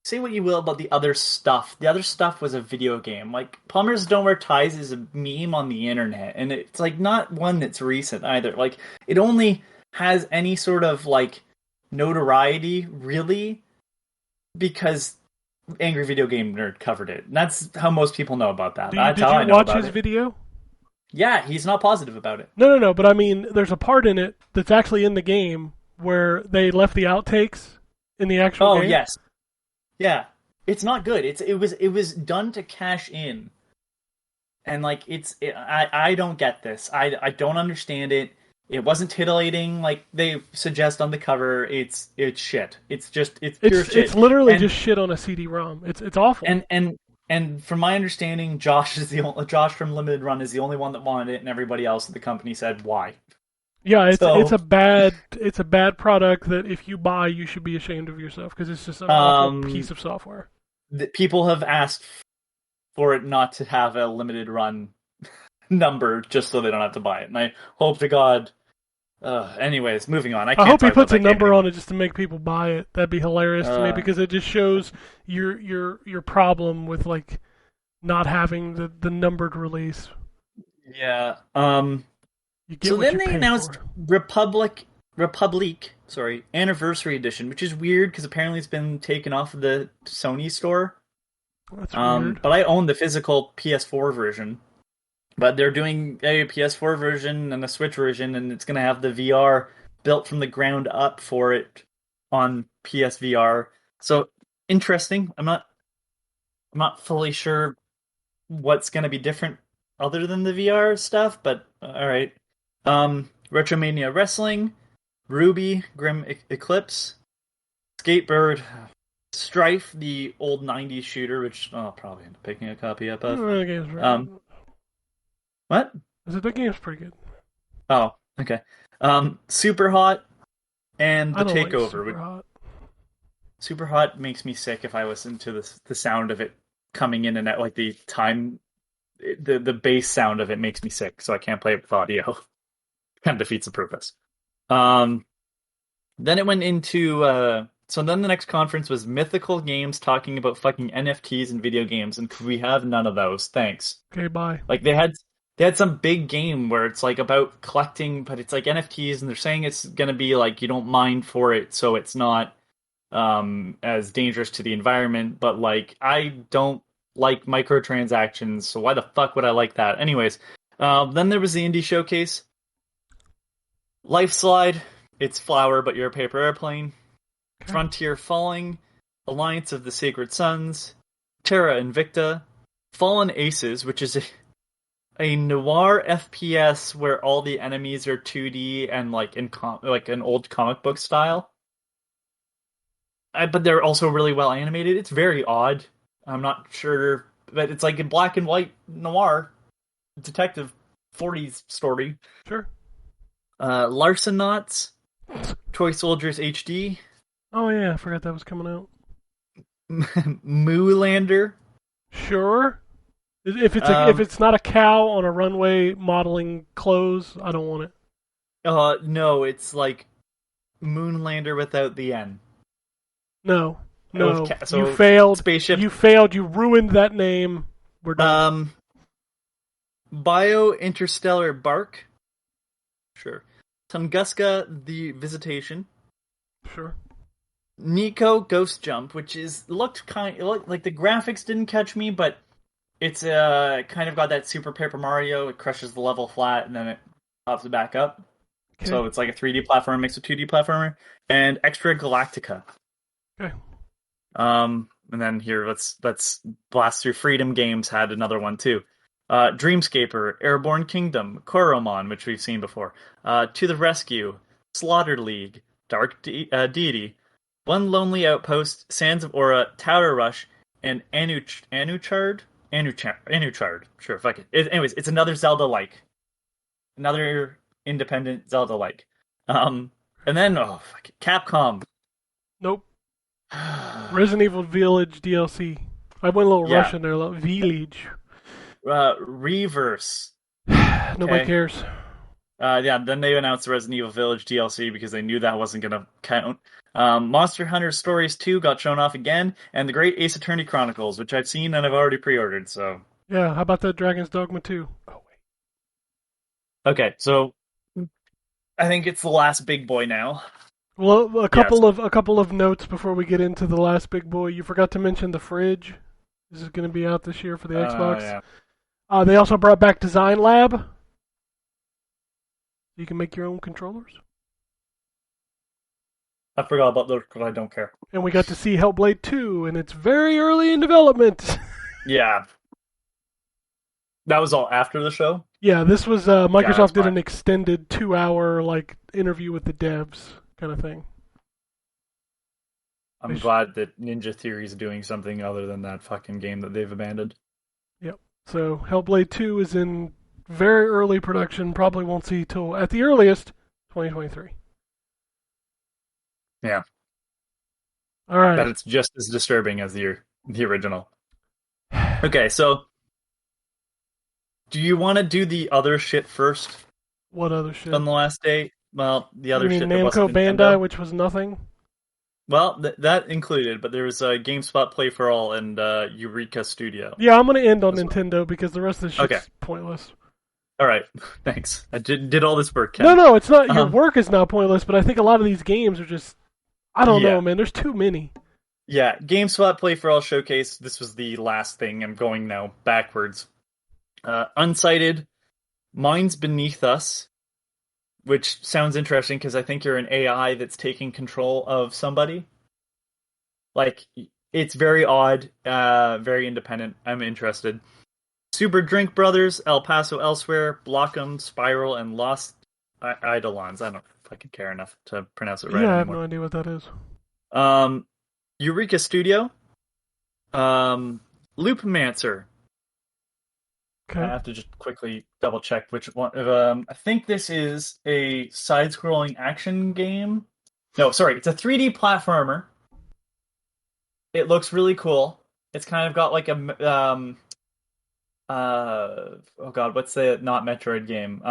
say what you will about the other stuff. The other stuff was a video game. Like Plumbers Don't Wear Ties is a meme on the internet, and it's like not one that's recent either. Like it only has any sort of like notoriety really because Angry Video Game Nerd covered it. And that's how most people know about that. That's Did how I you know watch about his it. video? Yeah, he's not positive about it. No, but I mean, there's a part in it that's actually in the game where they left the outtakes in the actual Oh game. yes, yeah. It's not good. It was done to cash in, and like I don't get this. I don't understand it. It wasn't titillating like they suggest on the cover. It's shit. It's pure shit. It's literally And- just shit on a CD-ROM. It's awful. And from my understanding, Josh from Limited Run is the only one that wanted it, and everybody else at the company said why. Yeah, So- it's a bad product that if you buy, you should be ashamed of yourself because it's just an awful piece of software. People have asked for it not to have a limited run number just so they don't have to buy it, and I hope to God. Anyways, moving on. I can't hope he talk puts a about that game number anymore. on it just to make people buy it. That'd be hilarious to me because it just shows your problem with like not having the numbered release. Yeah. You get So what then you they pay announced for. Republic, Anniversary Edition, which is weird because apparently it's been taken off of the Sony store. That's weird. But I own the physical PS4 version. But they're doing a PS4 version and a Switch version, and it's going to have the VR built from the ground up for it on PSVR. So interesting. I'm not fully sure what's going to be different other than the VR stuff, but all right. Retromania Wrestling, Ruby, Grim Eclipse, Skatebird, Strife, the old 90s shooter, which I'll probably end up picking a copy up of. The game's pretty good. What? I said, that game's pretty good. Oh, okay. Super Hot and The I don't like Takeover. Super Hot. Super Hot makes me sick if I listen to the sound of it coming in and out, like the time, the bass sound of it makes me sick, so I can't play it with audio. Kind of defeats the purpose. Then it went into so then the next conference was Mythical Games talking about fucking NFTs and video games, and we have none of those. Thanks. Okay, bye. Like they had some big game where it's like about collecting, but it's like NFTs, and they're saying it's gonna be like you don't mine for it, so it's not as dangerous to the environment. But like I don't like microtransactions, so why the fuck would I like that? Anyways, then there was the indie showcase. Life Slide, it's Flower, but you're a paper airplane. Okay. Frontier Falling, Alliance of the Sacred Sons, Terra Invicta, Fallen Aces, which is a noir FPS where all the enemies are 2D and like like an old comic book style. But they're also really well animated. It's very odd. I'm not sure, but it's like a black and white noir detective 40s story. Sure. Larcenauts, Toy Soldiers HD, Oh yeah, I forgot that was coming out. Moolander. Sure. If it's not a cow on a runway modeling clothes, I don't want it. No, it's like Moonlander without the N. No. No. So You failed. spaceship. You failed. You ruined that name. We're done. Bio Interstellar Bark. Sure. Tunguska the Visitation. Sure. Nico Ghost Jump, which looked like the graphics didn't catch me, but it's kind of got that Super Paper Mario. It crushes the level flat and then it pops it back up. Okay. So it's like a 3D platformer mixed with 2D platformer. And Extra Galactica. Okay. And then here let's blast through. Freedom Games had another one too. Dreamscaper, Airborne Kingdom, Koromon, which we've seen before. To the Rescue, Slaughter League, Dark Deity, One Lonely Outpost, Sands of Aura, Tower Rush, and Anuchard. Sure, fuck it. Anyways, it's another Zelda-like. Another independent Zelda-like. And then, fuck it, Capcom. Nope. Resident Evil Village DLC. I went a little Yeah. Russian there. A little Village. Reverse. Nobody Okay. cares. Then they announced the Resident Evil Village DLC because they knew that wasn't going to count. Monster Hunter Stories 2 got shown off again, and the Great Ace Attorney Chronicles, which I've seen and I've already pre-ordered, so... Yeah, how about that Dragon's Dogma 2? Oh, wait. Okay, so... I think it's the last big boy now. Well, a couple of notes before we get into the last big boy. You forgot to mention the fridge. This is going to be out this year for the Xbox. Yeah. They also brought back Design Lab. You can make your own controllers. I forgot about those because I don't care. And we got to see Hellblade 2, and it's very early in development. Yeah. That was all after the show? Yeah, this was Microsoft that's did fine. an extended 2-hour interview with the devs kind of thing. I'm glad that Ninja Theory is doing something other than that fucking game that they've abandoned. Yep. So Hellblade 2 is in very early production. Probably won't see till at the earliest 2023. Yeah. All right. That it's just as disturbing as the original. Okay, so do you want to do the other shit first What other shit? on the last day? Well, the other you mean shit that Namco wasn't Bandai, Nintendo. which was nothing? Well, that included, but there was GameSpot Play for All and Eureka Studio. Yeah, I'm going to end on That's Nintendo because the rest of the shit's Okay. pointless. All right, thanks. I did all this work, Ken. No, it's not. Your work is not pointless, but I think a lot of these games are just... I don't Yeah. know, man. There's too many. Yeah, GameSpot Play for All Showcase. This was the last thing. I'm going now backwards. Unsighted, Minds Beneath Us, which sounds interesting because I think you're an AI that's taking control of somebody. Like, it's very odd, very independent. I'm interested. Super Drink Brothers, El Paso Elsewhere, Blockum, Spiral, and Lost Eidolons. I don't fucking care enough to pronounce it right Yeah, I have anymore. no idea what that is. Eureka Studio, Loopmancer. Okay. I have to just quickly double check which one. I think this is a side-scrolling action game. No, sorry, it's a 3D platformer. It looks really cool. It's kind of got like a oh god, what's the not Metroid game?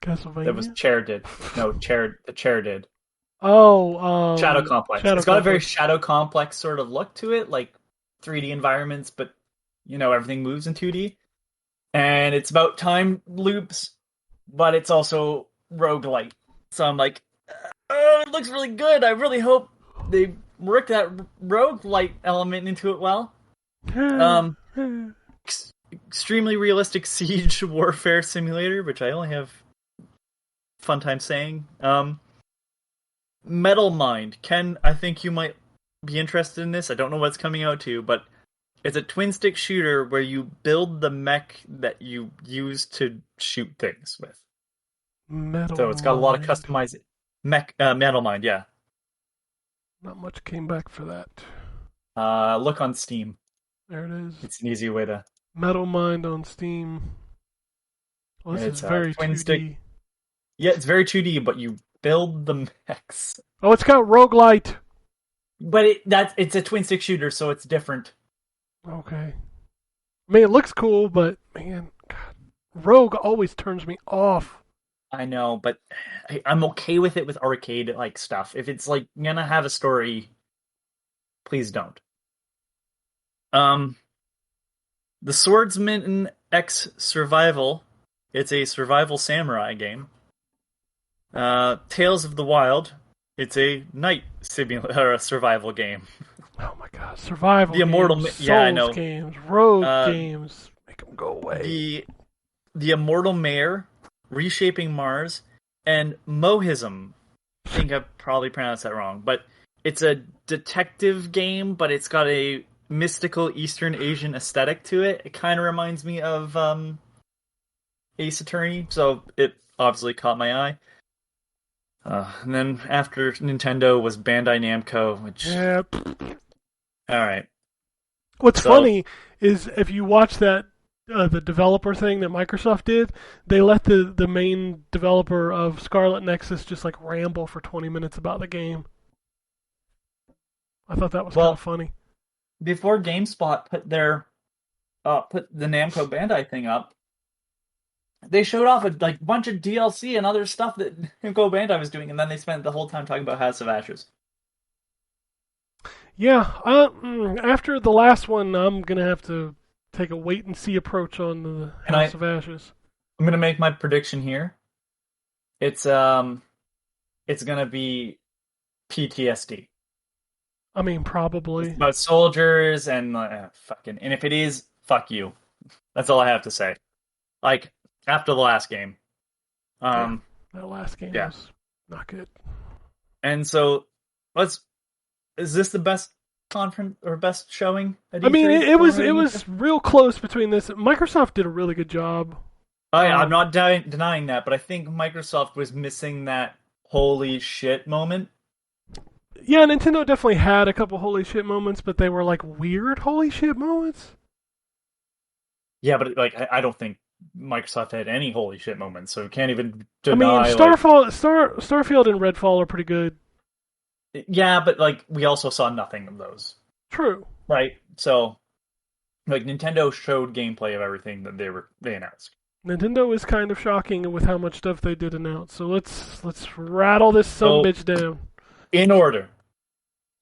Castlevania? That was Chair did. No, the Chair did. Oh, Shadow Complex. Shadow It's got a very Complex. Shadow Complex sort of look to it, like 3D environments, but everything moves in 2D. And it's about time loops, but it's also roguelite. So I'm like, it looks really good. I really hope they work that roguelite element into it well. Extremely realistic siege warfare simulator, which I only have fun time saying. Metal Mind. Ken, I think you might be interested in this. I don't know what it's coming out to, but It's a twin stick shooter where you build the mech that you use to shoot things with. Metal So it's got a lot of Mind. customized Metal Mind. Yeah. Not much came back for that. Look on Steam. There it is. It's an easy way to. Metal Mind on Steam. Well, this It's is very twin 2D. stick. Yeah, it's very 2D, but you build the mechs. Oh, it's got roguelite. But it's a twin stick shooter, so it's different. Okay. I mean, it looks cool, but man, God, Rogue always turns me off. I know, but I'm okay with it with arcade like stuff. If it's like gonna have a story, please don't. The Swordsman X Survival. It's a survival samurai game. Tales of the Wild. It's a night simulator, a survival game. Oh my God, survival The Immortal games, yeah, I Souls know. games, Rogue games, make them go away. The Immortal Mayor, Reshaping Mars, and Mohism. I think I probably pronounced that wrong, but it's a detective game, but it's got a mystical Eastern Asian aesthetic to it. It kind of reminds me of Ace Attorney, so it obviously caught my eye. And then after Nintendo was Bandai Namco, which... Yeah. Alright. What's funny is if you watch that the developer thing that Microsoft did, they let the main developer of Scarlet Nexus just like ramble for 20 minutes about the game. I thought that was kind of funny. Before GameSpot put the Namco Bandai thing up, they showed off a bunch of DLC and other stuff that Namco Bandai was doing, and then they spent the whole time talking about House of Ashes. Yeah, after the last one, I'm gonna have to take a wait and see approach on the House of Ashes. I'm gonna make my prediction here. It's gonna be PTSD. I mean, probably. It's about soldiers and fucking. And if it is, fuck you. That's all I have to say. Like after the last game. That last game was not good. And so is this the best conference or best showing at E3? I mean, it was real close between this. Microsoft did a really good job. I'm not denying that, but I think Microsoft was missing that holy shit moment. Yeah, Nintendo definitely had a couple holy shit moments, but they were like weird holy shit moments. Yeah, but I don't think Microsoft had any holy shit moments, so we can't even deny. I mean, Starfield and Redfall are pretty good. Yeah, but we also saw nothing of those. True. Right. So, Nintendo showed gameplay of everything that they announced. Nintendo is kind of shocking with how much stuff they did announce. So let's rattle this bitch down. In order.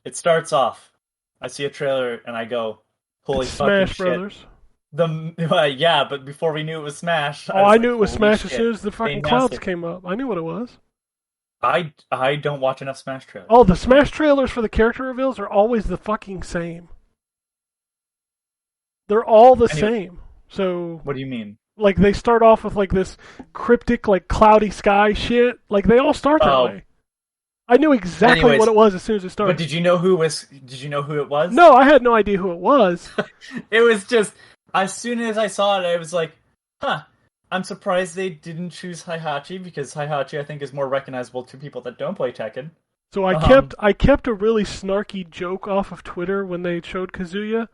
It starts off. I see a trailer and I go, "Holy fucking shit!" Smash Brothers. Yeah, but before we knew it was Smash, I knew it was Smash shit. as soon as the fucking clouds came up. I knew what it was. I don't watch enough Smash trailers. Oh, the Smash trailers for the character reveals are always the fucking same. They're all the same. So what do you mean? They start off with this cryptic, cloudy sky shit. They all start that way. I knew exactly what it was as soon as it started. But did you know who it was? No, I had no idea who it was. It was just as soon as I saw it, I was like, "Huh." I'm surprised they didn't choose Heihachi because Heihachi, I think, is more recognizable to people that don't play Tekken. So I kept a really snarky joke off of Twitter when they showed Kazuya.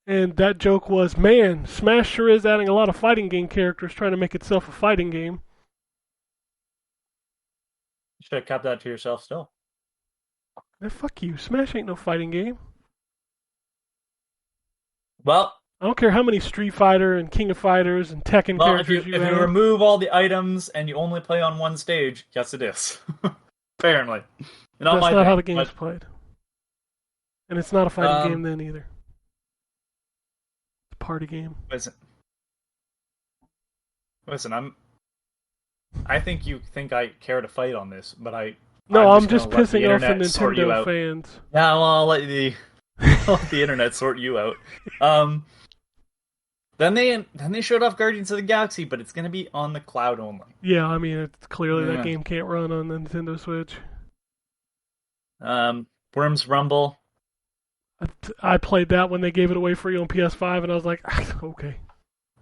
And that joke was, man, Smash sure is adding a lot of fighting game characters trying to make itself a fighting game. You should have kept that to yourself still. Man, fuck you. Smash ain't no fighting game. Well, I don't care how many Street Fighter and King of Fighters and Tekken characters if you you have. remove all the items and you only play on one stage, yes, it is. Apparently. That's not how the game's played. And it's not a fighting game then either. It's a party game. Listen, I think you think I care to fight on this, but I'm just pissing off the Nintendo fans. Yeah, well, I'll let the internet sort you out. Then they showed off Guardians of the Galaxy, but it's going to be on the cloud only. Yeah, I mean, it's clearly that game can't run on the Nintendo Switch. Worms Rumble. I played that when they gave it away free on PS5, and I was like, okay.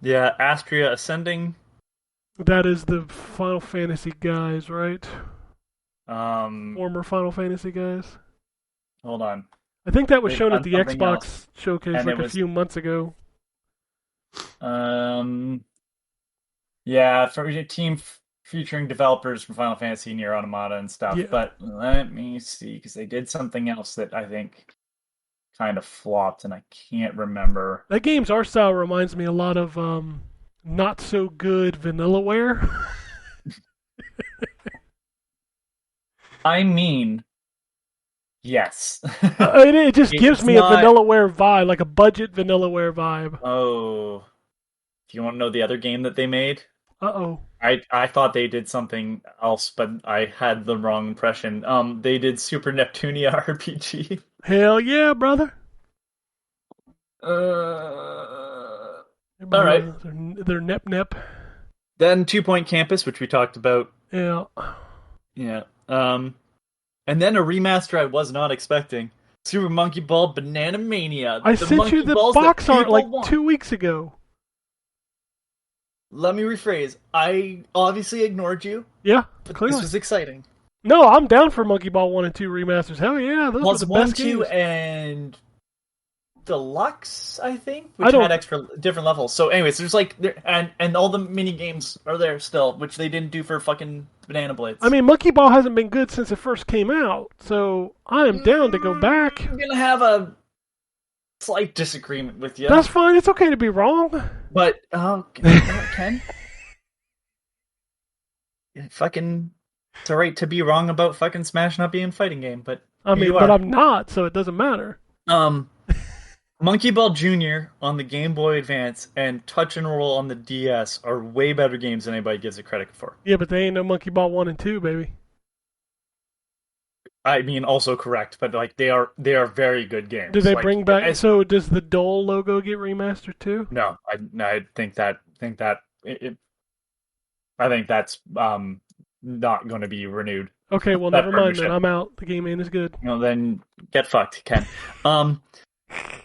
Yeah, Astria Ascending. That is the Final Fantasy guys, right? Hold Former Final Fantasy guys. on. I think that was They've shown at done the something Xbox else, showcase and like it a was- few months ago. Yeah, for a team featuring developers from Final Fantasy, Nier Automata, and stuff. Yeah. But let me see, because they did something else that I think kind of flopped, and I can't remember. That game's art style reminds me a lot of not so good Vanillaware. I mean, yes. It just gives It's me not- a Vanillaware vibe, like a budget Vanillaware vibe. Oh, do you want to know the other game that they made? Uh-oh. I thought they did something else, but I had the wrong impression. They did Super Neptunia RPG. Hell yeah, brother. All All right. They're nep. Then 2 Point Campus, which we talked about. Yeah. Yeah. And then a remaster I was not expecting. Super Monkey Ball Banana Mania. I The sent monkey you the balls that box art people like want. 2 weeks ago. Let me rephrase. I obviously ignored you, Yeah, but clearly. this was exciting. No, I'm down for Monkey Ball 1 and 2 remasters. Hell yeah, those Plus were the 1, best 2, games. and Deluxe, I think, I which don't- had extra different levels. So, anyways, there's like and all the mini games are there still, which they didn't do for fucking Banana Blades. I mean, Monkey Ball hasn't been good since it first came out, so I am down to go back. I'm gonna have a slight disagreement with you. That's fine. It's okay to be wrong. But Ken, yeah, fucking, it's alright to be wrong about fucking Smash not being a fighting game, but I here mean, you but are. I'm not, so it doesn't matter. Monkey Ball Jr. on the Game Boy Advance and Touch and Roll on the DS are way better games than anybody gives it credit for. Yeah, but they ain't no Monkey Ball 1 and 2, baby. I mean, also correct, but like they are very good games. Do they Like, bring back? as- So does the Dole logo get remastered too? No, I think that I think that's not going to be renewed. Okay, well, That never mind partnership. then. I'm out. The game ain't as good. No, then get fucked, Ken.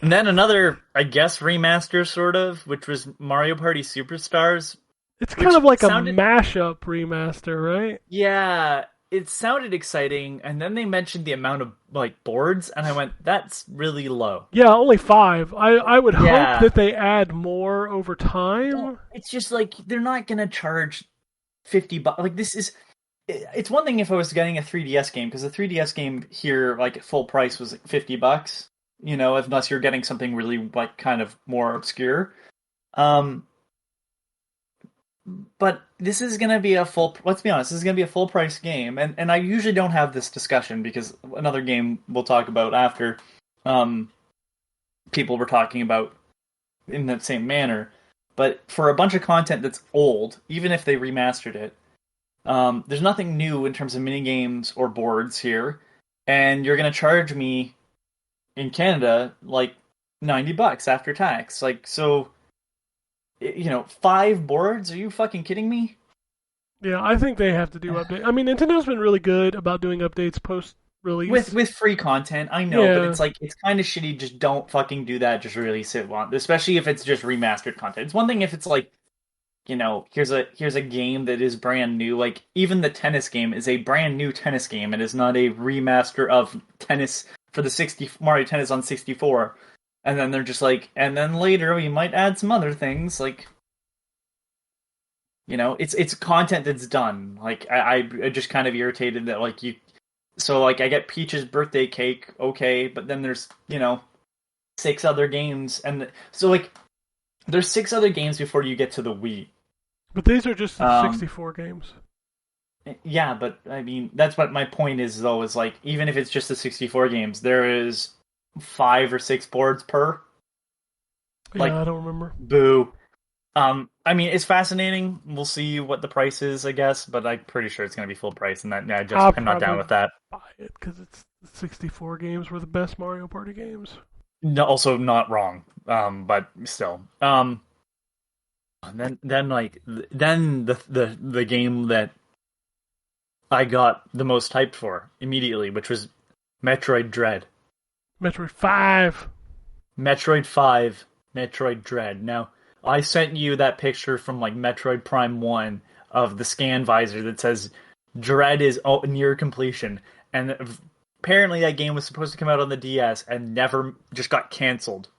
And then another, I guess, remaster sort of, which was Mario Party Superstars. It's kind Which of like sounded- a mashup remaster, right? Yeah, it sounded exciting, and then they mentioned the amount of like boards, and I went, "That's really low." Yeah, only 5. I would Yeah. hope that they add more over time. It's just like they're not gonna charge $50. Like this is, it's one thing if I was getting a 3DS game, because the 3DS game here, like at full price, was like $50. You know, unless you're getting something really like kind of more obscure. But this is going to be a full, let's be honest, this is going to be a full price game. And I usually don't have this discussion because another game we'll talk about after, people were talking about in the same manner. But for a bunch of content that's old, even if they remastered it, there's nothing new in terms of minigames or boards here. And you're going to charge me in Canada like $90 after tax. Like, so, you know, 5 boards? Are you fucking kidding me? Yeah, I think they have to do updates. I mean, Nintendo's been really good about doing updates post-release. With free content, I know, Yeah. but it's like, it's kind of shitty. Just don't fucking do that. Just release it once, especially if it's just remastered content. It's one thing if it's like, you know, here's a game that is brand new. Like, even the tennis game is a brand new tennis game. It is not a remaster of tennis for the Mario Tennis on 64. And then they're just like, and then later we might add some other things, like, you know, it's content that's done. Like, I just kind of irritated that, like, so, like, I get Peach's birthday cake, okay, but then there's, you know, 6 other games, and so, like, there's 6 other games before you get to the Wii. But these are just the Um, 64 games. Yeah, but, I mean, that's what my point is, though, is, like, even if it's just the 64 games, there is 5 or 6 boards per. Like, Yeah, I don't remember. boo. I mean, it's fascinating. We'll see what the price is, I guess, but I'm pretty sure it's going to be full price, and I'm not down probably- with that. Buy it because it's the 64 games were the best Mario Party games. No, also not wrong, but still. And then the game that I got the most hyped for immediately, which was Metroid Dread. Metroid 5. Metroid 5, Metroid Dread. Now, I sent you that picture from like Metroid Prime 1 of the scan visor that says Dread is near completion. And apparently that game was supposed to come out on the DS and never just got canceled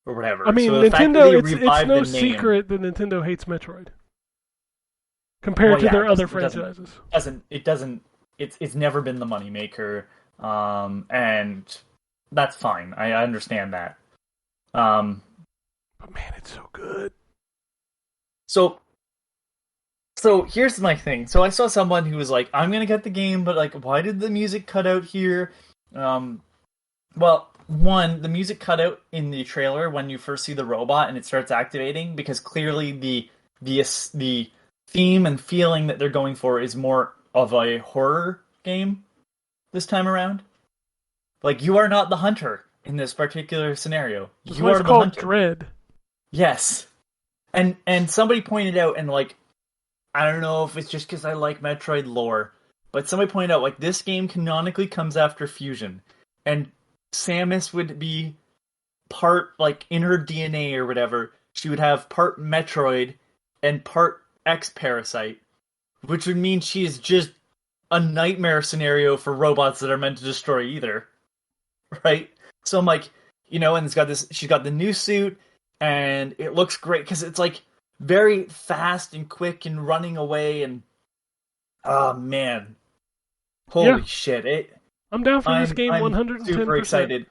or whatever. I mean, so the fact that Nintendo, they it's revived no the name, secret that Nintendo hates Metroid. Compared to their other franchises. It's never been the moneymaker. And that's fine. I understand that. But man, it's so good. So here's my thing. So I saw someone who was like, I'm gonna get the game, but like, why did the music cut out here? Well, one, the music cut out in the trailer when you first see the robot and it starts activating, because clearly the theme and feeling that they're going for is more of a horror game this time around. Like, you are not the hunter in this particular scenario. That's You why are it's the called hunter. Dread. Yes. And somebody pointed out, and like, I don't know if it's just because I like Metroid lore, but somebody pointed out, like, this game canonically comes after Fusion, and Samus would be part, like, in her DNA or whatever, she would have part Metroid and part X-Parasite, which would mean she is just a nightmare scenario for robots that are meant to destroy either. Right? So I'm like, you know, and she's got the new suit, and it looks great, because it's, like, very fast and quick and running away, and oh man, holy shit! I'm down for this game 110%. I'm super excited,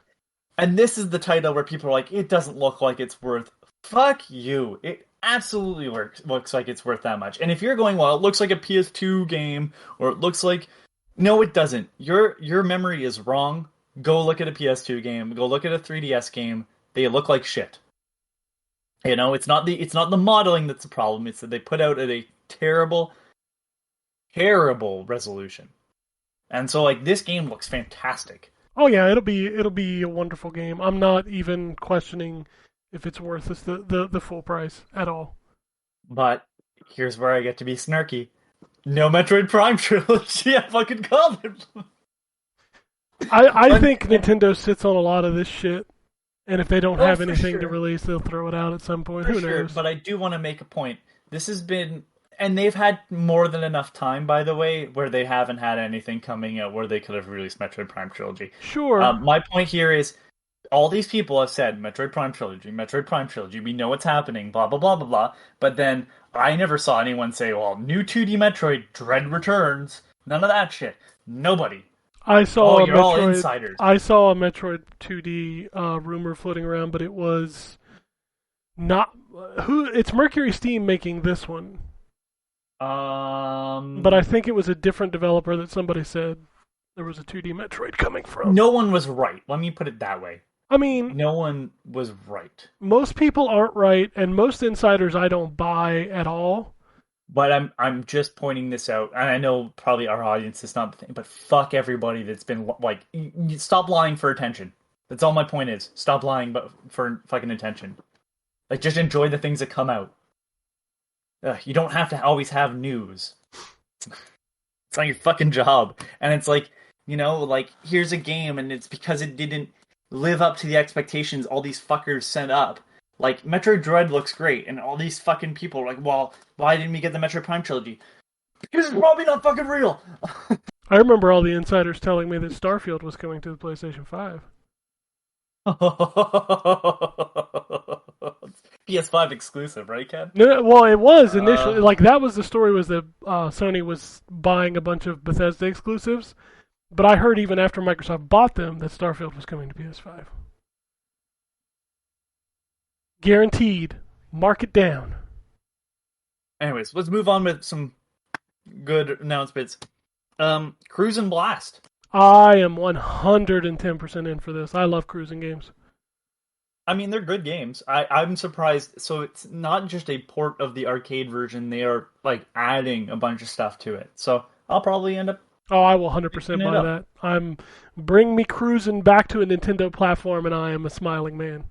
and this is the title where people are like, "It doesn't look like it's worth." Fuck you! It absolutely looks like it's worth that much. And if you're going, well, it looks like a PS2 game, or it looks like, no, it doesn't. Your memory is wrong. Go look at a PS2 game. Go look at a 3DS game. They look like shit. You know, it's not the modeling that's the problem. It's that they put out at a terrible resolution. And so, like, this game looks fantastic. Oh yeah, it'll be a wonderful game. I'm not even questioning if it's worth the full price at all. But here's where I get to be snarky. No Metroid Prime trilogy. I fucking called it. I think Nintendo sits on a lot of this shit. And if they don't have for anything to sure. release, they'll throw it out at some point. Who knows? But I do want to make a point. This has been... And they've had more than enough time, by the way, where they haven't had anything coming out where they could have released Metroid Prime Trilogy. Sure. My point here is, all these people have said, Metroid Prime Trilogy, we know what's happening, blah, blah, blah, blah, blah. But then, I never saw anyone say, well, new 2D Metroid, Dread returns. None of that shit. Nobody. I saw you're all insiders. I saw a Metroid 2D rumor floating around, but it was not it's Mercury Steam making this one. But I think it was a different developer that somebody said there was a 2D Metroid coming from. No one was right. Let me put it that way. I mean, no one was right. Most people aren't right, and most insiders I don't buy at all. But I'm just pointing this out, and I know probably our audience is not the thing, but fuck everybody that's been, like, stop lying for attention. That's all my point is. Stop lying for fucking attention. Like, just enjoy the things that come out. You don't have to always have news. It's not your fucking job. And it's like, you know, like, here's a game, and it's because it didn't live up to the expectations all these fuckers set up. Like, Metroid Dread looks great, and all these fucking people are like, well, why didn't we get the Metroid Prime Trilogy? Because it's probably not fucking real! I remember all the insiders telling me that Starfield was coming to the PlayStation 5. PS5 exclusive, right, Ken? No, well, it was initially. Like, that was the story, was that Sony was buying a bunch of Bethesda exclusives. But I heard even after Microsoft bought them that Starfield was coming to PS5. Guaranteed. Mark it down. Anyways, let's move on with some good announcements. Cruise and Blast. I am 110% in for this. I love cruising games. I mean, they're good games. I'm surprised. So it's not just a port of the arcade version. They are, like, adding a bunch of stuff to it. So I'll probably end up... Oh, I will 100% buy that. Bring me cruising back to a Nintendo platform, and I am a smiling man.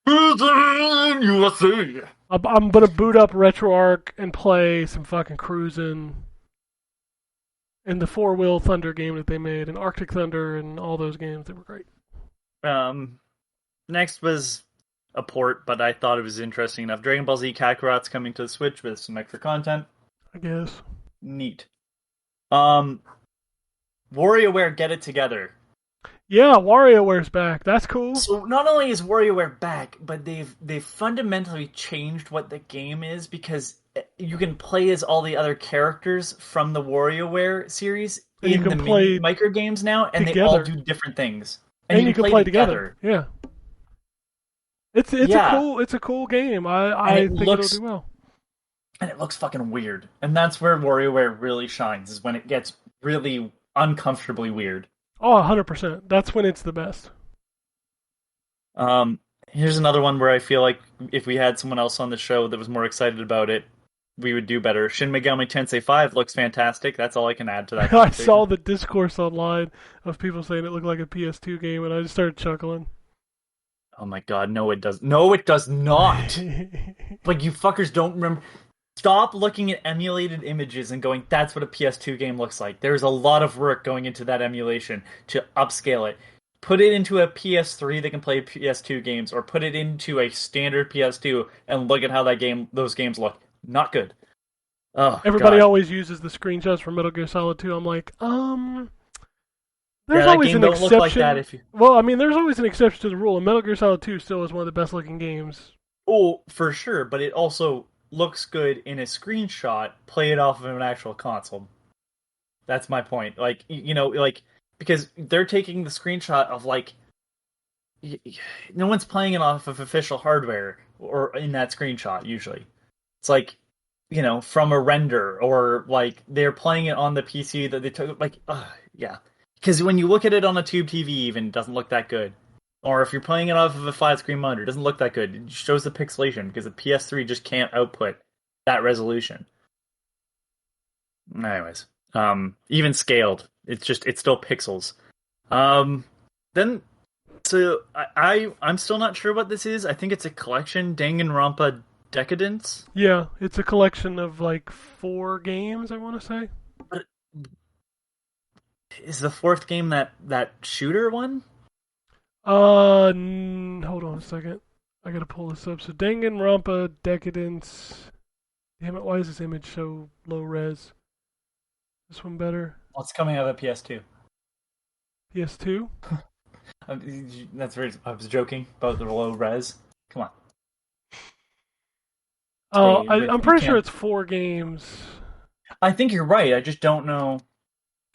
Cruising USA! I'm going to boot up RetroArch and play some fucking cruising and the 4-Wheel Thunder game that they made, and Arctic Thunder and all those games that were great. Next was a port, but I thought it was interesting enough. Dragon Ball Z Kakarot's coming to the Switch with some extra content. I guess. Neat. WarioWare Get It Together. Yeah, WarioWare's back. That's cool. So not only is WarioWare back, but they've fundamentally changed what the game is, because you can play as all the other characters from the WarioWare series And you in can the play micro games now, and they all do different things. And you can play together. Yeah. It's Yeah. a cool game. I think it'll do well. And it looks fucking weird. And that's where WarioWare really shines, is when it gets really uncomfortably weird. Oh, 100%. That's when it's the best. Here's another one where I feel like if we had someone else on the show that was more excited about it, we would do better. Shin Megami Tensei 5 looks fantastic. That's all I can add to that. I saw the discourse online of people saying it looked like a PS2 game, and I just started chuckling. Oh my god, no it does. No, it does not. Like, you fuckers don't remember. Stop looking at emulated images and going, that's what a PS2 game looks like. There's a lot of work going into that emulation to upscale it. Put it into a PS3 that can play PS2 games, or put it into a standard PS2 and look at how those games look. Not good. Oh, Everybody God. always uses the screenshots from Metal Gear Solid 2. I'm like, there's that always game an don't exception. look like that if you... Well, I mean, there's always an exception to the rule, and Metal Gear Solid 2 still is one of the best looking games. Oh, for sure, but it also looks good in a screenshot. Play it off of an actual console. That's my point. Like, you know, like, because they're taking the screenshot of, like, no one's playing it off of official hardware or in that screenshot usually. It's like, you know, from a render, or like they're playing it on the PC that they took. Like, yeah, because when you look at it on a tube TV, even it doesn't look that good. Or if you're playing it off of a flat screen monitor, it doesn't look that good. It shows the pixelation because the PS3 just can't output that resolution. Anyways, even scaled, it's still pixels. Then, so I'm still not sure what this is. I think it's a collection, Danganronpa Decadence. Yeah, it's a collection of like 4 games, I want to say. But is the 4th game that shooter one? Hold on a second. I gotta pull this up. So Danganronpa Decadence. Damn it, why is this image so low res? This one better? Well, it's coming out of PS2. PS2? That's very. I was joking about the low res. Come on. Oh, Hey, I'm pretty sure it's 4 games. I think you're right. I just don't know.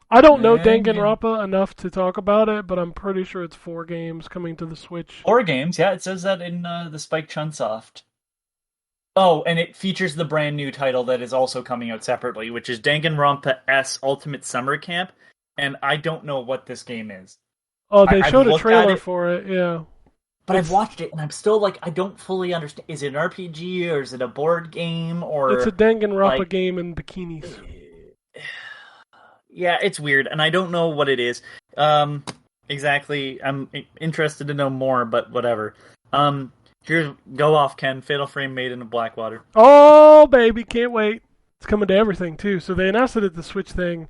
I don't know Yeah. Danganronpa enough to talk about it, but I'm pretty sure it's 4 games coming to the Switch. 4 games, yeah, it says that in the Spike Chunsoft. Oh, and it features the brand new title that is also coming out separately, which is Danganronpa S Ultimate Summer Camp, and I don't know what this game is. Oh, they I've showed a looked at trailer it. for it, yeah. But I've watched it, and I'm still like, I don't fully understand. Is it an RPG, or is it a board game, or... It's a Danganronpa like- game in bikinis. Yeah, it's weird, and I don't know what it is. Exactly. I'm interested to know more, but whatever. Here's go off, Ken. Fatal Frame Made in Blackwater. Oh, baby, can't wait. It's coming to everything, too. So they announced it at the Switch thing.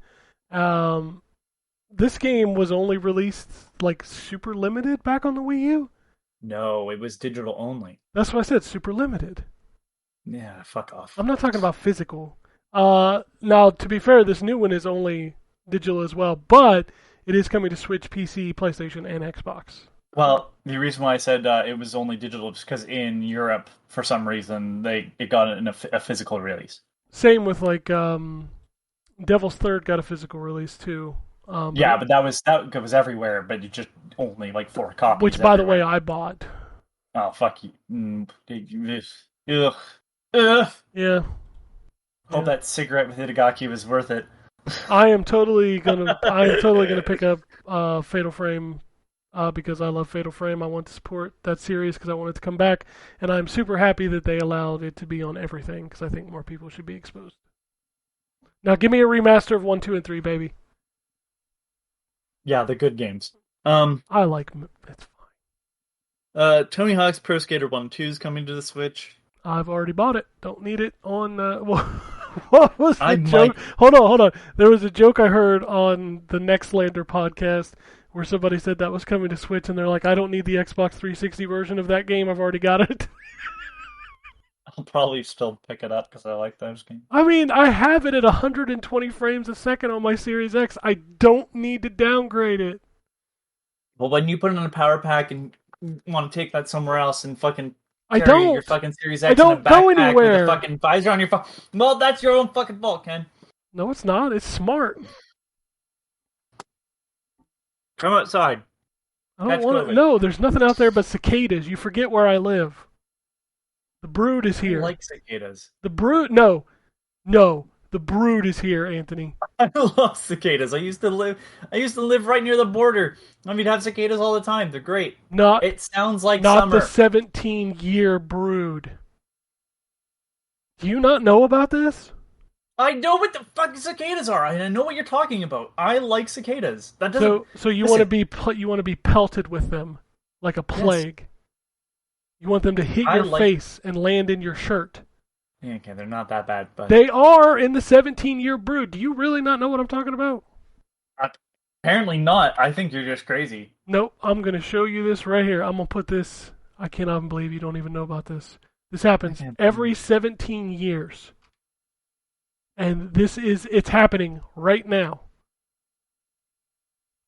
This game was only released, like, super limited back on the Wii U. No, it was digital only. That's what I said, super limited. Yeah, fuck off. I'm not talking about physical. Now, to be fair, this new one is only digital as well, but it is coming to Switch, PC, PlayStation, and Xbox. Well, the reason why I said it was only digital is because in Europe, for some reason, it got a physical release. Same with, like, Devil's Third got a physical release, too. Yeah, but that was everywhere, but it just only like 4 copies. Which, by the way, everywhere. I bought. Oh, fuck you. Ugh. Ugh. Yeah. Hope that cigarette with Itagaki was worth it. I am totally gonna pick up Fatal Frame because I love Fatal Frame. I want to support that series because I want it to come back, and I'm super happy that they allowed it to be on everything because I think more people should be exposed. Now, give me a remaster of 1, 2, and 3, baby. Yeah, the good games. I like it's fine. Tony Hawk's Pro Skater 1 and 2 is coming to the Switch. I've already bought it. Don't need it on. What was the I joke? might- Hold on. There was a joke I heard on the Nextlander podcast where somebody said that was coming to Switch, and they're like, I don't need the Xbox 360 version of that game. I've already got it. I'll probably still pick it up because I like those games. I mean, I have it at 120 frames a second on my Series X. I don't need to downgrade it. Well, when you put it in a power pack and want to take that somewhere else and fucking I carry don't. your fucking Series I X don't in a go backpack anywhere. with a fucking visor on your phone, well, that's your own fucking fault, Ken. No, it's not. It's smart. Come outside. I don't Catch want COVID. to. No, there's nothing out there but cicadas. You forget where I live. The Brood is I here. like cicadas. The Brood. No. The Brood is here, Anthony. I love cicadas. I used to live right near the border. I mean, have cicadas all the time. They're great. It sounds like not summer. the 17-year Brood. Do you not know about this? I know what the fucking cicadas are. I know what you're talking about. I like cicadas. That doesn't. So you want to be pelted with them like a plague. Yes. You want them to hit your face and land in your shirt. Yeah, okay, they're not that bad, but they are in the 17-year Brood. Do you really not know what I'm talking about? Apparently not. I think you're just crazy. Nope. I'm gonna show you this right here. I'm gonna put this. I cannot even believe you don't even know about this. This happens every 17 years. And it's happening right now.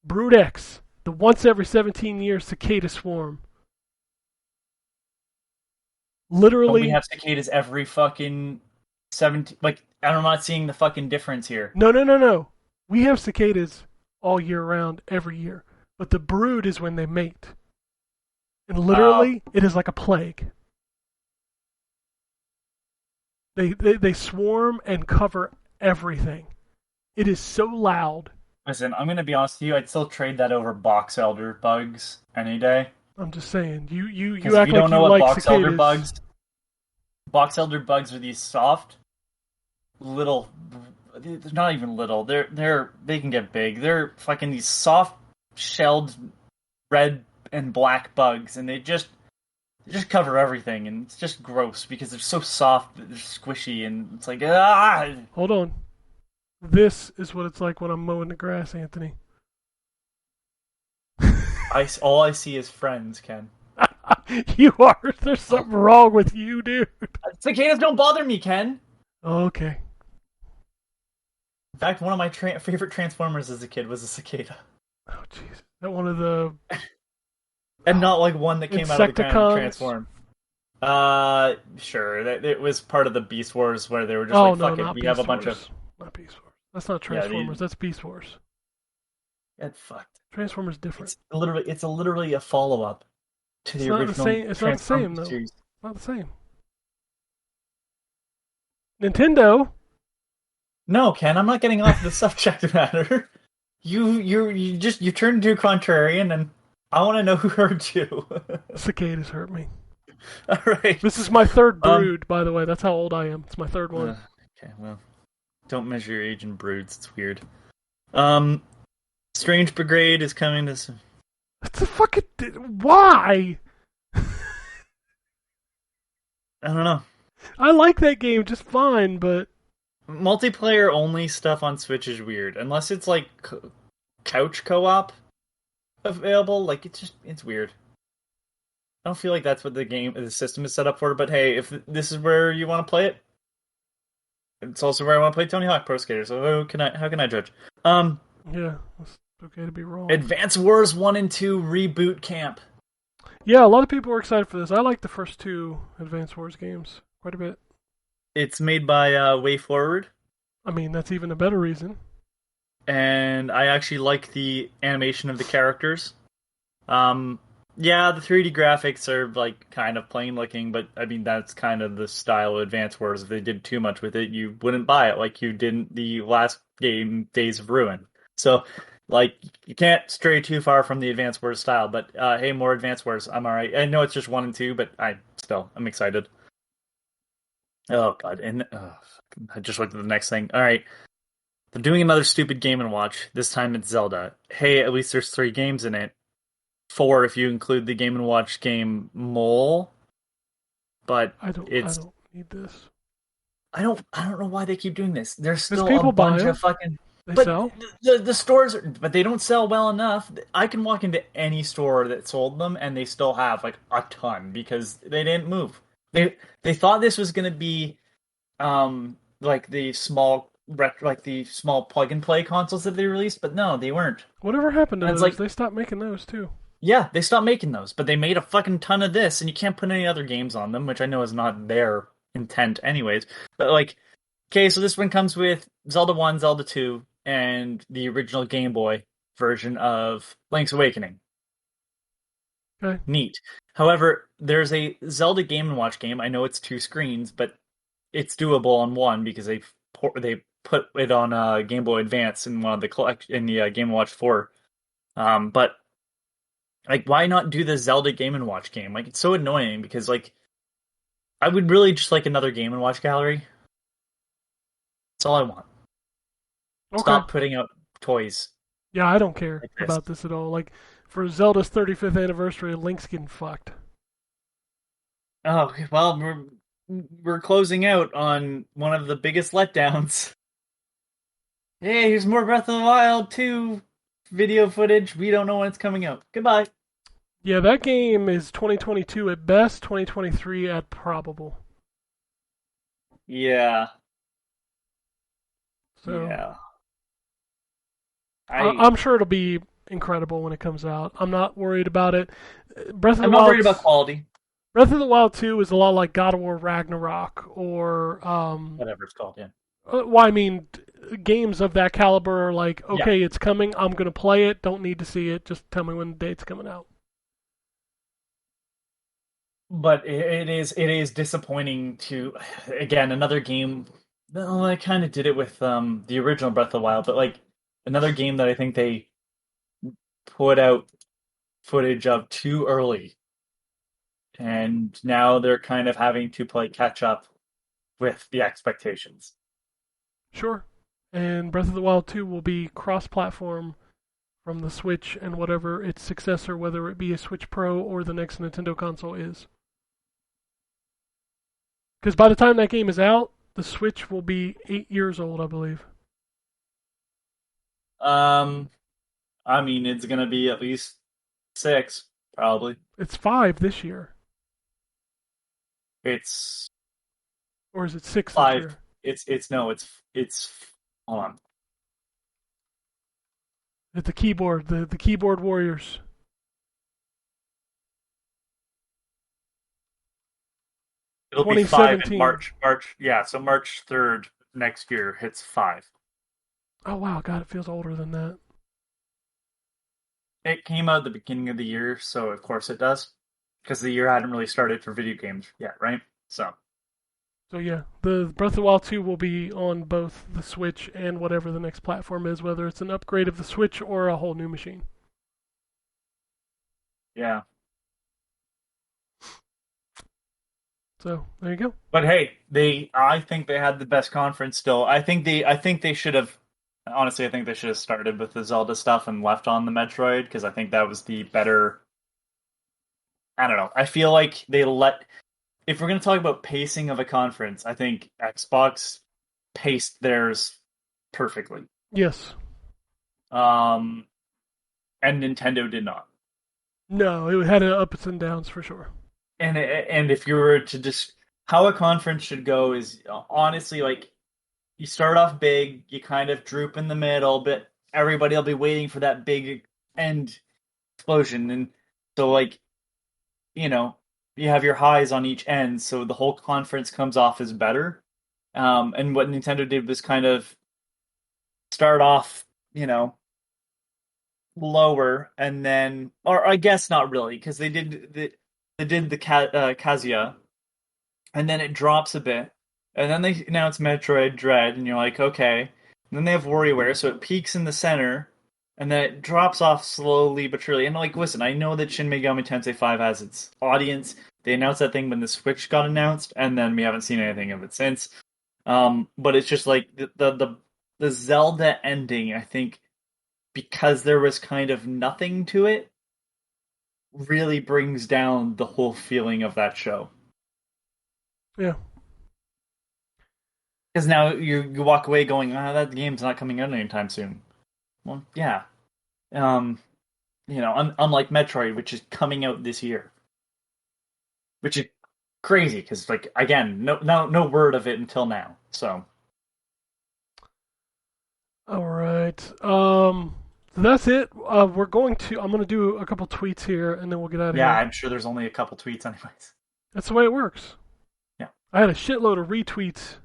Brood X, the once every 17 years cicada swarm. Literally. Don't we have cicadas every fucking 17. Like, I'm not seeing the fucking difference here. No. We have cicadas all year round, every year. But the Brood is when they mate. And literally, it is like a plague. They swarm and cover everything. It is so loud. Listen, I'm gonna be honest with you. I'd still trade that over box elder bugs any day. I'm just saying. You act you like don't know you what like box cicadas. elder bugs. Box elder bugs are these soft, little. They're not even little. They can get big. They're fucking these soft shelled red and black bugs, and they just cover everything, and it's just gross because they're so soft, they're squishy, and it's like ah. Hold on. This is what it's like when I'm mowing the grass, Anthony. All I see is friends, Ken. You are. There's something wrong with you, dude. Cicadas don't bother me, Ken. Okay. In fact, one of my favorite Transformers as a kid was a cicada. Oh, jeez. That one of the... And not like one that came out of the ground and transformed. Sure. It was part of the Beast Wars where they were just fuck it, we have a bunch of... Not Beast Wars. That's not Transformers, that's Beast Wars. Get fucked. Transformers different. It's literally a follow-up to the original Transformers it's not the same, though. series. It's not the same. Nintendo... No, Ken, I'm not getting off the subject matter. You turned into a contrarian, and I want to know who hurt you. Cicadas hurt me. All right. This is my third Brood, by the way. That's how old I am. It's my third one. Okay, well, don't measure your age in broods. It's weird. Strange Brigade is coming to... It's a fucking... Why? I don't know. I like that game just fine, but... Multiplayer only stuff on Switch is weird. Unless it's like couch co-op available, like it's weird. I don't feel like that's what the system is set up for, but hey, if this is where you want to play it, it's also where I want to play Tony Hawk Pro Skater, so how can I judge? Yeah, it's okay to be wrong. Advance Wars 1 and 2 Reboot Camp. Yeah, a lot of people are excited for this. I like the first two Advance Wars games quite a bit. It's made by Way Forward. I mean, that's even a better reason. And I actually like the animation of the characters. Yeah, the 3D graphics are like kind of plain looking, but I mean that's kind of the style of Advance Wars. If they did too much with it, you wouldn't buy it like you did in the last game, Days of Ruin. So, like, you can't stray too far from the Advance Wars style. But hey, more Advance Wars, I'm alright. I know it's just 1 and 2, but I'm excited. Oh god, and I just looked at the next thing. All right, they're doing another stupid Game and Watch. This time it's Zelda. Hey, at least there's 3 games in it. 4 if you include the Game and Watch game Mole. But I don't need this. I don't know why they keep doing this. There's still people a bunch buy of fucking. They But sell? the stores, but they don't sell well enough. I can walk into any store that sold them, and they still have like a ton because they didn't move. They thought this was going to be like the small plug and play consoles that they released, but no, they weren't. Whatever happened to And it's those? like, They stopped making those too. yeah, they stopped making those, but they made a fucking ton of this, and you can't put any other games on them, which I know is not their intent, anyways. But like, okay, so this one comes with Zelda 1, Zelda 2, and the original Game Boy version of Link's Awakening. Okay. Neat. However, there's a Zelda Game & Watch game. I know it's 2 screens, but it's doable on one because they put it on Game Boy Advance in one of the in the Game & Watch 4. But like, why not do the Zelda Game & Watch game? Like, it's so annoying because like I would really just like another Game & Watch gallery. That's all I want. Okay. Stop putting out toys. Yeah, I don't care Like this. about this at all. Like, for Zelda's 35th anniversary, Link's getting fucked. Oh well, we're closing out on one of the biggest letdowns. Hey, here's more Breath of the Wild 2 video footage. We don't know when it's coming out. Goodbye. Yeah, that game is 2022 at best, 2023 at probable. Yeah. So Yeah. I'm sure it'll be incredible when it comes out. I'm not worried about it. Breath of I'm the not Wild. worried about quality. Breath of the Wild 2 is a lot like God of War Ragnarok or Whatever it's called, yeah. well, I mean, games of that caliber are like, okay, it's coming, I'm gonna play it. Don't need to see it. Just tell me when the date's coming out. But it is disappointing to, again, another game. Well, I kind of did it with the original Breath of the Wild, but like another game that I think they put out footage of too early, and now they're kind of having to play catch up with the expectations. Sure. And Breath of the Wild 2 will be cross-platform from the Switch and whatever its successor, whether it be a Switch Pro or the next Nintendo console is. Because by the time that game is out, the Switch will be 8 years old, I believe. I mean, it's gonna be at least 6, probably. It's 5 this year. It's Or is it 6 this 5. year? It's hold on. At the keyboard, the keyboard warriors. It'll be 5 in 2017. March. Yeah, so March 3rd next year hits 5. Oh wow, God, it feels older than that. It came out at the beginning of the year, so of course it does, because the year hadn't really started for video games yet, right? So Yeah, the Breath of the Wild 2 will be on both the Switch and whatever the next platform is, whether it's an upgrade of the Switch or a whole new machine. yeah. So there you go. But hey, I think they had the best conference still. I think they should have. Honestly, I think they should have started with the Zelda stuff and left on the Metroid because I think that was the better. I don't know. I feel like they let. If we're going to talk about pacing of a conference, I think Xbox paced theirs perfectly. Yes. And Nintendo did not. No, it had ups and downs for sure. And if you were to just how a conference should go is honestly like you start off big, you kind of droop in the middle, but everybody will be waiting for that big end explosion, and so like you know you have your highs on each end, so the whole conference comes off as better. And what Nintendo did was kind of start off, lower, and then, or I guess not really, because they did the Kazuya, and then it drops a bit, and then they announce Metroid Dread, and you're like, okay. And then they have WarioWare, so it peaks in the center, and then it drops off slowly but surely. And like, listen, I know that Shin Megami Tensei 5 has its audience. They announced that thing when the Switch got announced, and then we haven't seen anything of it since. But it's just like the Zelda ending, I think, because there was kind of nothing to it, really brings down the whole feeling of that show. Yeah. Because now you walk away going, that game's not coming out anytime soon. Well, yeah. Unlike Metroid, which is coming out this year, which is crazy because, like, again, no word of it until now. So, All right. So that's it. I'm going to do a couple tweets here, and then we'll get out of yeah, here. I'm sure there's only a couple tweets, anyways. That's the way it works. Yeah. I had a shitload of retweets,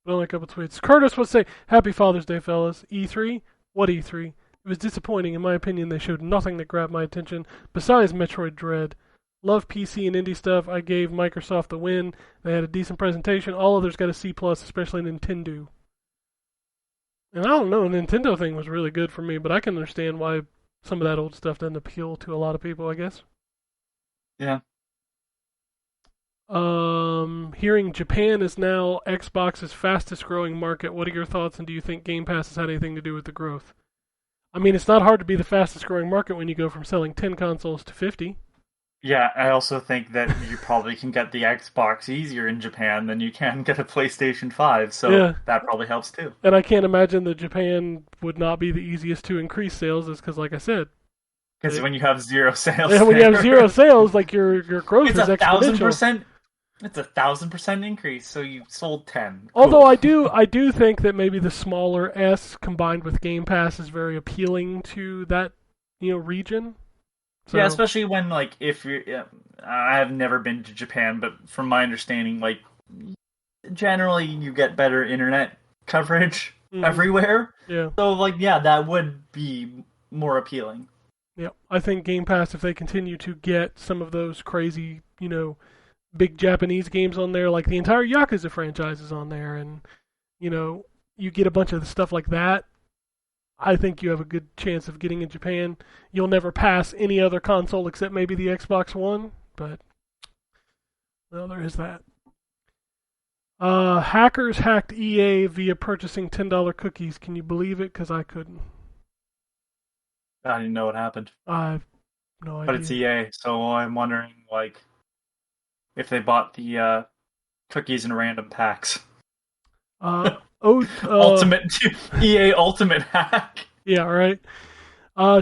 but only a couple tweets. Curtis would say, "Happy Father's Day, fellas." E3? What E3? It was disappointing. In my opinion, they showed nothing that grabbed my attention besides Metroid Dread. Love PC and indie stuff. I gave Microsoft the win. They had a decent presentation. All others got a C+, especially Nintendo. And I don't know, the Nintendo thing was really good for me, but I can understand why some of that old stuff doesn't appeal to a lot of people, I guess. Yeah. Hearing Japan is now Xbox's fastest growing market. What are your thoughts, and do you think Game Pass has had anything to do with the growth? I mean, it's not hard to be the fastest growing market when you go from selling 10 consoles to 50. Yeah, I also think that you probably can get the Xbox easier in Japan than you can get a PlayStation 5, so Yeah. that probably helps too. And I can't imagine that Japan would not be the easiest to increase sales, is because, like I said, Because when you have zero sales, when you have there, zero sales, like your growth it's is exponential. 1,000%. It's 1,000% increase. So you sold 10. Although Cool. I do think that maybe the smaller S combined with Game Pass is very appealing to that region. So, Yeah, especially when, like, if you're, I have never been to Japan, but from my understanding, like, generally you get better internet coverage everywhere. Yeah. So, like, yeah, that would be more appealing. Yeah, I think Game Pass, if they continue to get some of those crazy, big Japanese games on there, like the entire Yakuza franchise is on there, and you get a bunch of stuff like that, I think you have a good chance of getting in Japan. You'll never pass any other console except maybe the Xbox One, but well, there is that. Hackers hacked EA via purchasing $10 cookies. Can you believe it? Because I couldn't. I didn't know what happened. I have no idea. But it's EA, so I'm wondering, like, if they bought the cookies in random packs. Ultimate EA Ultimate hack. Yeah, right. Real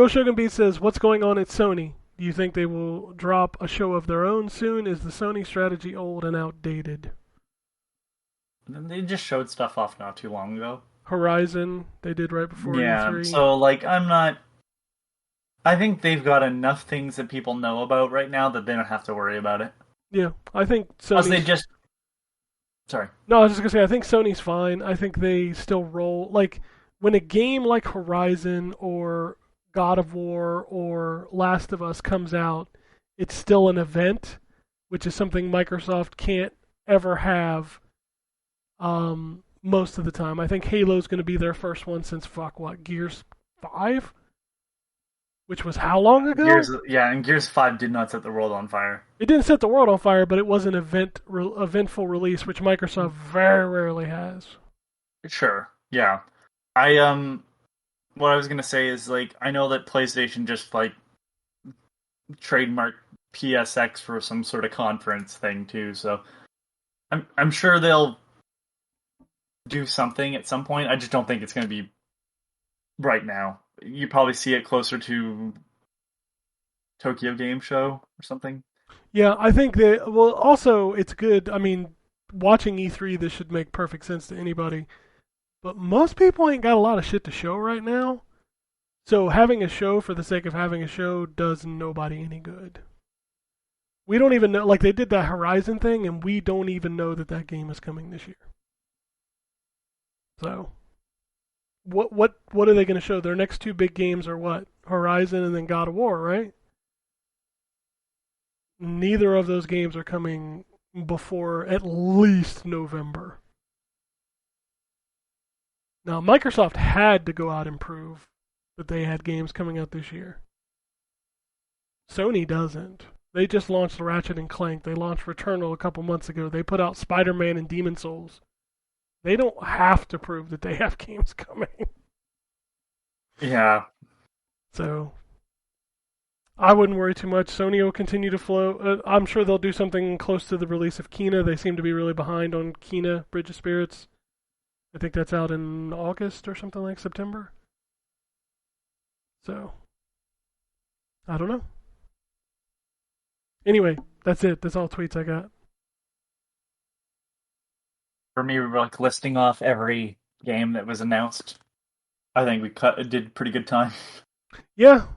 Shogun Beat says, "What's going on at Sony? Do you think they will drop a show of their own soon? Is the Sony strategy old and outdated?" They just showed stuff off not too long ago. Horizon, they did right before E3. So, like, I think they've got enough things that people know about right now that they don't have to worry about it. Yeah, I think Plus, Sony's... Sorry. No, I was just going to say, I think Sony's fine. I think they still roll... Like, when a game like Horizon or God of War or Last of Us comes out, it's still an event, which is something Microsoft can't ever have most of the time. I think Halo's going to be their first one since, Gears 5? Which was how long ago? And Gears 5 did not set the world on fire. It didn't set the world on fire, but it was an eventful release, which Microsoft very rarely has. Sure, yeah. What I was gonna say is, like, I know that PlayStation just, like, trademarked PSX for some sort of conference thing too, so I'm sure they'll do something at some point. I just don't think it's gonna be right now. You probably see it closer to Tokyo Game Show or something. Yeah, I think that, well, also, it's good. I mean, watching E3, this should make perfect sense to anybody. But most people ain't got a lot of shit to show right now. So having a show for the sake of having a show does nobody any good. We don't even know, like, they did that Horizon thing, and we don't even know that game is coming this year. So... What are they going to show? Their next two big games are what? Horizon and then God of War, right? Neither of those games are coming before at least November. Now, Microsoft had to go out and prove that they had games coming out this year. Sony doesn't. They just launched Ratchet and Clank. They launched Returnal a couple months ago. They put out Spider-Man and Demon's Souls. They don't have to prove that they have games coming. Yeah. So, I wouldn't worry too much. Sony will continue to flow. I'm sure they'll do something close to the release of Kena. They seem to be really behind on Kena, Bridge of Spirits. I think that's out in August or something like September. So, I don't know. Anyway, that's it. That's all tweets I got. For me, we were like listing off every game that was announced. I think we did pretty good time. Yeah.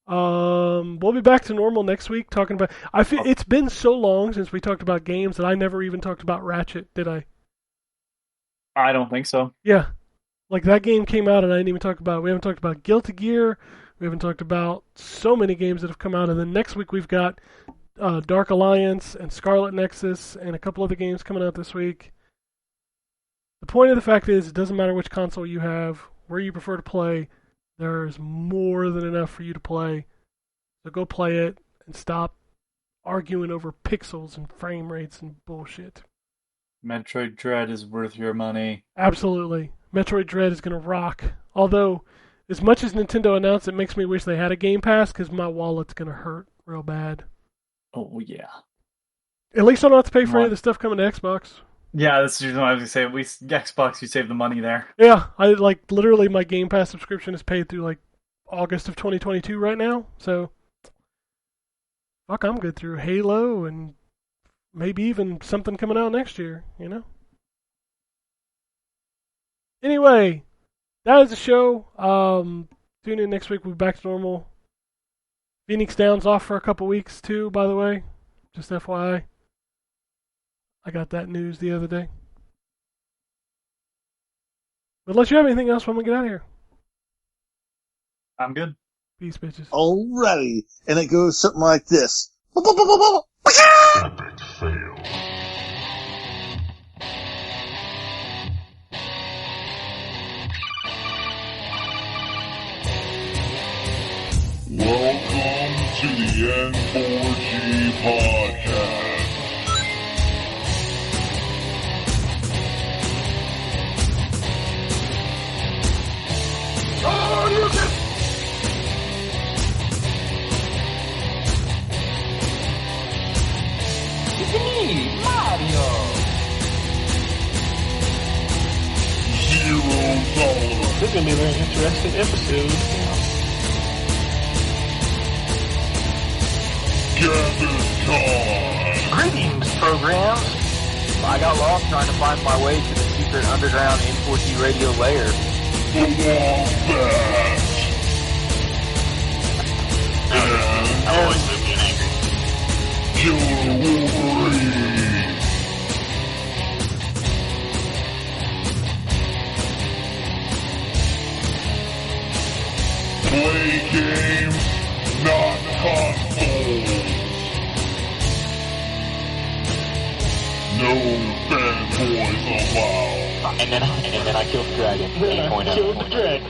We'll be back to normal next week talking about... I feel it's been so long since we talked about games that I never even talked about Ratchet, did I? I don't think so. Yeah. Like, that game came out and I didn't even talk about it. We haven't talked about Guilty Gear. We haven't talked about so many games that have come out. And then next week we've got Dark Alliance and Scarlet Nexus and a couple other games coming out this week. The point of the fact is, it doesn't matter which console you have, where you prefer to play, there's more than enough for you to play. So go play it and stop arguing over pixels and frame rates and bullshit. Metroid Dread is worth your money. Absolutely. Metroid Dread is going to rock. Although, as much as Nintendo announced, it makes me wish they had a Game Pass because my wallet's going to hurt real bad. Oh, yeah. At least I don't have to pay for any of the stuff coming to Xbox. Yeah, that's usually what I was going to say. At least Xbox, you save the money there. Yeah, I literally my Game Pass subscription is paid through August of 2022 right now. So, fuck, I'm good through Halo and maybe even something coming out next year, you know? Anyway, that is the show. Tune in next week. We'll be back to normal. Phoenix Down's off for a couple weeks, too, by the way. Just FYI. I got that news the other day. But unless you have anything else when we get out of here. I'm good. Peace, bitches. Alrighty. And it goes something like this. Epic fail. Welcome to the N4G podcast. $0. This is going to be a very interesting episode. GamutCon. Greetings, programs. I got lost trying to find my way to the secret underground N4G Radio lair. The Wombat. I've always lived in angry. Killer Wolverine. Play games, not consoles. No fanboys allowed. And then I killed the dragon. 8.0. Killed the dragon.